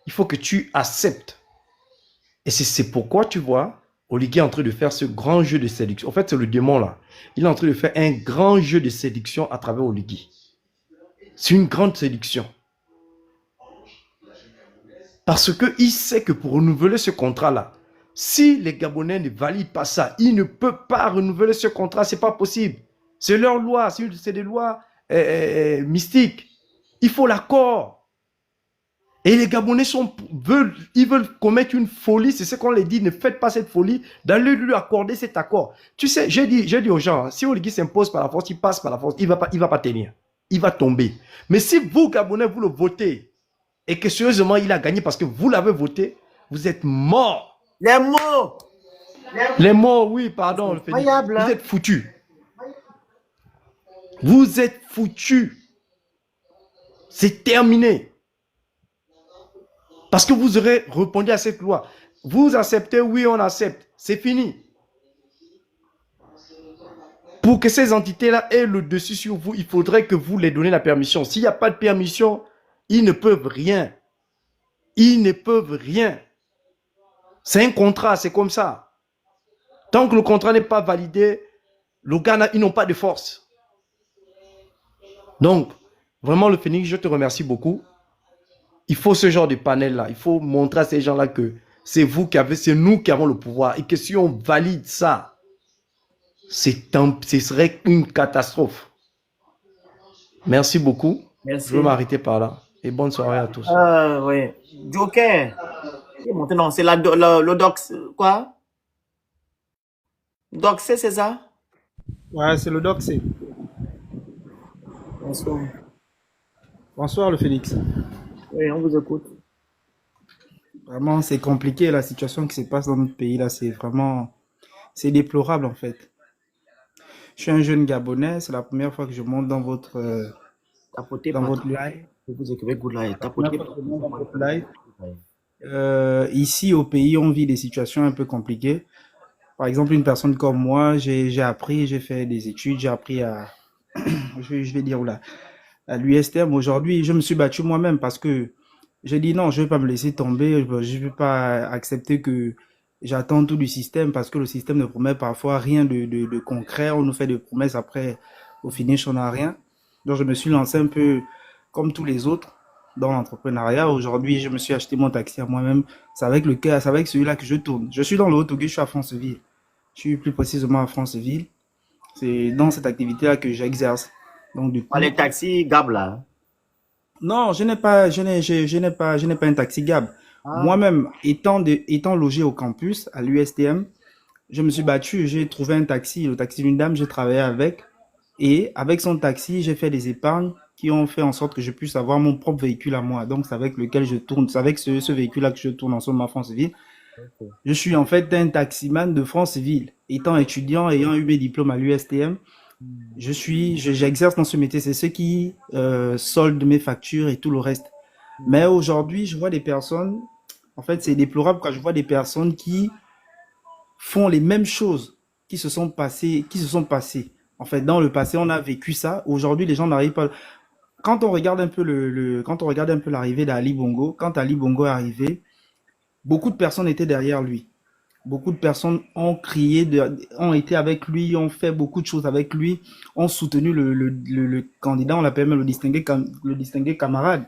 S5: Il faut que tu acceptes. Et c'est pourquoi, tu vois, Oligui est en train de faire ce grand jeu de séduction. En fait, c'est le démon là. Il est en train de faire un grand jeu de séduction à travers Oligui. C'est une grande séduction. Parce qu'il sait que pour renouveler ce contrat-là, si les Gabonais ne valident pas ça, ils ne peuvent pas renouveler ce contrat, ce n'est pas possible. C'est leur loi, c'est des lois mystiques. Il faut l'accord. Et les Gabonais veulent commettre une folie, c'est ce qu'on les dit, ne faites pas cette folie, d'aller lui accorder cet accord. Tu sais, j'ai dit aux gens, si Oligui s'impose par la force, il passe par la force, il va pas tenir. Il va tomber. Mais si vous, Gabonais, vous le votez, et que sérieusement, il a gagné parce que vous l'avez voté, vous êtes mort.
S1: Les mots.
S5: Les morts, oui, pardon.
S1: Incroyable,
S5: Vous
S1: hein.
S5: êtes foutus. Vous êtes foutus. C'est terminé. Parce que vous aurez répondu à cette loi. Vous acceptez, oui, on accepte. C'est fini. Pour que ces entités-là aient le dessus sur vous, il faudrait que vous les donnez la permission. S'il n'y a pas de permission, ils ne peuvent rien. Ils ne peuvent rien. C'est un contrat, c'est comme ça. Tant que le contrat n'est pas validé, le Ghana, ils n'ont pas de force. Donc, vraiment, le Phénix, je te remercie beaucoup. Il faut ce genre de panel-là. Il faut montrer à ces gens-là que c'est vous qui avez, c'est nous qui avons le pouvoir. Et que si on valide ça, ce serait une catastrophe. Merci beaucoup.
S1: Merci.
S5: Je vais m'arrêter par là. Et bonne soirée à tous.
S1: Oui. Joker. Maintenant, c'est le dox. Quoi? Doxé, c'est ça?
S6: Ouais, c'est le doxé.
S1: Bonsoir.
S6: Bonsoir, le Phénix.
S1: Oui, on vous écoute.
S6: Vraiment, c'est compliqué la situation qui se passe dans notre pays là. C'est déplorable en fait. Je suis un jeune Gabonais. C'est la première fois que je monte dans votre
S1: Tapotez
S6: dans
S1: pas.
S6: votre live.
S1: Vous écrivez good life.
S6: C'est la première
S1: Tapotez
S6: fois
S1: pas.
S6: que je monte dans votre live. Ici au pays, on vit des situations un peu compliquées. Par exemple, une personne comme moi, j'ai appris, j'ai fait des études, j'ai appris à, je vais dire là, à l'USTM. Aujourd'hui, je me suis battu moi-même parce que j'ai dit non, je vais pas me laisser tomber, je vais pas accepter que j'attends tout du système parce que le système ne promet parfois rien de concret. On nous fait des promesses, après, au finish, on n'a rien. Donc, je me suis lancé un peu comme tous les autres dans l'entrepreneuriat. Aujourd'hui, je me suis acheté mon taxi à moi-même. C'est avec celui-là que je tourne. Je suis dans le Haut-Togo, je suis à Franceville. Je suis plus précisément à Franceville. C'est dans cette activité-là que j'exerce. Donc, du coup,
S1: Les taxis, Gab, là.
S6: non, je n'ai pas un taxi Gab.
S1: Ah.
S6: Moi-même, étant logé au campus, à l'USTM, je me suis battu, j'ai trouvé un taxi, le taxi d'une dame, j'ai travaillé avec. Et avec son taxi, j'ai fait des épargnes qui ont fait en sorte que je puisse avoir mon propre véhicule à moi. Donc, c'est avec lequel je tourne, c'est avec ce véhicule-là que je tourne en ce moment à Franceville.
S1: Ok.
S6: Je suis en fait un taximan de Franceville. Étant étudiant, ayant eu mes diplômes à l'USTM, j'exerce dans ce métier. C'est ce qui solde mes factures et tout le reste. Mais aujourd'hui, je vois des personnes, en fait, c'est déplorable quand je vois des personnes qui font les mêmes choses qui se sont passées. En fait, dans le passé, on a vécu ça. Aujourd'hui, les gens n'arrivent pas. Quand on regarde un peu quand on regarde un peu l'arrivée d'Ali Bongo, quand Ali Bongo est arrivé, beaucoup de personnes étaient derrière lui. Beaucoup de personnes ont crié, ont été avec lui, ont fait beaucoup de choses avec lui, ont soutenu le candidat, on l'appelle même le distingué camarade.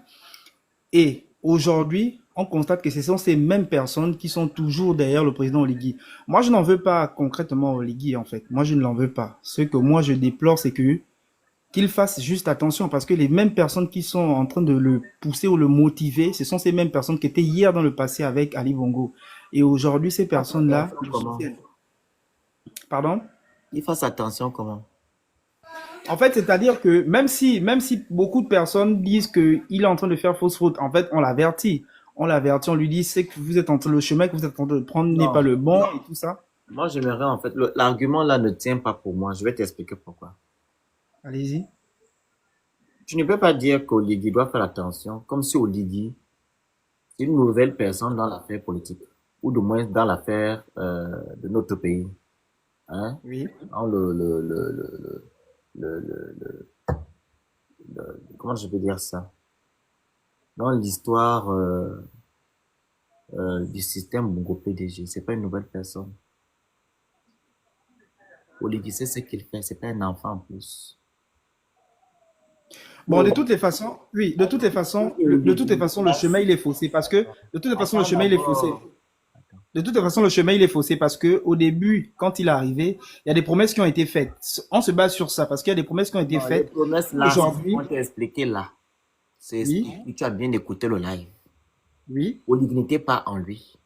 S6: Et aujourd'hui, on constate que ce sont ces mêmes personnes qui sont toujours derrière le président Oligui. Moi, je n'en veux pas concrètement Oligui, en fait. Moi, je ne l'en veux pas. Ce que moi, je déplore, c'est qu'il fasse juste attention, parce que les mêmes personnes qui sont en train de le pousser ou le motiver, ce sont ces mêmes personnes qui étaient hier dans le passé avec Ali Bongo. Et aujourd'hui, ces personnes-là le
S1: Comment?
S6: soutiennent. Pardon?
S1: Il fasse attention comment?
S6: En fait, c'est-à-dire que même si beaucoup de personnes disent qu'il est en train de faire fausse route, en fait, on l'avertit. On lui dit, c'est que vous êtes le chemin que vous êtes en train de prendre n'est
S1: Non.
S6: pas le bon et tout ça.
S1: Moi, j'aimerais en fait, l'argument là ne tient pas pour moi. Je vais t'expliquer pourquoi.
S6: Allez-y.
S1: Tu ne peux pas dire qu'Oligui doit faire attention, comme si Oligui est une nouvelle personne dans l'affaire politique, ou du moins dans l'affaire de notre pays. Hein?
S6: Oui.
S1: Dans comment je peux dire ça? Dans l'histoire du système Bongo PDG, c'est pas une nouvelle personne. Oligui sait ce qu'il fait, c'est pas un enfant en plus.
S6: Bon, de toutes les façons, oui, de toutes les façons, le chemin, il est faussé parce que, de toutes les façons, le chemin, il est faussé. De toute façon, le chemin, il est faussé parce que, au début, quand il est arrivé, il y a des promesses qui ont été faites. On se base sur ça parce qu'il y a des promesses qui ont été
S1: Les
S6: faites.
S1: promesses là,
S6: Aujourd'hui,
S1: on t'a expliqué là. C'est
S6: oui,
S1: tu as bien écouté le live.
S6: oui,
S1: Oligui n'était pas en lui.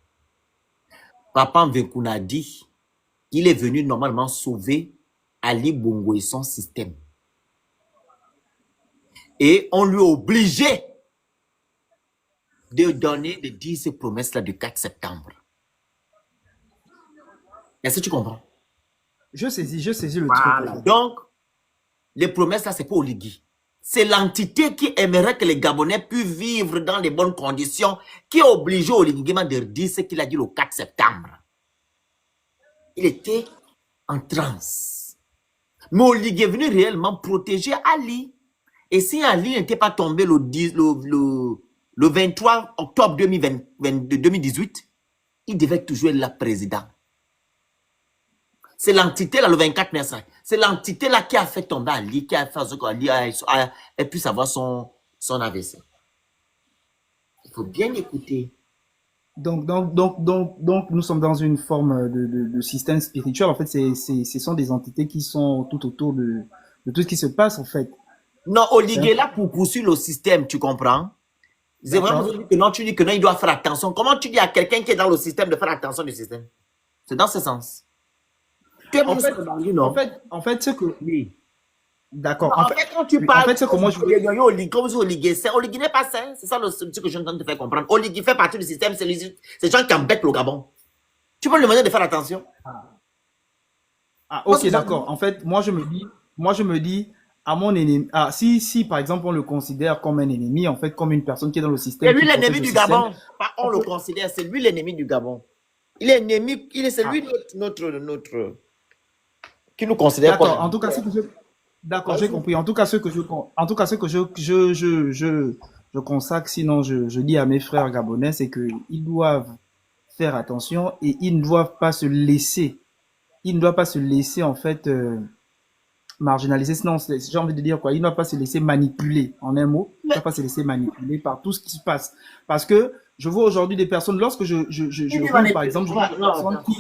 S1: Papa Mvekuna a dit qu'il est venu normalement sauver Ali Bongo et son système. Et on lui a obligé de dire ces promesses-là du 4 septembre. Est-ce que tu comprends?
S6: Je saisis le truc. en
S1: Voilà.
S6: fait.
S1: Donc, les promesses, là, c'est pas Oligui. C'est l'entité qui aimerait que les Gabonais puissent vivre dans les bonnes conditions, qui a obligé Oligui Nguema de dire ce qu'il a dit le 4 septembre. Il était en transe. Mais Oligui est venu réellement protéger Ali. Et si Ali n'était pas tombé le 23 octobre 2018, il devait toujours être là président. C'est l'entité là, le 24 mars. C'est l'entité là qui a fait tomber Ali, qui a fait ce qu'Ali ait pu savoir son AVC. Il faut bien écouter.
S6: Donc, nous sommes dans une forme de système spirituel. En fait, ce sont des entités qui sont tout autour de tout ce qui se passe, en fait.
S1: Non, Oligui est là pour poursuivre le système, tu comprends? C'est vraiment que non, tu dis que non, il doit faire attention. Comment tu dis à quelqu'un qui est dans le système de faire attention du système? C'est dans ce sens. Tu es
S6: En fait, ce que...
S1: oui.
S6: D'accord.
S1: En fait, quand tu parles,
S6: en fait, c'est comment je voulais...
S1: comme si Oligui saint, Oligui n'est pas sain. C'est ça ce que je suis en train de te faire comprendre. Oligui fait partie du système, c'est les gens qui embêtent le Gabon. Tu peux lui demander de faire attention.
S6: Ah, ok, d'accord. En fait, moi, je me dis, à mon ennemi, si, par exemple, on le considère comme un ennemi, en fait, comme une personne qui est dans le système.
S1: C'est lui
S6: qui
S1: l'ennemi
S6: protège
S1: du
S6: le système.
S1: Gabon. On le considère, c'est lui l'ennemi du Gabon. Il est ennemi, c'est lui notre, qui nous considère
S6: D'accord.
S1: comme.
S6: En tout cas, d'accord, j'ai compris. En tout cas, ce que je consacre, sinon je dis à mes frères gabonais, c'est que ils doivent faire attention et ils ne doivent pas se laisser, en fait, marginaliser. Sinon, j'ai envie de dire quoi, ils ne doivent pas se laisser manipuler, en un mot, ils ne doivent pas se laisser manipuler par tout ce qui se passe. Parce que je vois aujourd'hui des personnes, lorsque je vois, par exemple, je vois des personnes qui,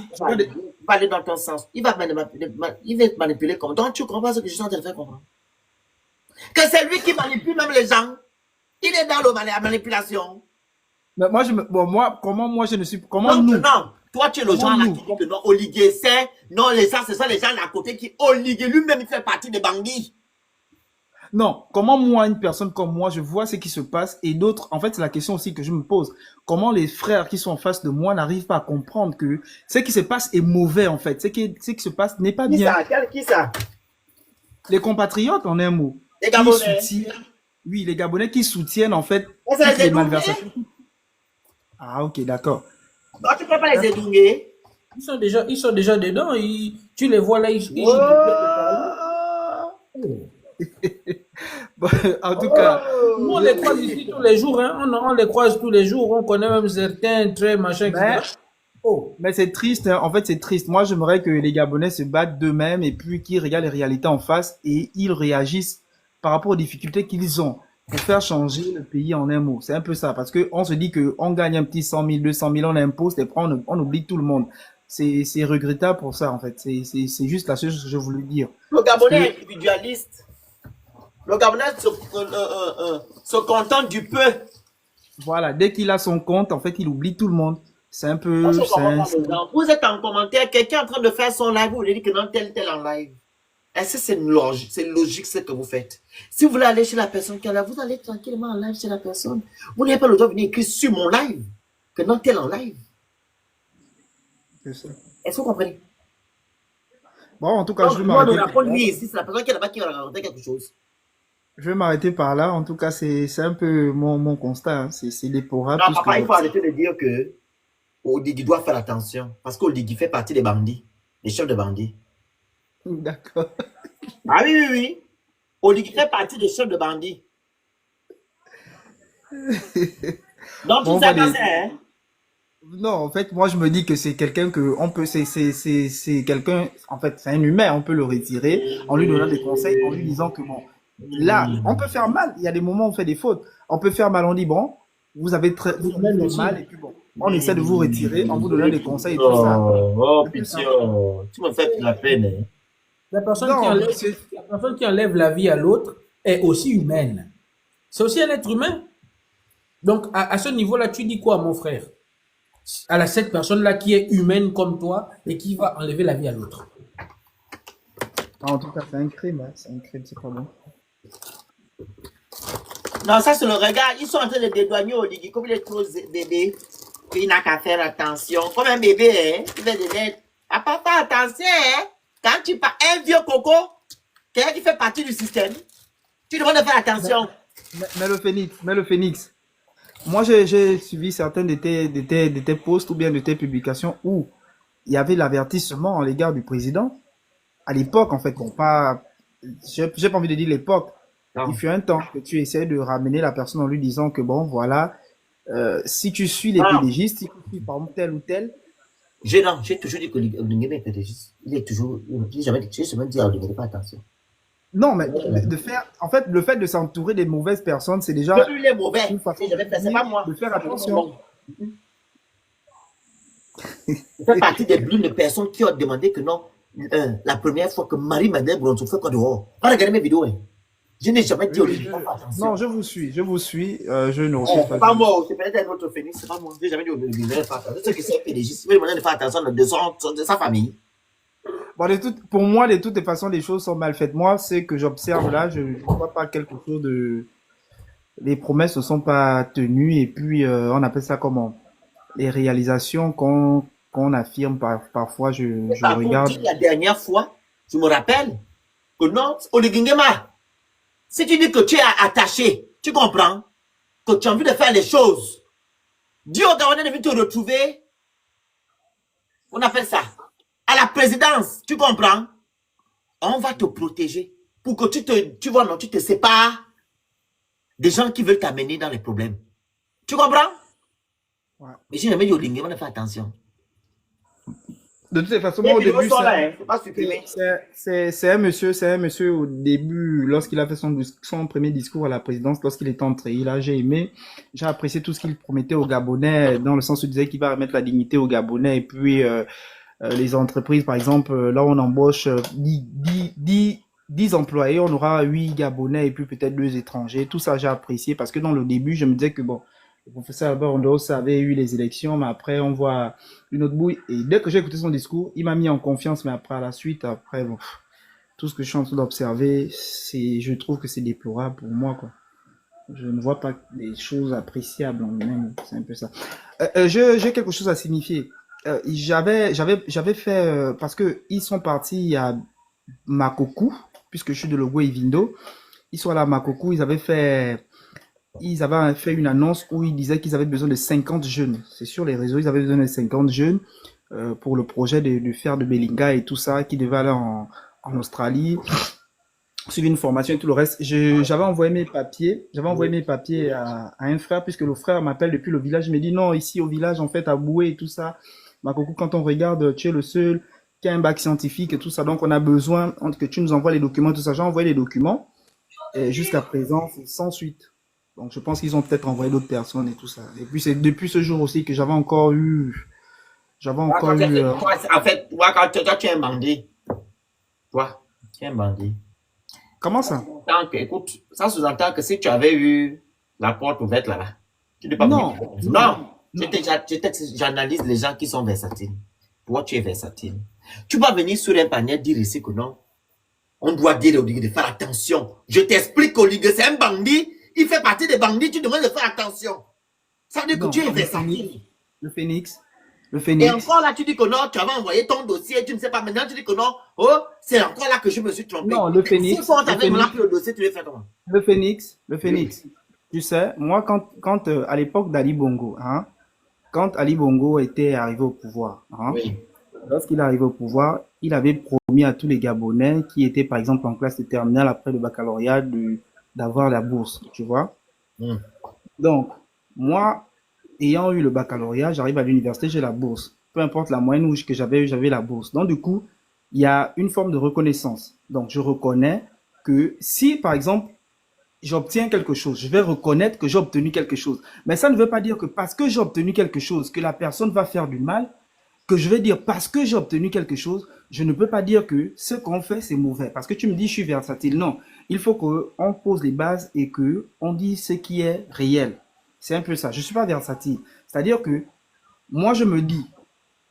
S1: Il va aller dans ton sens. Il va te manipuler comme. Donc, tu comprends ce que je suis en train de faire comprendre. Que c'est lui qui manipule même les gens. Il est dans la manipulation.
S6: mais moi, je ne suis, comment
S1: Donc,
S6: nous,
S1: non. Toi, tu es le
S6: Comment
S1: genre là
S6: nous
S1: qui dit que non, Oligui c'est. Non, ce sont les gens à côté qui. Oligui lui-même, il fait partie des bandits.
S6: non, comment moi, une personne comme moi, je vois ce qui se passe et d'autres, en fait, c'est la question aussi que je me pose. Comment les frères qui sont en face de moi n'arrivent pas à comprendre que ce qui se passe est mauvais, en fait. Ce qui se passe n'est pas
S1: Qui
S6: bien.
S1: ça? Qui ça?
S6: Les compatriotes, en un mot.
S1: Les
S6: Qui
S1: Gabonais.
S6: soutiennent, oui, les Gabonais qui soutiennent, en fait,
S1: Mais c'est
S6: toutes
S1: les
S6: les
S1: Édoumiens.
S6: malversations. Ah, ok, d'accord.
S1: Non, tu ne peux pas les édouiller.
S4: Ils sont déjà dedans. Tu les vois là, ils
S6: Bon, en tout cas,
S4: Nous, on les croise ici tous les jours. Hein. On les croise tous les jours. On connaît même certains traits, machin, etc.
S6: mais c'est triste, hein. En fait, c'est triste. Moi, j'aimerais que les Gabonais se battent d'eux-mêmes et puis qu'ils regardent les réalités en face et ils réagissent par rapport aux difficultés qu'ils ont pour faire changer le pays en un mot. C'est un peu ça, parce que on se dit que on gagne un petit 100 000, 200 000, on impose et après on oublie tout le monde. C'est regrettable pour ça, en fait. C'est juste la chose que je voulais dire.
S1: Le Gabonais est individualiste. Le Gabonais se contente du peu.
S6: Voilà, dès qu'il a son compte, en fait, il oublie tout le monde. C'est un peu...
S1: Vous êtes en commentaire, quelqu'un est en train de faire son live, vous lui dites que non, tel en live. Est-ce que c'est logique ce que vous faites? Si vous voulez aller chez la personne qui est là, vous allez tranquillement en live chez la personne. Vous n'avez pas le droit de venir écrire sur mon live que non, tel en live.
S6: C'est ça.
S1: Est-ce que vous comprenez?
S6: Bon, en tout cas,
S1: Donc, moi, on apprend lui ici, c'est la personne qui est là-bas qui va raconter quelque chose.
S6: je vais m'arrêter par là. En tout cas, c'est un peu mon constat, hein. C'est déplorable.
S1: Non, papa, il faut arrêter de dire que Oligui doit faire attention. Parce qu'Oligui fait partie des bandits, des chefs de bandits.
S6: D'accord.
S1: Ah oui. Oligui fait partie des chefs de bandits. Donc,
S6: Bon,
S1: tu sais
S6: on va
S1: pas
S6: les-
S1: ça, hein?
S6: Non, en fait, moi, je me dis que c'est quelqu'un que on peut, c'est quelqu'un, en fait, c'est un humain, on peut le retirer en lui donnant des conseils, en lui disant que bon, là, on peut faire mal. Il y a des moments où on fait des fautes. On peut faire mal, on dit bon, vous avez fait mal et puis bon, on essaie de vous retirer en vous donnant des conseils et tout ça.
S1: Oh, pitié, tu me fais la peine, hein?
S4: La personne,
S6: Non,
S4: la personne qui enlève la vie à l'autre est aussi humaine. C'est aussi un être humain. Donc, à ce niveau-là, tu dis quoi, mon frère? Cette personne-là qui est humaine comme toi et qui va enlever la vie à l'autre.
S6: En tout cas, c'est un crime, hein. C'est un crime, c'est pas bon.
S1: Non, ça c'est le regard. Ils sont en train de dédouaner Oligui. Comme il est trop bébé, il n'a qu'à faire attention. Comme un bébé, hein, il va devenir. Papa, pas fait attention, hein. Quand tu parles un vieux coco, quelqu'un qui fait partie du système, tu demandes de faire attention.
S6: Mais le Phoenix. Moi, j'ai suivi certaines de tes posts ou bien de tes publications où il y avait l'avertissement à l'égard du président. À l'époque, en fait, bon, pas, j'ai pas envie de dire l'époque.
S1: Non.
S6: Il fut un temps que tu essaies de ramener la personne en lui disant que bon, voilà, si tu suis les
S1: Non.
S6: pédégistes, si tu suis par exemple tel ou tel,
S1: Non, j'ai toujours dit que Olingeme est pédagogiste. Il est toujours, j'ai jamais dit à Olingeme, pas attention.
S6: non, mais de faire, en fait, le fait de s'entourer des mauvaises personnes, c'est déjà
S1: Lui, il est mauvais.
S6: une façon
S1: C'est pas moi.
S6: de faire attention.
S1: Il fait partie des brunes de personnes qui ont demandé que non, la première fois que Marie-Madeleine Bronson fait quoi dehors. Pas regarder mes vidéos, hein. Je n'ai jamais dit Olingeme, pas attention.
S6: Non, je vous suis, je ne refuse
S1: C'est
S6: pas.
S1: pas moi, c'est peut-être un autre Phoenix, c'est pas moi. J'ai jamais dit Olingeme, pas attention. C'est que c'est un pédagogiste. Il veut demander de faire attention de sa famille.
S6: Bon, pour moi, de toutes les façons, les choses sont mal faites. Moi, c'est que j'observe là, je ne vois pas quelque chose de. Les promesses ne sont pas tenues et puis on appelle ça comment? Les réalisations qu'on affirme parfois, je regarde.
S1: La dernière fois, je me rappelle que non, Olingema, si tu dis que tu es attaché, tu comprends, que tu as envie de faire les choses, Dieu au Gabonais de venir te retrouver, on appelle ça, à la présidence, tu comprends, on va te protéger pour que tu vois, non, tu te sépares des gens qui veulent t'amener dans les problèmes. Tu comprends?
S6: Ouais.
S1: Mais si jamais Olingema, on fait attention.
S6: De toutes les façons, moi, au début,
S1: c'est
S6: c'est un monsieur au début, lorsqu'il a fait son premier discours à la présidence, lorsqu'il était entré, j'ai aimé, j'ai apprécié tout ce qu'il promettait aux Gabonais, dans le sens où il disait qu'il va remettre la dignité aux Gabonais, et puis les entreprises, par exemple, là on embauche 10 employés, on aura 8 Gabonais et puis peut-être 2 étrangers, tout ça j'ai apprécié, parce que dans le début, je me disais que bon, le professeur Albert Ondos avait eu les élections, mais après, on voit une autre bouille. Et dès que j'ai écouté son discours, il m'a mis en confiance, mais après, à la suite, après, bon, tout ce que je suis en train d'observer, je trouve que c'est déplorable pour moi, quoi. Je ne vois pas des choses appréciables en lui-même. C'est un peu ça. J'ai quelque chose à signifier. J'avais fait, parce que ils sont partis à Makokou, puisque je suis de Logo et Vindo. Ils sont allés à Makokou, ils avaient fait une annonce où ils disaient qu'ils avaient besoin de 50 jeunes. C'est sur les réseaux, ils avaient besoin de 50 jeunes pour le projet de faire de Belinga et tout ça, qui devait aller en Australie, suivre une formation et tout le reste. J'avais envoyé mes papiers à un frère, puisque le frère m'appelle depuis le village. Il me dit non, ici au village, en fait, à Boué et tout ça, Makoko, quand on regarde, tu es le seul qui a un bac scientifique et tout ça, donc on a besoin que tu nous envoies les documents, tout ça. J'ai envoyé les documents et jusqu'à présent, c'est sans suite. Donc, je pense qu'ils ont peut-être envoyé d'autres personnes et tout ça. Et puis, c'est depuis ce jour aussi que j'avais encore eu.
S1: En fait, toi, tu es un bandit. Toi, tu es un bandit.
S6: Comment ça?
S1: Écoute, ça sous-entend que si tu avais eu la porte ouverte là, tu n'es pas
S6: Non.
S1: venu. Non. J'analyse les gens qui sont versatiles. Toi, tu es versatile. Tu vas venir sur un panier dire ici que non. On doit dire au Ligue de faire attention. Je t'explique qu'au Ligue, c'est un bandit. Il fait partie des bandits, tu demandes de faire attention. Ça veut dire que tu es versatile.
S6: Le Phoenix.
S1: Et encore là, tu dis que non, tu avais envoyé ton dossier, tu ne sais pas. Maintenant, tu dis que non, oh, c'est encore là que je me suis trompé.
S6: Non, le Phoenix.
S1: Si on t'avait pris le dossier, tu l'as fait comment?
S6: Le Phoenix. Tu sais, moi, quand à l'époque d'Ali Bongo, hein, quand Ali Bongo était arrivé au pouvoir, hein,
S1: Oui.
S6: lorsqu'il est arrivé au pouvoir, il avait promis à tous les Gabonais qui étaient, par exemple, en classe de terminale après le baccalauréat d'avoir la bourse, tu vois. Donc, moi, ayant eu le baccalauréat, j'arrive à l'université, j'ai la bourse. Peu importe la moyenne que j'avais la bourse. Donc, du coup, il y a une forme de reconnaissance. Donc, je reconnais que si, par exemple, j'obtiens quelque chose, je vais reconnaître que j'ai obtenu quelque chose. Mais ça ne veut pas dire que parce que j'ai obtenu quelque chose, que la personne va faire du mal, que je vais dire parce que j'ai obtenu quelque chose, je ne peux pas dire que ce qu'on fait, c'est mauvais. Parce que tu me dis, je suis versatile. Non, il faut qu'on pose les bases et que on dise ce qui est réel. C'est un peu ça. Je ne suis pas versatile. C'est-à-dire que moi, je me dis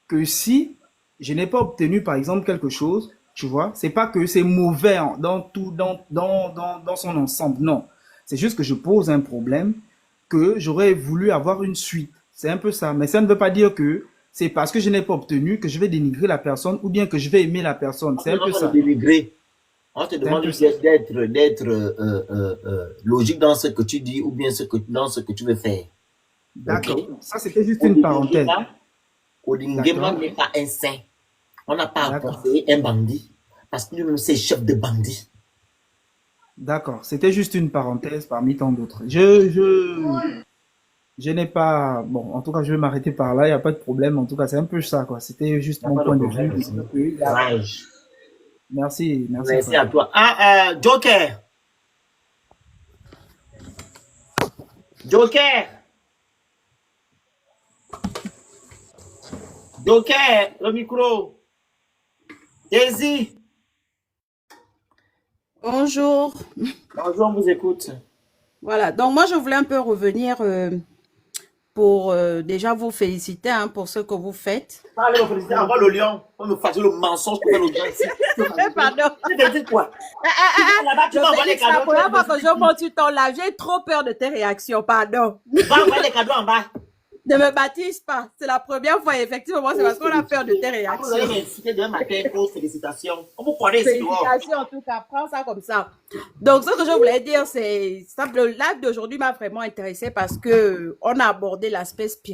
S6: que si je n'ai pas obtenu, par exemple, quelque chose, tu vois, c'est pas que c'est mauvais dans son ensemble. Non. C'est juste que je pose un problème que j'aurais voulu avoir une suite. C'est un peu ça. Mais ça ne veut pas dire que c'est parce que je n'ai pas obtenu que je vais dénigrer la personne ou bien que je vais aimer la personne.
S1: On
S6: C'est
S1: te
S6: un peu
S1: demande pas
S6: ça.
S1: de dénigrer. On te
S6: C'est un
S1: demande
S6: peu ça.
S1: d'être logique dans ce que tu dis ou bien dans ce que tu veux faire.
S6: D'accord.
S1: Ok?
S6: Ça, c'était juste une parenthèse.
S1: Odingema
S6: D'accord.
S1: n'est pas un saint. On n'a pas à
S6: D'accord.
S1: conseiller un bandit parce que lui-même c'est chef de bandit.
S6: D'accord. C'était juste une parenthèse parmi tant d'autres. Je n'ai pas, bon, en tout cas, je vais m'arrêter par là. Il n'y a pas de problème. En tout cas, c'est un peu ça, quoi. C'était juste
S1: Il n'y a
S6: mon
S1: pas de
S6: point de vue.
S1: problème ici. Courage.
S6: Merci, merci.
S1: Merci
S6: frère.
S1: à toi. Joker. Joker. Joker, le micro. Daisy.
S7: Bonjour.
S1: Bonjour, on vous écoute.
S7: Voilà, donc moi je voulais un peu revenir pour déjà vous féliciter hein, pour ce que vous faites.
S1: Parlez, féliciter, envoie le lion. On nous fait le mensonge pour faire l'audience ici.
S7: Pardon.
S1: Tu veux dire quoi? Là-bas, tu
S7: Je
S1: vas envoyer les
S7: Félix, la
S1: cadeaux.
S7: première fois que je monte sur ton live, j'ai trop peur de tes réactions, pardon.
S1: Va envoyer les cadeaux en bas.
S7: Ne me baptise pas, c'est la première fois, effectivement, c'est parce qu'on a peur de tes
S1: Vous allez
S7: réactions.
S1: m'inciter demain matin pour félicitations. On vous connaît ici dehors.
S7: Félicitations en tout cas, prends ça comme ça. Donc ce que je voulais dire, c'est le live d'aujourd'hui m'a vraiment intéressé parce que on a abordé l'aspect spirituel.